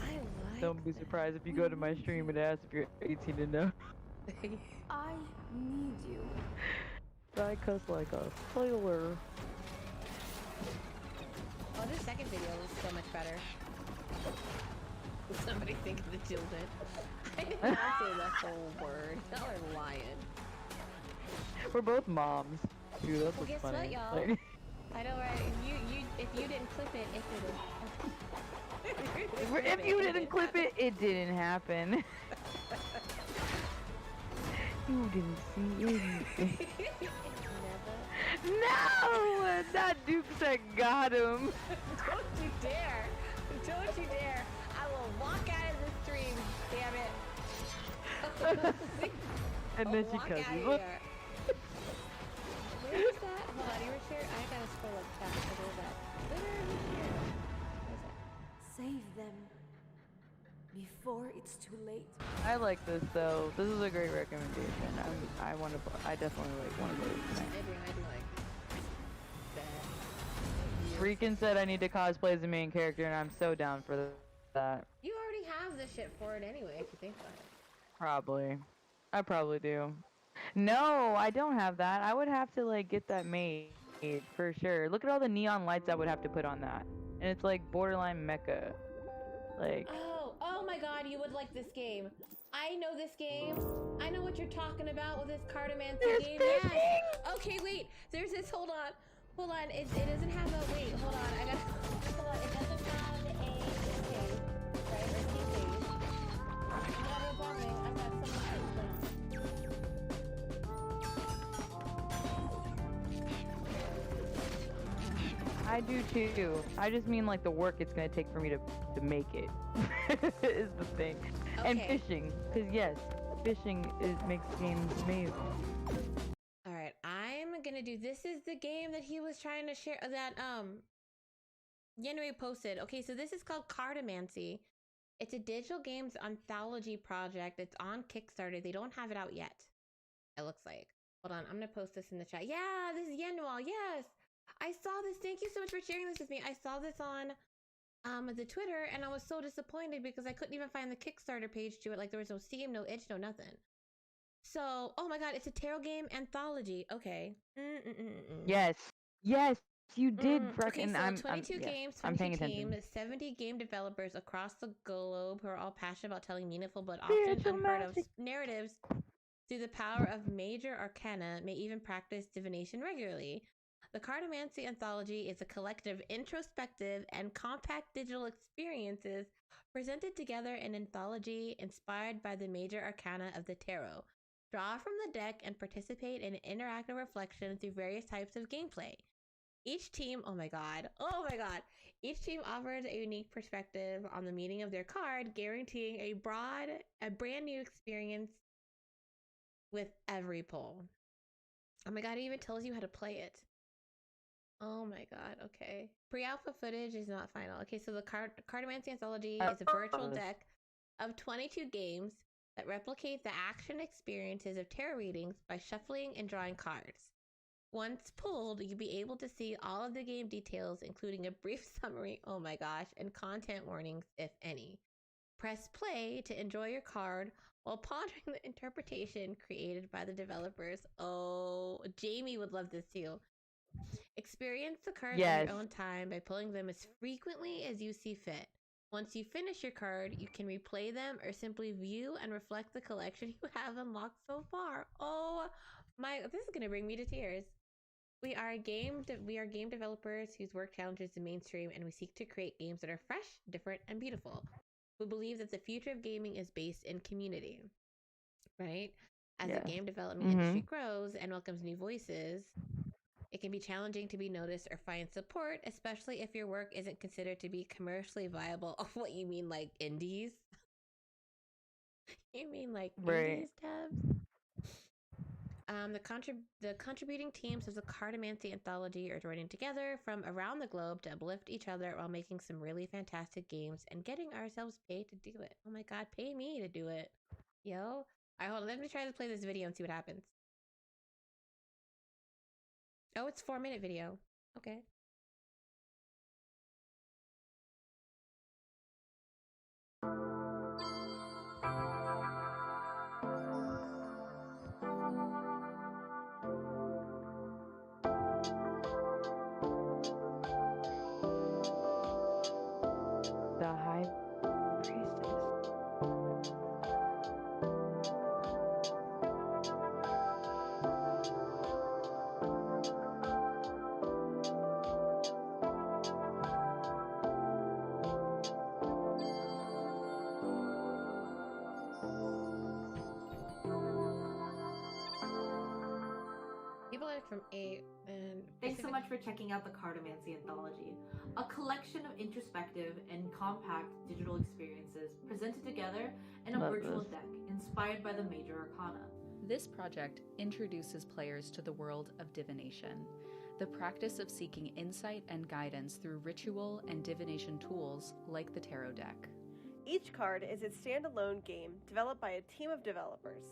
I like. don't be surprised if you go to my stream and ask if you're 18 and up. I need you. I cuss like a sailor. Oh, this second video looks so much better. Somebody think of the children. I did not say the whole word. Y'all are lying. We're both moms. Dude, that's Well, what's guess funny. what, y'all? Like, I know, right? If you didn't clip it, if you didn't clip it, it didn't happen. You didn't see anything. No! That Duke said got him. Don't you dare! Don't you dare! I will walk out of the stream, damn it! And then she walk cusses. out of Look. here. Where is that? Hold on, you were sharing? I gotta scroll up back. Where is that? Where is it? Save them before it's too late. I like this though. This is a great recommendation. I definitely want to play this tonight. I do like that. Rican said I need to cosplay as the main character, and I'm so down for that. You already have the shit for it anyway, if you think about it. Probably. I probably do. No, I don't have that. I would have to like get that made for sure. Look at all the neon lights I would have to put on that. And it's like borderline mecha. Like, Oh my god, you would like this game. I know this game. I know what you're talking about with this cartomancy game. Yes. Okay, wait. There's this. Hold on. Hold on. It doesn't have a. Wait, hold on. I gotta. Hold on. It doesn't have a case, right? Or key page. I'm not resolving. I've got so much I do too. I just mean like the work it's gonna take for me to make it is the thing. And Okay. fishing, because yes, fishing makes games amazing. All right, I'm gonna do. This is the game that he was trying to share. That Yenui posted. Okay, so this is called Cartomancy. It's a digital games anthology project. It's on Kickstarter. They don't have it out yet. It looks like. Hold on, I'm gonna post this in the chat. Yeah, this is Yenua. Yes, I saw this. Thank you so much for sharing this with me. I saw this on the Twitter, and I was so disappointed because I couldn't even find the Kickstarter page to it. Like there was no Steam, no itch, no nothing. So, oh my god, it's a tarot game anthology. Okay. Yes, yes. You did Okay, so I'm 22 yes, games, I'm 22 paying teams, attention. 70 game developers across the globe who are all passionate about telling meaningful but often Spiritual unheard of magic. narratives through the power of major arcana, may even practice divination regularly. The Cartomancy Anthology is a collective introspective and compact digital experiences presented together in an anthology inspired by the major arcana of the tarot. Draw from the deck and participate in interactive reflection through various types of gameplay. Each team, oh my god, each team offers a unique perspective on the meaning of their card, guaranteeing a brand new experience with every pull. Oh my god, it even tells you how to play it. Oh my god, okay. Pre-alpha footage is not final. Okay, so the Cartomancy Anthology is a virtual deck of 22 games that replicate the action experiences of tarot readings by shuffling and drawing cards. Once pulled, you'll be able to see all of the game details, including a brief summary, oh my gosh, and content warnings, if any. Press play to enjoy your card while pondering the interpretation created by the developers. Oh, Jamie would love this too. Experience the cards on your own time by pulling them as frequently as you see fit. Once you finish your card, you can replay them or simply view and reflect the collection you have unlocked so far. Oh my, this is going to bring me to tears. We are game developers whose work challenges the mainstream, and we seek to create games that are fresh, different, and beautiful. We believe that the future of gaming is based in community, right? As the game development industry grows and welcomes new voices, it can be challenging to be noticed or find support, especially if your work isn't considered to be commercially viable. Oh, what you mean, like indies? You mean like indies, Tabs? The contributing teams of the Cartomancy Anthology are joining together from around the globe to uplift each other while making some really fantastic games and getting ourselves paid to do it. Oh my god, pay me to do it. Yo. Alright, hold on. Let me try to play this video and see what happens. Oh, it's 4-minute video. Okay. The High Priestess. People are from A and Thanks so much for checking out the Cartomancy Anthology, a collection of introspective and compact digital experiences presented together in a virtual deck inspired by the major arcana. This project introduces players to the world of divination, the practice of seeking insight and guidance through ritual and divination tools like the tarot deck. Each card is a standalone game developed by a team of developers,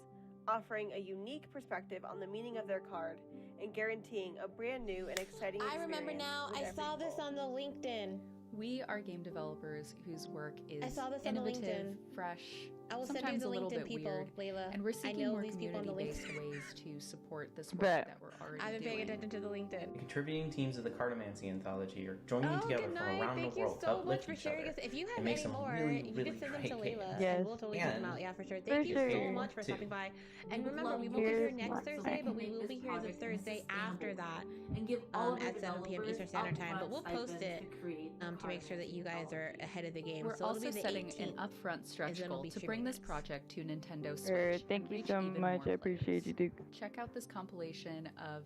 offering a unique perspective on the meaning of their card and guaranteeing a brand new and exciting experience. I remember now. I saw this on the LinkedIn. We are game developers whose work is innovative, fresh, I will sometimes send you the a little LinkedIn bit weird, Layla. and we're seeking more community-based ways to support this work that we're already I've been paying doing. attention to the LinkedIn. The contributing teams of the Cartomancy Anthology are joining together from around the world to uplift each other If you have and make any some more, really, you really can send them great to Layla, games. and we'll totally check them out. Yeah, for sure. Thank you so much for stopping by. And remember, we won't be here next Thursday, but we will be here the Thursday after that, and give all of at 7 p.m. Eastern Standard Time. But we'll post it to make sure that you guys are ahead of the game. We're So it'll also be the setting 18th, an upfront stretch goal to bring this project to Nintendo Switch. Thank you so much. I appreciate you, Duke. Check out this compilation of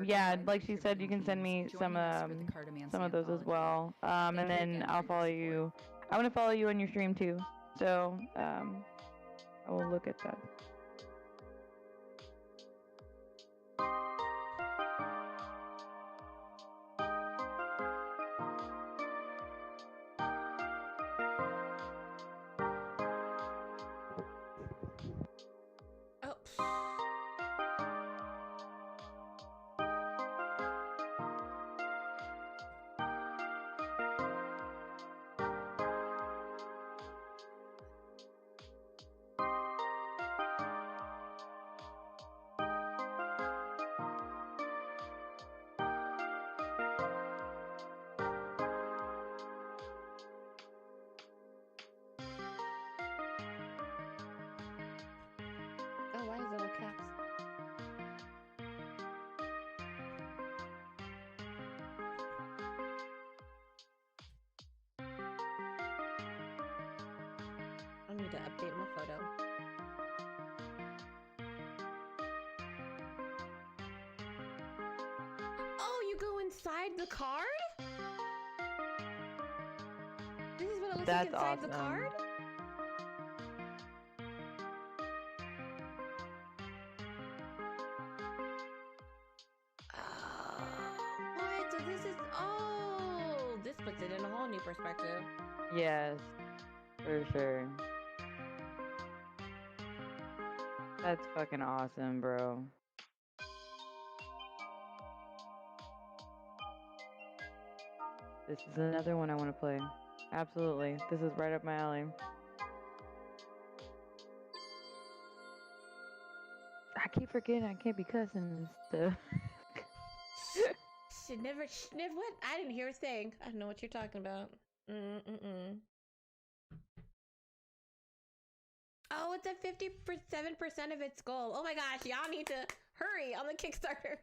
yeah, like she said, you can send me some of those as well. And then I'll follow you. I want to follow you on your stream too. So I will look at that. I need to update my photo. Oh, you go inside the card? This is what it looks like inside the card? What? So this is... Oh! This puts it in a whole new perspective. Yes, for sure. That's fucking awesome, bro. This is another one I want to play. Absolutely. This is right up my alley. I keep forgetting I can't be cussing and stuff. Should never... What? I didn't hear a thing. I don't know what you're talking about. Oh, it's at 57% of its goal. Oh my gosh, y'all need to hurry on the Kickstarter.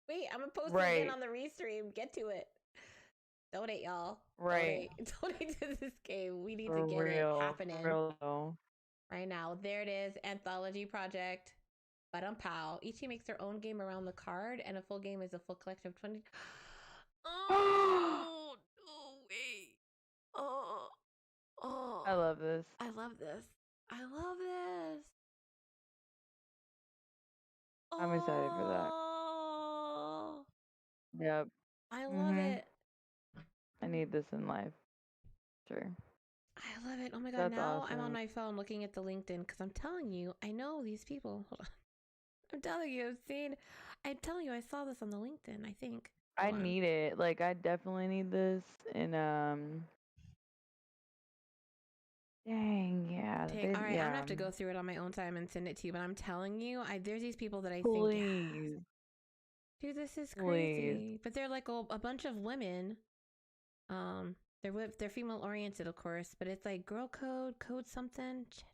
Wait, I'm gonna post it again on the restream. Get to it. Donate, y'all. Right. Donate to this game. We need to get it happening right now. There it is. Anthology project. Pow. Each team makes their own game around the card, and a full game is a full collection of 20. Oh, no way. Oh. I love this. I love this. I love this. I'm excited for that. Yep. I love it. I need this in life. Sure. I love it. Oh my god, That's now awesome. I'm on my phone looking at the LinkedIn because I'm telling you, I know these people. Hold on. I'm telling you, I saw this on the LinkedIn, I think. I need it. Like, I definitely need this. And, dang, yeah. All right, I'm gonna have to go through it on my own time and send it to you, but I'm telling you, there's these people that I think, yes. Dude, this is crazy. But they're like a bunch of women. They're female oriented, of course, but it's like girl code something, shit.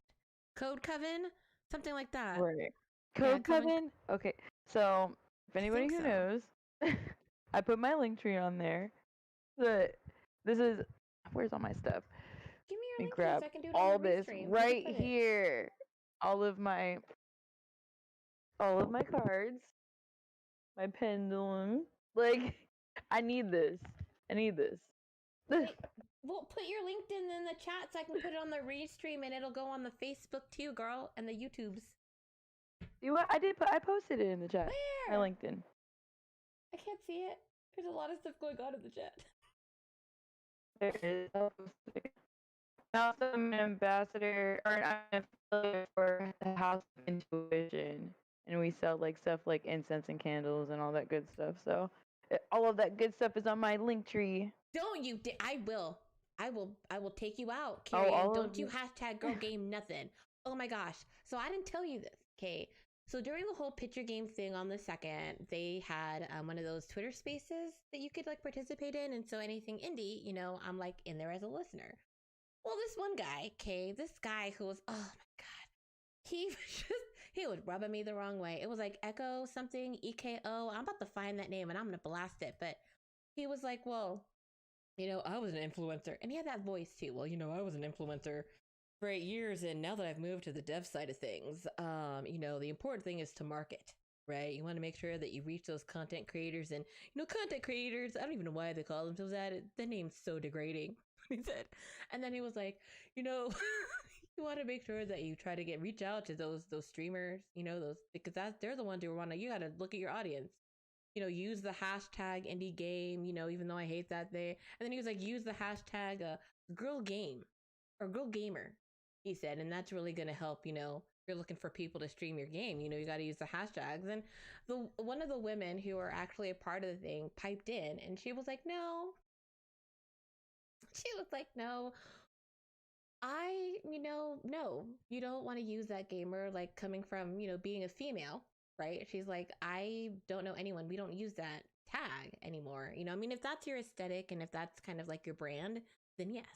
Code Coven, something like that. Right. Code Coven? Okay, so if anybody who knows, I put my link tree on there. This is, where's all my stuff? Give me your link tree so I can do it all on the this restream. right here. All of my cards, my pendulum. Like, I need this. Wait, well, put your LinkedIn in the chat so I can put it on the restream and it'll go on the Facebook too, girl, and the YouTubes. You know what? I posted it in the chat. Where? My LinkedIn. I can't see it. There's a lot of stuff going on in the chat. There it is. I'm also an ambassador, or I'm an affiliate for the House of Intuition, and we sell like stuff like incense and candles and all that good stuff. So all of that good stuff is on my link tree. Don't you? I will take you out, Carrie. Don't you hashtag girl game nothing. Oh my gosh. So I didn't tell you this. Okay. So during the whole picture game thing on the 2nd, they had one of those Twitter spaces that you could like participate in. And so anything indie, I'm like in there as a listener. Well, this one guy, this guy who was, oh my God, he was rubbing me the wrong way. It was like Echo something, EKO. I'm about to find that name and I'm going to blast it. But he was like, well, I was an influencer. And he had that voice too. Well, I was an influencer for 8 years. And now that I've moved to the dev side of things, the important thing is to market, right? You want to make sure that you reach those content creators. And, content creators, I don't even know why they call themselves that. The name's so degrading, he said. And then he was like, you want to make sure that you try to reach out to those streamers, because they're the ones you got to look at your audience. Use the hashtag indie game, even though I hate that they. And then he was like, use the hashtag girl game or girl gamer, he said. And that's really going to help, if you're looking for people to stream your game, you got to use the hashtags. And one of the women who are actually a part of the thing piped in and she was like, no. She was like, no. No, you don't want to use that gamer, like coming from, being a female. Right? She's like, I don't know anyone. We don't use that tag anymore. If that's your aesthetic and if that's kind of like your brand, then yes.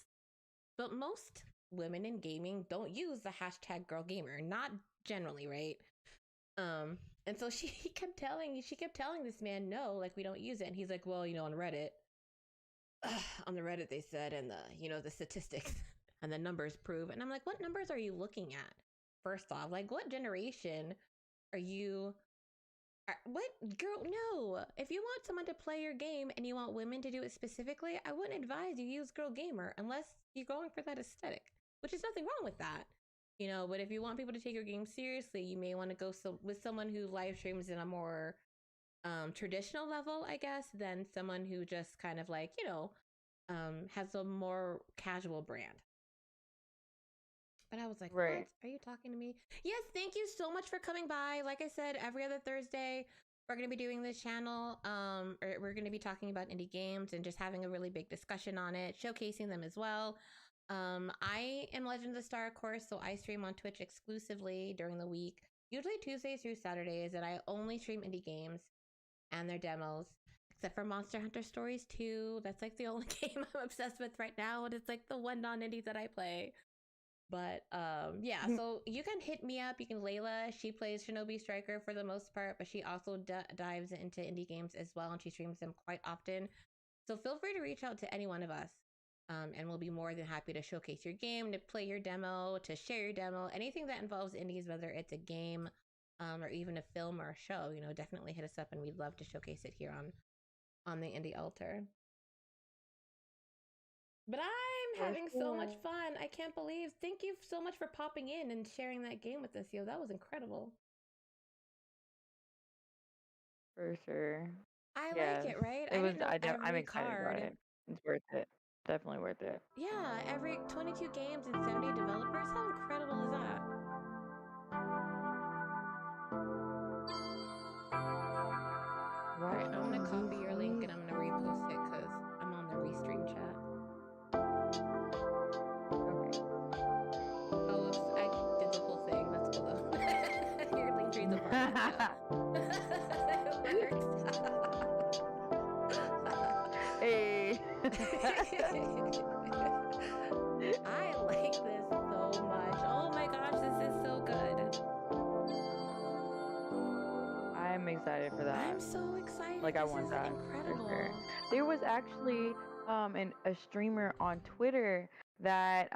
But most women in gaming don't use the hashtag girl gamer, not generally, right? And so she kept telling this man, no, like we don't use it. And he's like, well, on Reddit, on the Reddit they said, and the, the statistics. and the numbers prove. And I'm like, what numbers are you looking at? First off, like, what generation are you? What girl? No. If you want someone to play your game and you want women to do it specifically, I wouldn't advise you use Girl Gamer unless you're going for that aesthetic, which is nothing wrong with that. You know, but if you want people to take your game seriously, you may want to go with someone who live streams in a more traditional level, I guess, than someone who just kind of like, you know, has a more casual brand. But I was like, what? Are you talking to me? Yes, thank you so much for coming by. Like I said, every other Thursday, we're going to be doing this channel. We're going to be talking about indie games and just having a really big discussion on it, showcasing them as well. I am Legend of the Star, of course, so I stream on Twitch exclusively during the week, usually Tuesdays through Saturdays, and I only stream indie games and their demos, except for Monster Hunter Stories 2. That's like the only game I'm obsessed with right now, and it's like the one non-indie that I play. But yeah, so you can hit me up. You can Layla. She plays Shinobi Striker for the most part, but she also dives into indie games as well, and she streams them quite often. So feel free to reach out to any one of us, and we'll be more than happy to showcase your game, to play your demo, to share your demo, anything that involves indies, whether it's a game or even a film or a show. You know, definitely hit us up, and we'd love to showcase it here on the Indie Altar. But I'm having so much fun. I can't believe. Thank you so much for popping in and sharing that game with us, yo. That was incredible. For sure. I like it, right? It was. I'm excited about it. It's worth it. Definitely worth it. Yeah, every 22 games and 70 developers. How incredible is that? Right. I'm gonna copy your link and I'm gonna repost it because I'm on the restream chat. Oh, oops, I did the whole thing. That's cool though. Your link tree's apart. It works. Hey. I like this so much. Oh my gosh, this is so good. I'm excited for that. I'm so excited. Like, I want that. Incredible. Sure. There was actually a streamer on Twitter that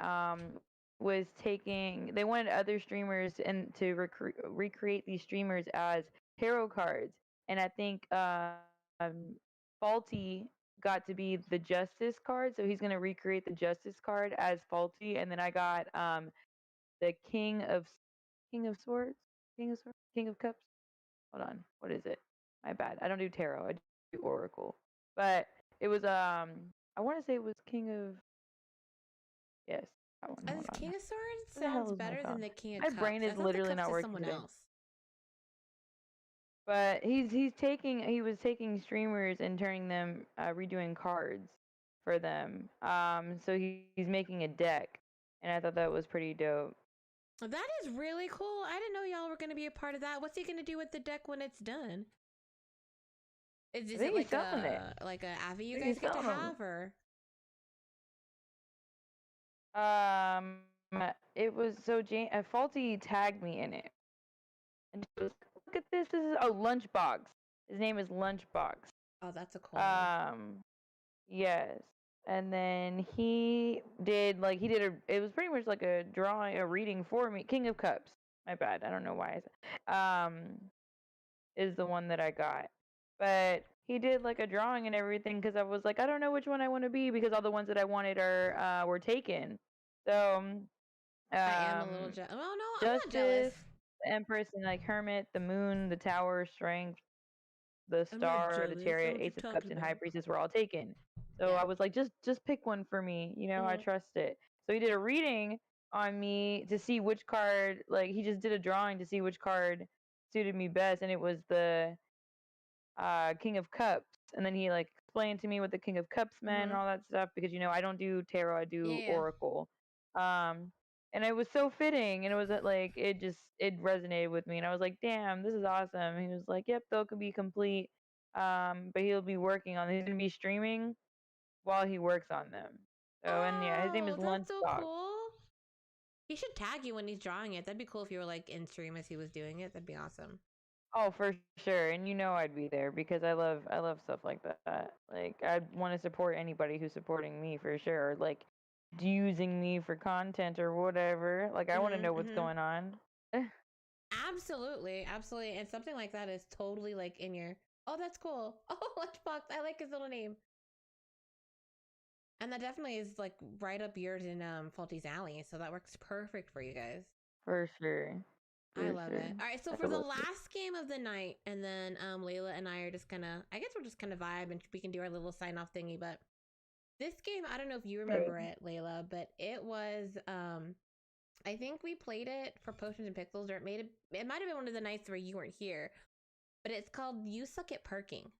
was taking. They wanted other streamers and to recreate these streamers as tarot cards, and I think Faulty got to be the Justice card, so he's gonna recreate the Justice card as Faulty, and then I got the King of Swords, King of Cups. Hold on, what is it? My bad. I don't do tarot. I do Oracle. But it was I want to say it was King of. Yes, that one. Hold King of Swords Where the hell sounds is my better phone? than the King of My Cups. brain is literally not working someone today. else. But he was taking streamers and turning them redoing cards for them. So he's making a deck, and I thought that was pretty dope. That is really cool. I didn't know y'all were going to be a part of that. What's he going to do with the deck when it's done? Is it like a Avi you guys get to have, or? It was so Faulty tagged me in it, and she was, look at this. This is Lunchbox. His name is Lunchbox. Oh, that's a cool name. Yes. And then he did it was pretty much like a drawing, a reading for me. King of Cups. My bad. I don't know why I said. Is the one that I got. But he did like a drawing and everything because I was like, I don't know which one I want to be because all the ones that I wanted were taken. So I am a little jealous. Oh no, I'm Justice, not jealous. the Empress, and like Hermit, the Moon, the Tower, Strength, the Star, the Chariot, Ace of Cups, and High Priestess were all taken. So I was like, just pick one for me. You know, I trust it. So he did a reading on me to see which card. Like he just did a drawing to see which card suited me best, and it was the King of Cups. And then he like explained to me what the King of Cups meant and all that stuff because I don't do tarot, I do Oracle. And it was so fitting, and it was like it resonated with me, and I was like, damn, this is awesome. And he was like, yep, they'll be complete. But he'll be working on. He's gonna be streaming while he works on them. So and yeah, his name is Lunchbox. That's so cool. He should tag you when he's drawing it. That'd be cool if you were like in stream as he was doing it. That'd be awesome. Oh, for sure. And I'd be there because I love stuff like that. Like I want to support anybody who's supporting me for sure. Like using me for content or whatever. Like, I want to know what's going on. Absolutely, absolutely. And something like that is totally like in your, oh, that's cool. Oh, Lunchbox, I like his little name. And that definitely is like right up yours in Faulty's alley. So that works perfect for you guys. For sure. I love it. All right, so for the last game of the night, and then Layla and I are just gonna, I guess we're just gonna vibe and we can do our little sign off thingy. But this game, I don't know if you remember it, Layla, but it was, I think we played it for Potions and Pixels, or it might have been one of the nights where you weren't here, but it's called You Suck at Parking.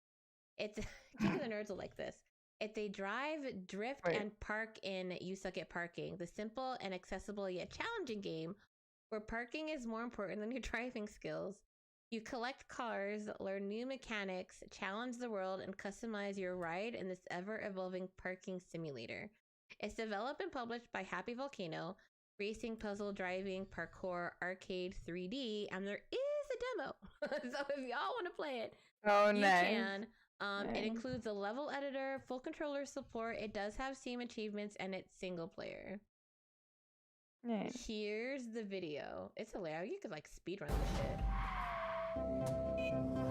It's, King of the Nerds will like this. It's a drive, drift, and park in You Suck at Parking, the simple and accessible yet challenging game where parking is more important than your driving skills. You collect cars, learn new mechanics, challenge the world, and customize your ride in this ever-evolving parking simulator. It's developed and published by Happy Volcano, racing, puzzle, driving, parkour, arcade, 3D, and there is a demo. So if y'all want to play it, you can. It includes a level editor, full controller support. It does have Steam achievements, and it's single player. Here's the video. It's hilarious. You could like speedrun this shit.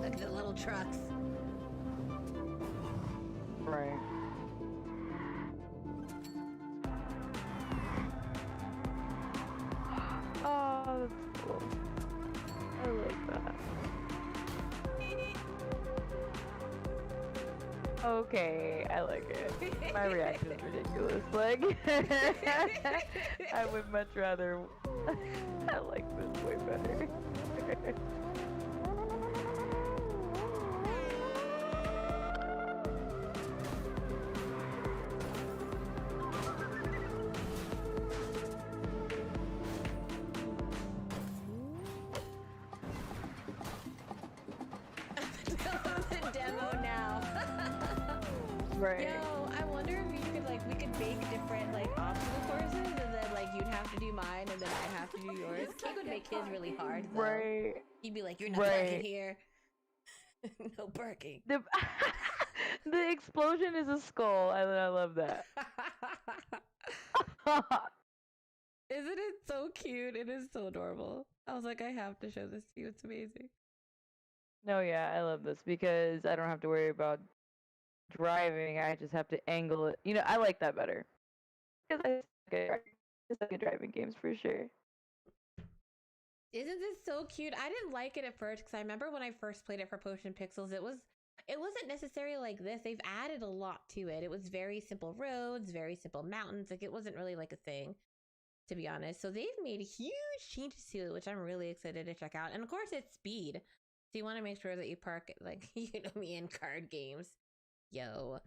Look at the little trucks. Right. Oh, that's cool. I like that. Okay, I like it. My reaction is ridiculous. Like, I would much rather. I like this way better. The demo now. Right. Yo, I wonder if you could like, we could make different like obstacle courses, and then like you'd have to do mine, and then I'd have to do yours. King would make his really hard though. Right. He'd be like, "You're not parking here." No parking. The explosion is a skull. I love that. Isn't it so cute? It is so adorable. I was like, I have to show this to you. It's amazing. No, yeah, I love this because I don't have to worry about driving. I just have to angle it. You know, I like that better. Because I suck at driving games for sure. Isn't this so cute? I didn't like it at first because I remember when I first played it for Potion Pixels, it wasn't necessarily like this. They've added a lot to it. It was very simple roads, very simple mountains. Like, it wasn't really like a thing, to be honest. So they've made huge changes to it, which I'm really excited to check out. And of course, it's speed. So you want to make sure that you park, like, you know me, in card games. Yo,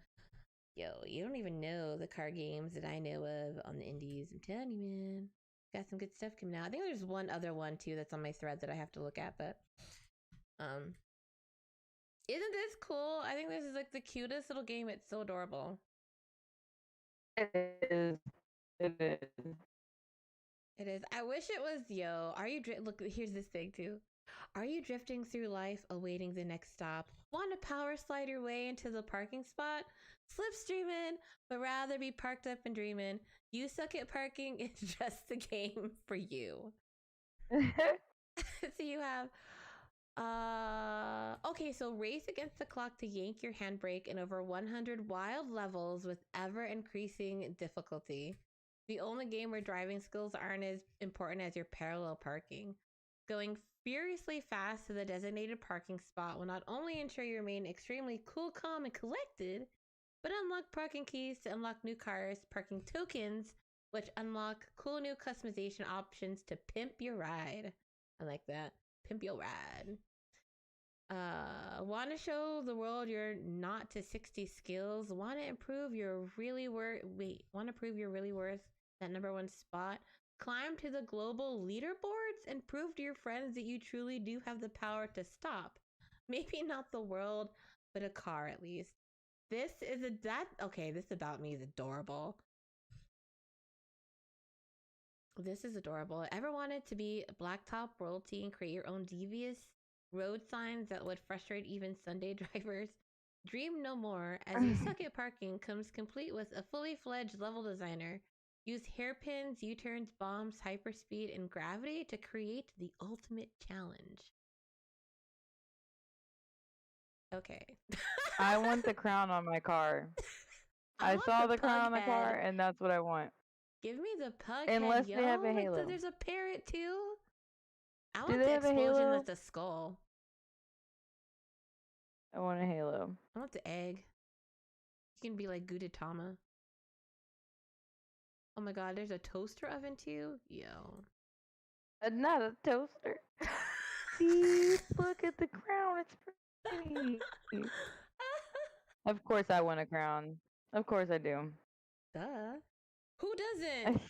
you don't even know the card games that I know of on the indies. I'm telling you, man. Got some good stuff coming out. I think there's one other one too that's on my thread that I have to look at, but isn't this cool? I think this is like the cutest little game. It's so adorable. It is. It is. I wish it was, yo. Look, here's this thing too. Are you drifting through life awaiting the next stop? Want to power slide your way into the parking spot? Slipstreaming, but rather be parked up and dreaming. You Suck at Parking is just the game for you. So you have, okay, so race against the clock to yank your handbrake in over 100 wild levels with ever increasing difficulty. The only game where driving skills aren't as important as your parallel parking. Going furiously fast to the designated parking spot will not only ensure you remain extremely cool, calm, and collected, but unlock parking keys to unlock new cars, parking tokens, which unlock cool new customization options to pimp your ride. I like that. Pimp your ride. Want to show the world your not to 60 skills? Want to improve your really worth? Want to prove you're really worth that #1 spot? Climb to the global leaderboards and prove to your friends that you truly do have the power to stop. Maybe not the world, but a car at least. This About Me is adorable. This is adorable. Ever wanted to be a blacktop royalty and create your own devious road signs that would frustrate even Sunday drivers? Dream no more, as You Suck at Parking comes complete with a fully fledged level designer, Use hairpins, U-turns, bombs, hyperspeed, and gravity to create the ultimate challenge. Okay. I want the crown on my car. I saw the crown on the car, and that's what I want. Give me the pug Unless head, they have a yo. halo. Like there's a parrot too. I Do want they the have a explosion halo? that's a skull. I want a halo. I want the egg. You can be like Gudetama. Oh my god, there's a toaster oven too? Yo. Not a toaster. See, look at the crown. It's pretty. Of course I want a crown. Of course I do. Duh. Who doesn't?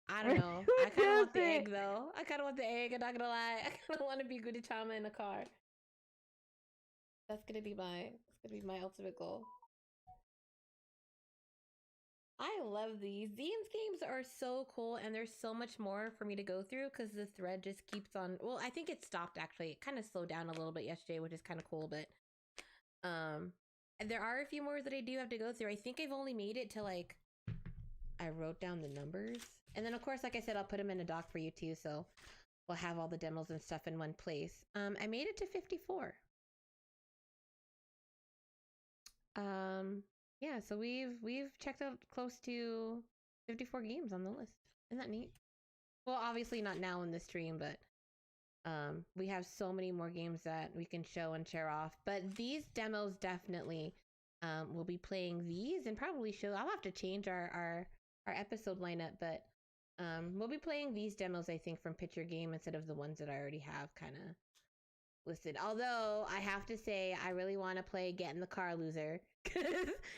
I don't know. Who I kind of want the doesn't? egg though. I kind of want the egg. I'm not gonna lie. I kind of want to be Gudetama in a car. That's gonna be my ultimate goal. I love these. These games are so cool, and there's so much more for me to go through because the thread just keeps on. Well, I think it stopped actually. It kind of slowed down a little bit yesterday, which is kind of cool. But and there are a few more that I do have to go through. I think I've only made it to like. I wrote down the numbers, and then of course, like I said, I'll put them in a doc for you too, so we'll have all the demos and stuff in one place. I made it to 54. Yeah, so we've checked out close to 54 games on the list. Isn't that neat? Well, obviously not now in this stream, but we have so many more games that we can show and share off. But these demos definitely we'll be playing these and probably show. I'll have to change our episode lineup, but we'll be playing these demos, I think, from Pitch Your Game instead of the ones that I already have kind of listed. Although I have to say, I really want to play Get in the Car Loser.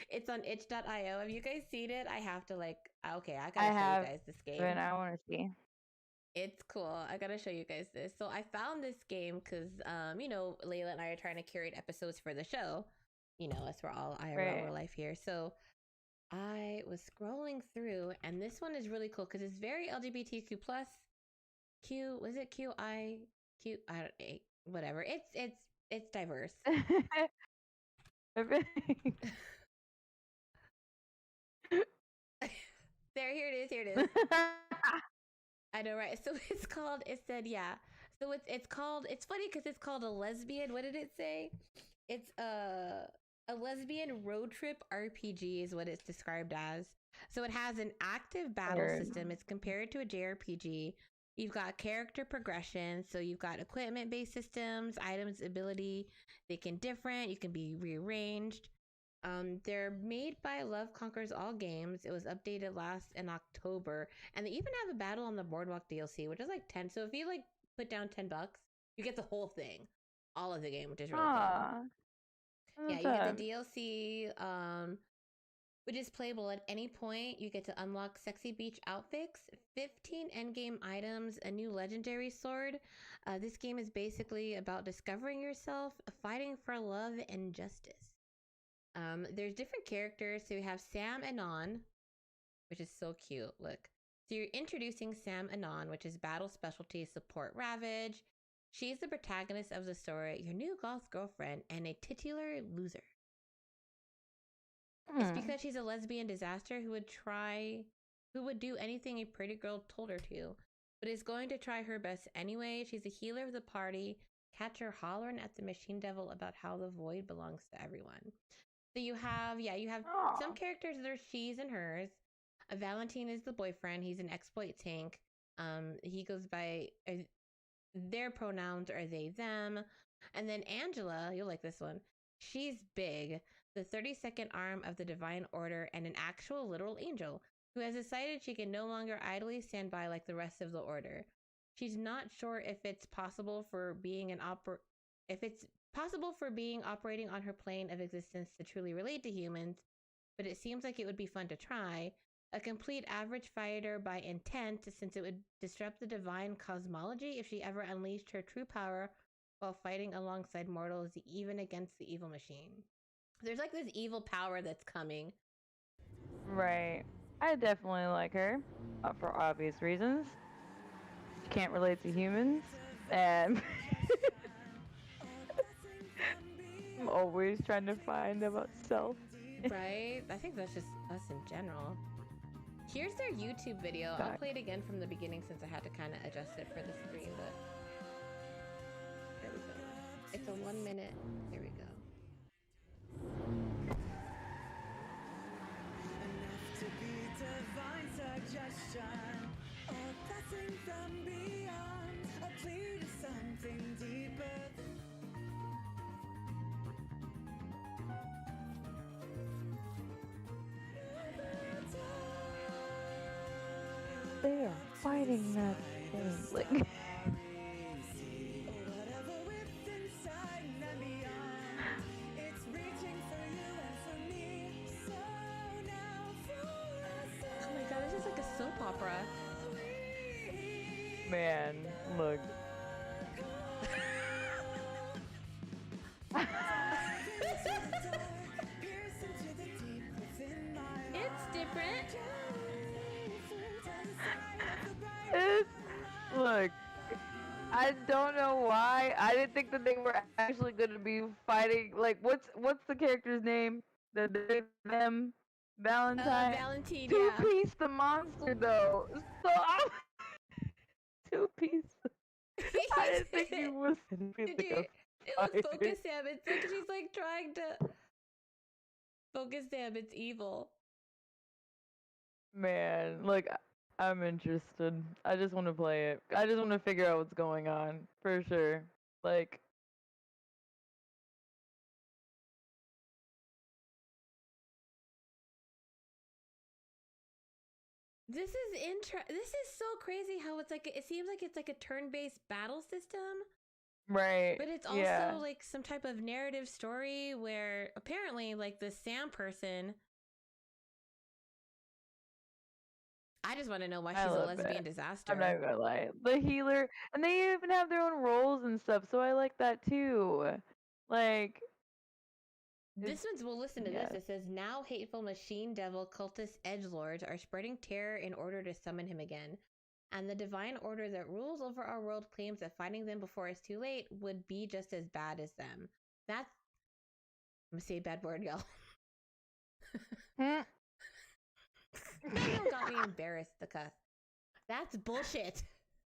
It's on itch.io. Have you guys seen it? I have to like, okay, I gotta show you guys this game. And I want to see. It's cool. I gotta show you guys this. So I found this game because, you know, Layla and I are trying to curate episodes for the show. You know, us, we're all IRL real life here. So I was scrolling through, and this one is really cool because it's very LGBTQ plus. Was it QI? I don't, whatever. It's diverse. Here it is. I know, right? So it's called, it said, yeah. So it's called, it's funny because it's called a lesbian, what did it say? It's a lesbian road trip RPG is what it's described as. So it has an active battle system. It's compared to a JRPG. You've got character progression. So you've got equipment-based systems, items, ability. They can different. You can be rearranged. They're made by Love Conquers All Games. It was updated last in October, and they even have a Battle on the Boardwalk DLC, which is like 10. So if you like put down $10, you get the whole thing, all of the game, which is really cool. Yeah, you get the DLC, which is playable at any point. You get to unlock sexy beach outfits, 15 endgame items, a new legendary sword. This game is basically about discovering yourself, fighting for love and justice. There's different characters. So you have Sam Anon, which is so cute. Look. So you're introducing Sam Anon, which is battle specialty support Ravage. She's the protagonist of the story, your new golf girlfriend, and a titular loser. It's because she's a lesbian disaster who would do anything a pretty girl told her to, but is going to try her best anyway. She's a healer of the party. Catch her hollering at the machine devil about how the void belongs to everyone. So you have some characters that are she's and hers. Valentine is the boyfriend. He's an exploit tank. He goes by their pronouns are they, them. And then Angela, you'll like this one. She's big, the 32nd arm of the Divine Order and an actual literal angel who has decided she can no longer idly stand by like the rest of the Order. She's not sure if it's possible for being operating on her plane of existence to truly relate to humans, but it seems like it would be fun to try. A complete average fighter by intent, since it would disrupt the divine cosmology if she ever unleashed her true power while fighting alongside mortals, even against the evil machine. There's like this evil power that's coming. Right. I definitely like her, for obvious reasons. She can't relate to humans, and I'm always trying to find about self. Right? I think that's just us in general. Here's their YouTube video. I'll play it again from the beginning since I had to kind of adjust it for the screen, but there we go. It's a 1 minute. There we go. Enough to be divine suggestion, or blessing from beyond, a plea to something deeper. They are fighting that thing. Like. Oh my god, this is like a soap opera. Man, look. It's different. Look, I don't know why. I didn't think that they were actually going to be fighting. Like, what's the character's name? Them Valentine. Valentine. Two-Piece the monster though. So I'm Two-Piece. I didn't think he was. It was Focus Sam. It's like she's like trying to focus Sam. It's evil. Man, look, I'm interested. I just want to play it. I just want to figure out what's going on for sure. Like. This is so crazy how it's like, it seems like it's like a turn-based battle system. Right. But it's also like some type of narrative story where apparently like the Sam person, I just want to know why she's a lesbian disaster. I'm not gonna lie. The healer, and they even have their own roles and stuff, so I like that too. Like, this one's, well, listen to this. It says, now hateful machine devil cultist edgelords are spreading terror in order to summon him again. And the divine order that rules over our world claims that fighting them before it's too late would be just as bad as them. That's, I'm gonna say a bad word, y'all. That got me embarrassed to cuss. That's bullshit.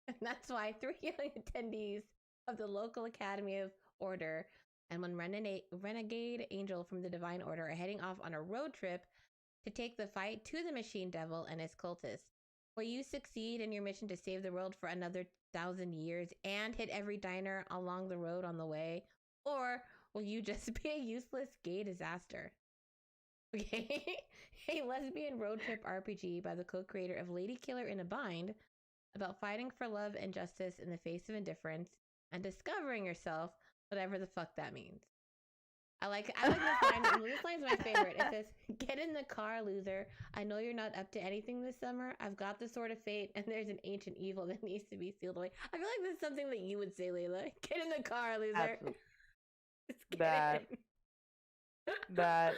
And that's why 3 young attendees of the local Academy of Order and one renegade angel from the Divine Order are heading off on a road trip to take the fight to the Machine Devil and his cultists. Will you succeed in your mission to save the world for another 1,000 years and hit every diner along the road on the way? Or will you just be a useless gay disaster? Okay. A lesbian road trip RPG by the co-creator of Lady Killer in a Bind, about fighting for love and justice in the face of indifference and discovering yourself, whatever the fuck that means. I like this line. This line's my favorite. It says, "Get in the car, loser. I know you're not up to anything this summer. I've got the sword of fate, and there's an ancient evil that needs to be sealed away." I feel like this is something that you would say, Layla. Get in the car, loser. That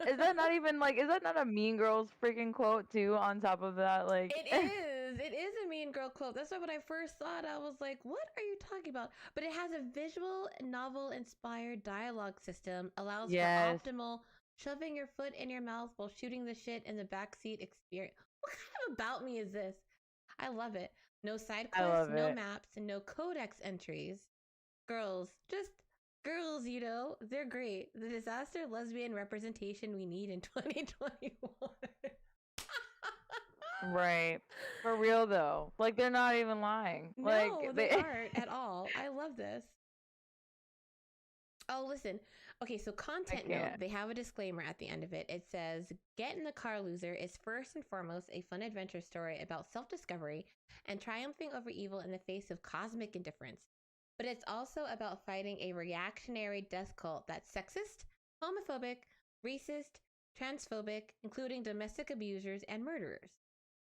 is that not even like, is that not a Mean Girls freaking quote too on top of that? Like, it is a Mean Girl quote. That's why when I first saw it, I was like, what are you talking about? But it has a visual novel inspired dialogue system, allows for optimal shoving your foot in your mouth while shooting the shit in the backseat experience. What kind of about me is this? I love it. No side quests, no maps, and no codex entries. Girls, just girls, you know, they're great. The disaster lesbian representation we need in 2021. Right. For real though. Like, they're not even lying. No, like, they aren't at all. I love this. Oh, listen. Okay, so content note. They have a disclaimer at the end of it. It says, Get in the Car, Loser is first and foremost a fun adventure story about self-discovery and triumphing over evil in the face of cosmic indifference. But it's also about fighting a reactionary death cult that's sexist, homophobic, racist, transphobic, including domestic abusers and murderers.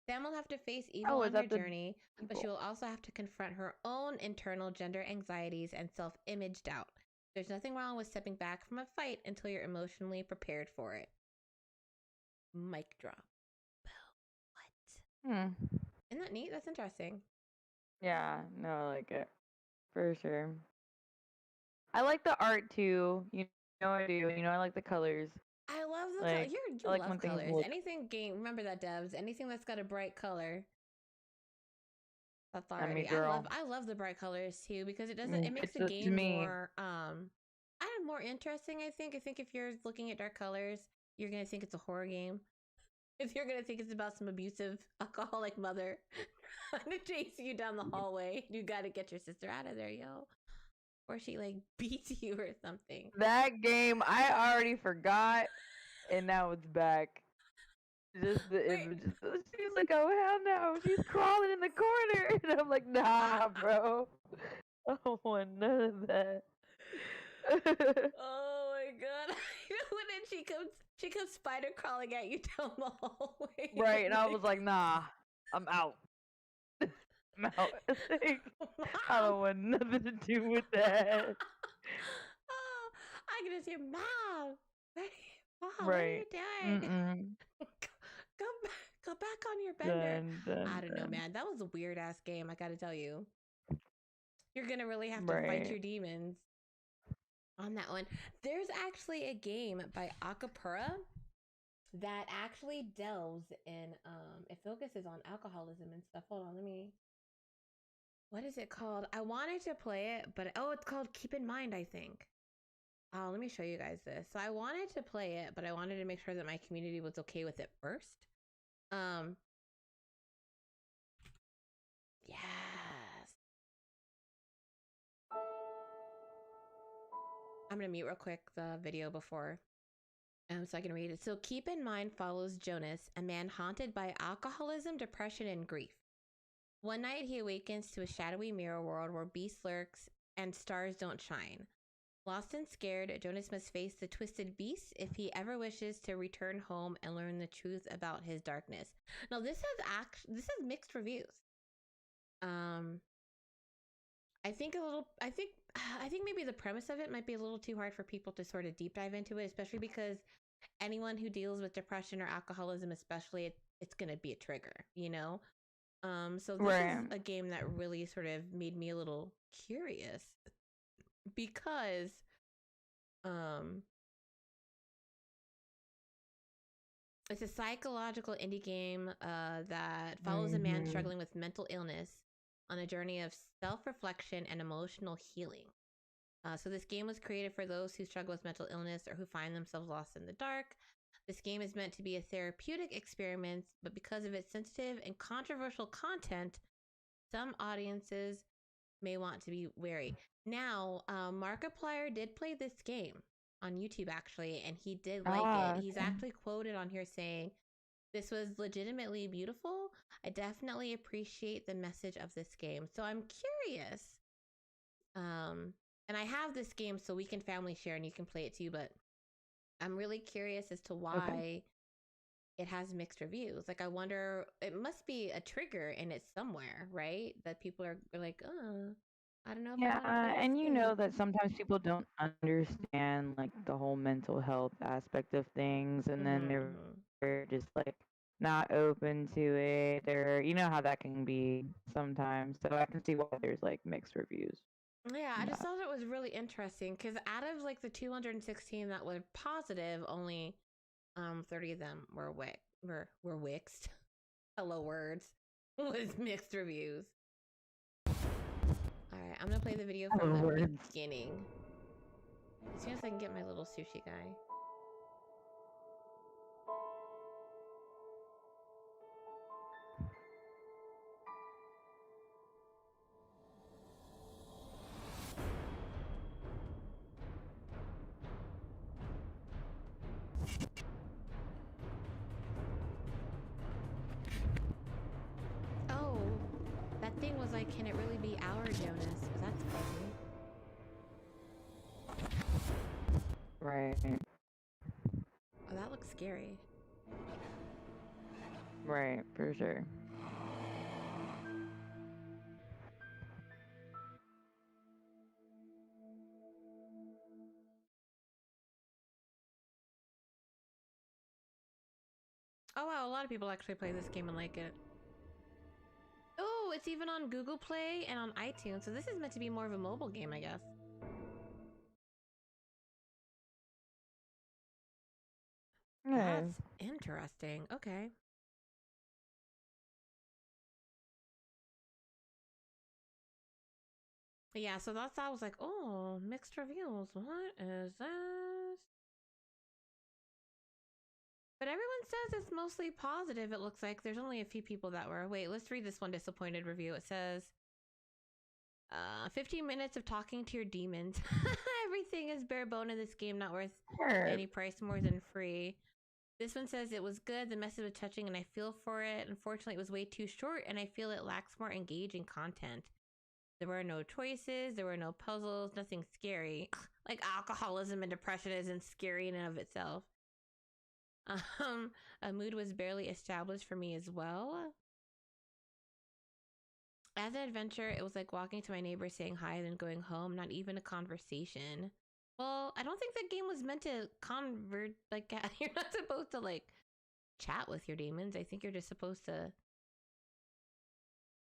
Sam will have to face evil on her journey, but she will also have to confront her own internal gender anxieties and self-image doubt. There's nothing wrong with stepping back from a fight until you're emotionally prepared for it. Mic drop. What? Isn't that neat? That's interesting. Yeah, no, I like it. For sure. I like the art too. You know I do. You know, I like the colors. I love love the Like, you I like love when things colors. look. Anything game, remember that, devs. Anything that's got a bright color. That's I mean, already. girl. I love the bright colors too because it doesn't. Mm, It makes the to game me, more I don't know, more interesting. I think. I think if you're looking at dark colors, you're gonna think it's a horror game. If you're gonna think it's about some abusive alcoholic mother trying to chase you down the hallway, you gotta get your sister out of there, yo. Or she like beats you or something. that game I already forgot, and now it's back. Just the images. She's like, oh hell no, she's crawling in the corner, and I'm like, nah, bro, I don't want none of that. Oh my god! And then she comes spider crawling at you down the hallway. Right, and I was like, nah, I'm out. I'm out. Like, I don't want nothing to do with that. Oh, I can just hear, Mom, Mom, what are Right. you doing? Mm-mm. Go back on your bender. Dun, I don't know, dun. man. That was a weird ass game. I gotta tell you, you're gonna really have to fight Right. your demons on that one. There's actually a game by Acapura that actually delves in it focuses on alcoholism and stuff. Hold on, what is it called? I wanted to play it, but it's called Keep in Mind, I think. Oh, let me show you guys this. So I wanted to play it, but I wanted to make sure that my community was okay with it first. Yes. I'm gonna mute real quick the video before so I can read it. So Keep in Mind follows Jonas, a man haunted by alcoholism, depression, and grief. One night he awakens to a shadowy mirror world where beasts lurks and stars don't shine. Lost and scared, Jonas must face the twisted beasts if he ever wishes to return home and learn the truth about his darkness. Now this has mixed reviews. I think maybe the premise of it might be a little too hard for people to sort of deep dive into it, especially because anyone who deals with depression or alcoholism, especially, it's going to be a trigger, you know? So this is a game that really sort of made me a little curious because it's a psychological indie game that follows a man struggling with mental illness on a journey of self-reflection and emotional healing. So this game was created for those who struggle with mental illness or who find themselves lost in the dark. This game is meant to be a therapeutic experiment, but because of its sensitive and controversial content, some audiences may want to be wary. Now, Markiplier did play this game on YouTube, actually, and he did like it. He's actually quoted on here saying, "This was legitimately beautiful. I definitely appreciate the message of this game." So I'm curious. And I have this game so we can family share and you can play it too, but I'm really curious as to why it has mixed reviews. Like, I wonder, it must be a trigger in it somewhere, right? That people are like, I don't know if I want to play this and you game. know that sometimes people don't understand like the whole mental health aspect of things, and then they're just like not open to it, or you know how that can be sometimes. So I can see why there's like mixed reviews. Yeah, I just thought it was really interesting because out of like the 216 that were positive, only 30 of them were wixed. Hello words. Was mixed reviews. Alright, I'm gonna play the video from the beginning. As soon as I can get my little sushi guy. Oh, that thing was like, can it really be our Jonas? That's crazy. Right. Oh, that looks scary. Right, for sure. Oh wow, a lot of people actually play this game and like it. Oh, it's even on Google Play and on iTunes, so this is meant to be more of a mobile game, I guess. That's interesting. Okay. Yeah, so that's I was like, oh, mixed reviews. What is this? But everyone says it's mostly positive. It looks like there's only a few people that were. Wait, let's read this one disappointed review. It says, 15 minutes of talking to your demons. Everything is bare bone in this game, not worth any price more than free. This one says it was good, the message was touching, and I feel for it. Unfortunately, it was way too short, and I feel it lacks more engaging content. There were no choices, there were no puzzles, nothing scary. Like alcoholism and depression isn't scary in and of itself. A mood was barely established for me as well. As an adventure, it was like walking to my neighbor saying hi and then going home, not even a conversation. Well, I don't think that game was meant to convert, like, you're not supposed to, like, chat with your demons. I think you're just supposed to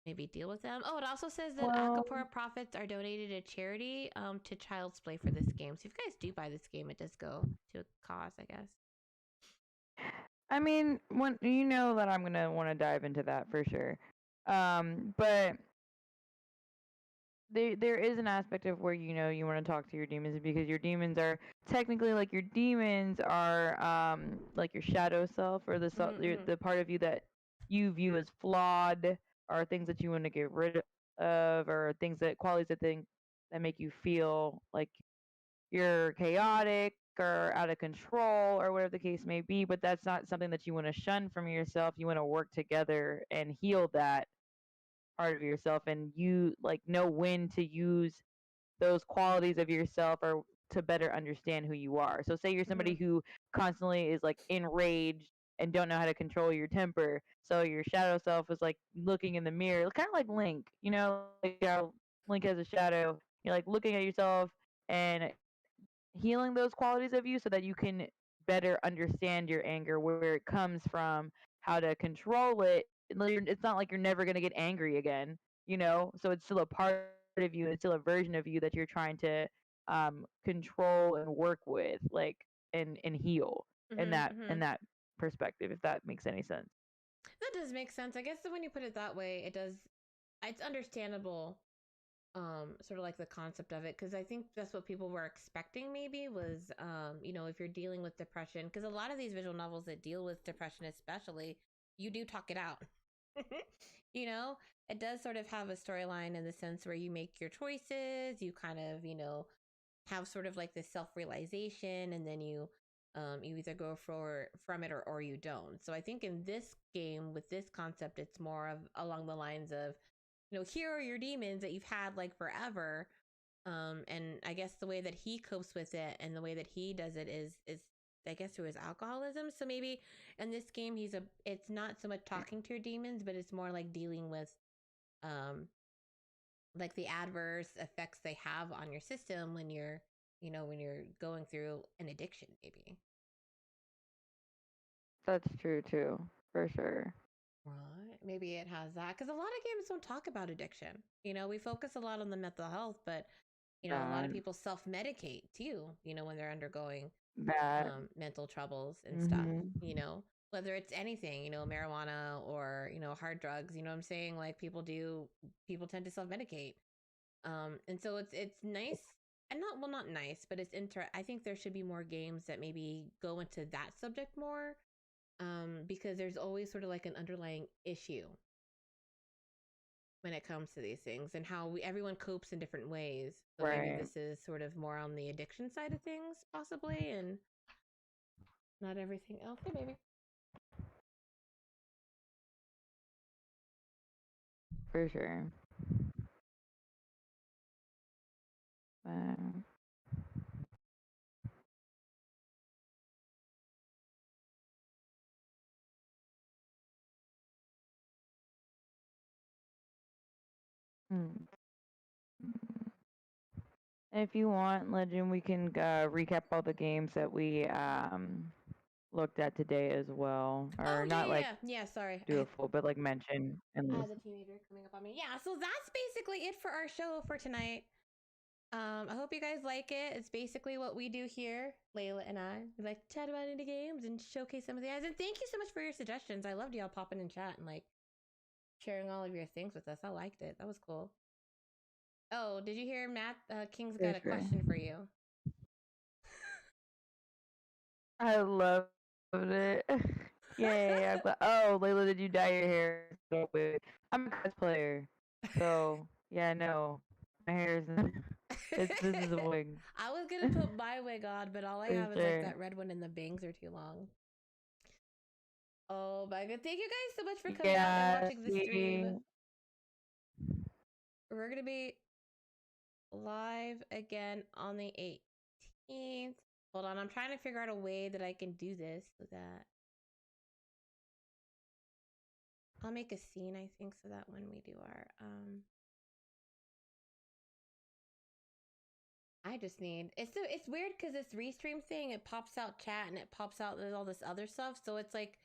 maybe deal with them. Oh, it also says that Acapora profits are donated to charity, to Child's Play for this game. So if you guys do buy this game, it does go to a cause, I guess. I mean, when you know that I'm gonna want to dive into that for sure. But there is an aspect of where you know you want to talk to your demons because your demons are technically like your demons are like your shadow self or the part of you that you view as flawed or things that you want to get rid of or things that qualities that make you feel like you're chaotic or out of control or whatever the case may be, but that's not something that you want to shun from yourself. You want to work together and heal that part of yourself, and you like know when to use those qualities of yourself or to better understand who you are. So say you're somebody who constantly is like enraged and don't know how to control your temper. So your shadow self is like looking in the mirror, kind of like Link, you know, like how Link has a shadow. You're like looking at yourself and healing those qualities of you so that you can better understand your anger, where it comes from, how to control it. It's not like you're never going to get angry again, you know? So it's still a part of you, it's still a version of you that you're trying to control and work with, like, and heal in that perspective, if that makes any sense. That does make sense. I guess that when you put it that way, it does. It's understandable. Sort of like the concept of it, because I think that's what people were expecting. Maybe was, you know, if you're dealing with depression, because a lot of these visual novels that deal with depression, especially, you do talk it out. You know, it does sort of have a storyline in the sense where you make your choices. You kind of, you know, have sort of like this self-realization, and then you either go from it or you don't. So I think in this game with this concept, it's more of along the lines of, you know, here are your demons that you've had like forever. And I guess the way that he copes with it and the way that he does it is I guess through his alcoholism. So maybe in this game it's not so much talking to your demons, but it's more like dealing with like the adverse effects they have on your system when you're, you know, when you're going through an addiction, maybe. That's true too, for sure. Right. Maybe it has that, because a lot of games don't talk about addiction. You know, we focus a lot on the mental health, but you know, a lot of people self-medicate too, you know, when they're undergoing mental troubles and stuff, you know, whether it's anything, you know, marijuana or, you know, hard drugs, you know what I'm saying? Like people tend to self-medicate. And so it's nice and not nice, but I think there should be more games that maybe go into that subject more. Because there's always sort of like an underlying issue when it comes to these things and how everyone copes in different ways. So maybe this is sort of more on the addiction side of things, possibly, and not everything else. Hey, baby. For sure. If you want, Legend, we can recap all the games that we looked at today as well, or not like sorry, do a full, but like mention and the teenager coming up on me. Yeah, so that's basically it for our show for tonight. I hope you guys like it. It's basically what we do here, Layla and I. We like to chat about indie games and showcase some of the guys. And thank you so much for your suggestions. I loved y'all popping in chat and like sharing all of your things with us. I liked it. That was cool. Oh, did you hear Matt? King's got a question for you. I loved it. Yay! Oh, Layla, did you dye your hair? So weird. I'm a cosplayer, so yeah, no, my hair is. This is a wig. I was gonna put my wig on, but all I have is like that red one, and the bangs are too long. Oh my god! Thank you guys so much for coming out and watching the stream. We're gonna be live again on the 18th. Hold on, I'm trying to figure out a way that I can do this so that I'll make a scene, I think, so that when we do our I just need it's weird because this restream thing, it pops out chat and it pops out all this other stuff, so it's like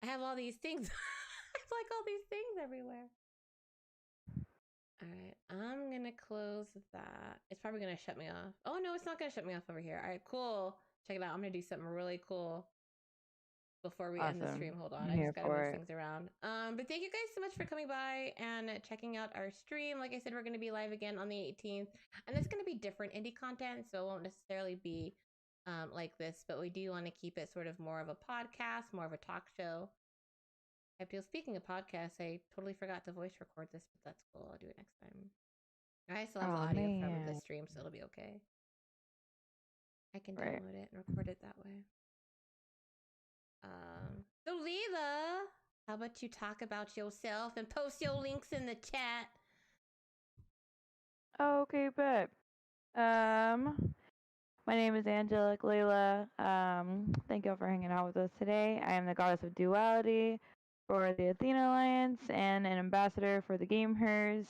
I have all these things. It's like all these things everywhere. All right, I'm gonna close that. It's probably gonna shut me off. Oh no, it's not gonna shut me off over here. All right, cool. Check it out. I'm gonna do something really cool before we end the stream. Hold on, I just gotta move things around. But thank you guys so much for coming by and checking out our stream. Like I said, we're gonna be live again on the 18th, and it's gonna be different indie content, so it won't necessarily be like this, but we do want to keep it sort of more of a podcast, more of a talk show. I feel, speaking of podcasts, I totally forgot to voice record this, but that's cool. I'll do it next time. I still have the audio from the stream, so it'll be okay. I can download it and record it that way. So Lela, how about you talk about yourself and post your links in the chat? Okay, bet. My name is Angelic Lela. Thank you all for hanging out with us today. I am the goddess of Duality for the Athena Alliance and an ambassador for the Gamers.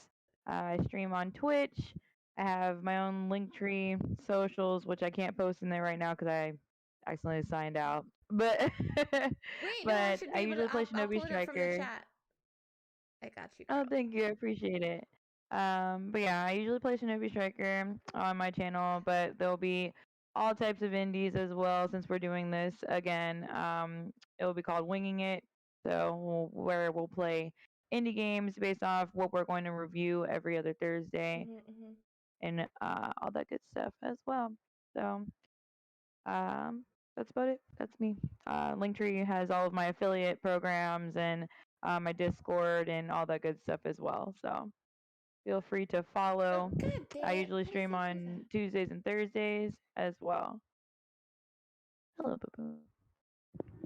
I stream on Twitch. I have my own Linktree socials, which I can't post in there right now because I accidentally signed out. But wait, no, I should be able to. I'll pull it up from the chat. I got you, girl. Oh, thank you. I appreciate it. But yeah, I usually play Shinobi Striker on my channel, but there'll be all types of indies as well since we're doing this again. It will be called Winging It, so where we'll play indie games based off what we're going to review every other Thursday, and all that good stuff as well. So that's about it. That's me. Linktree has all of my affiliate programs and my Discord and all that good stuff as well. So feel free to follow. I usually stream on Tuesdays and Thursdays as well. Hello, Boo Boo.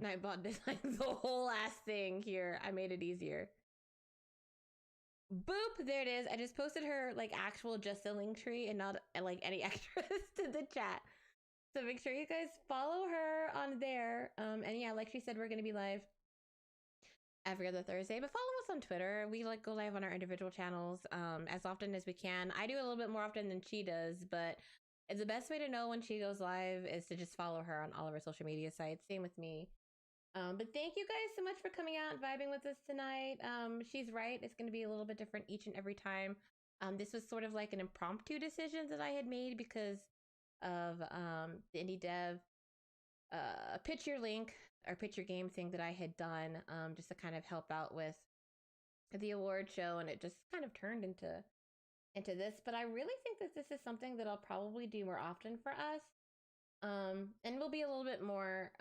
Nightbot designed the whole ass thing here. I made it easier. Boop, there it is. I just posted her like actual just a Linktree and not like any extras to the chat. So make sure you guys follow her on there. And yeah, like she said, we're gonna be live every other Thursday, but follow us on Twitter. We like go live on our individual channels as often as we can. I do a little bit more often than she does, but it's the best way to know when she goes live is to just follow her on all of her social media sites. Same with me. But thank you guys so much for coming out and vibing with us tonight. She's right. It's going to be a little bit different each and every time. This was sort of like an impromptu decision that I had made because of the indie dev pitch your link or pitch your game thing that I had done just to kind of help out with the award show, and it just kind of turned into this. But I really think that this is something that I'll probably do more often for us, and we'll be a little bit more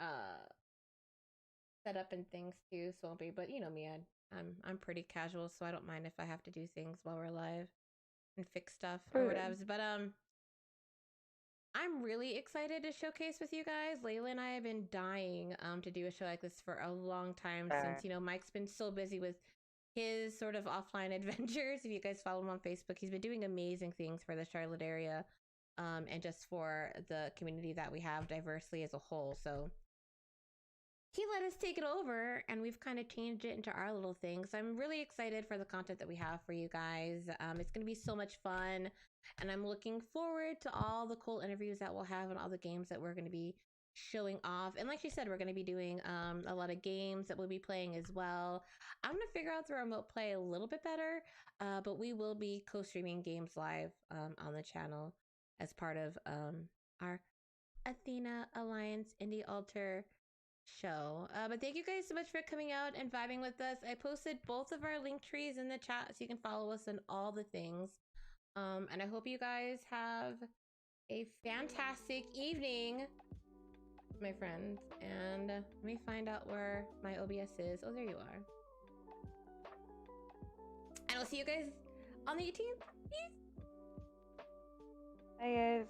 set up and things too, so won't be. But you know me, I'm pretty casual, so I don't mind if I have to do things while we're live and fix stuff or whatever. But I'm really excited to showcase with you guys. Layla and I have been dying to do a show like this for a long time since, you know, Mike's been so busy with his sort of offline adventures. If you guys follow him on Facebook, he's been doing amazing things for the Charlotte area and just for the community that we have diversely as a whole. So he let us take it over and we've kind of changed it into our little thing. So I'm really excited for the content that we have for you guys. It's going to be so much fun. And I'm looking forward to all the cool interviews that we'll have and all the games that we're going to be showing off. And like she said, we're going to be doing a lot of games that we'll be playing as well. I'm going to figure out the remote play a little bit better, but we will be co-streaming games live on the channel as part of our Athena Alliance Indie Alter show. But thank you guys so much for coming out and vibing with us. I posted both of our link trees in the chat so you can follow us on all the things. And I hope you guys have a fantastic evening, my friends. And let me find out where my OBS is. Oh, there you are. And I'll see you guys on the 18th. Peace. Bye guys.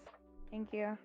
Thank you.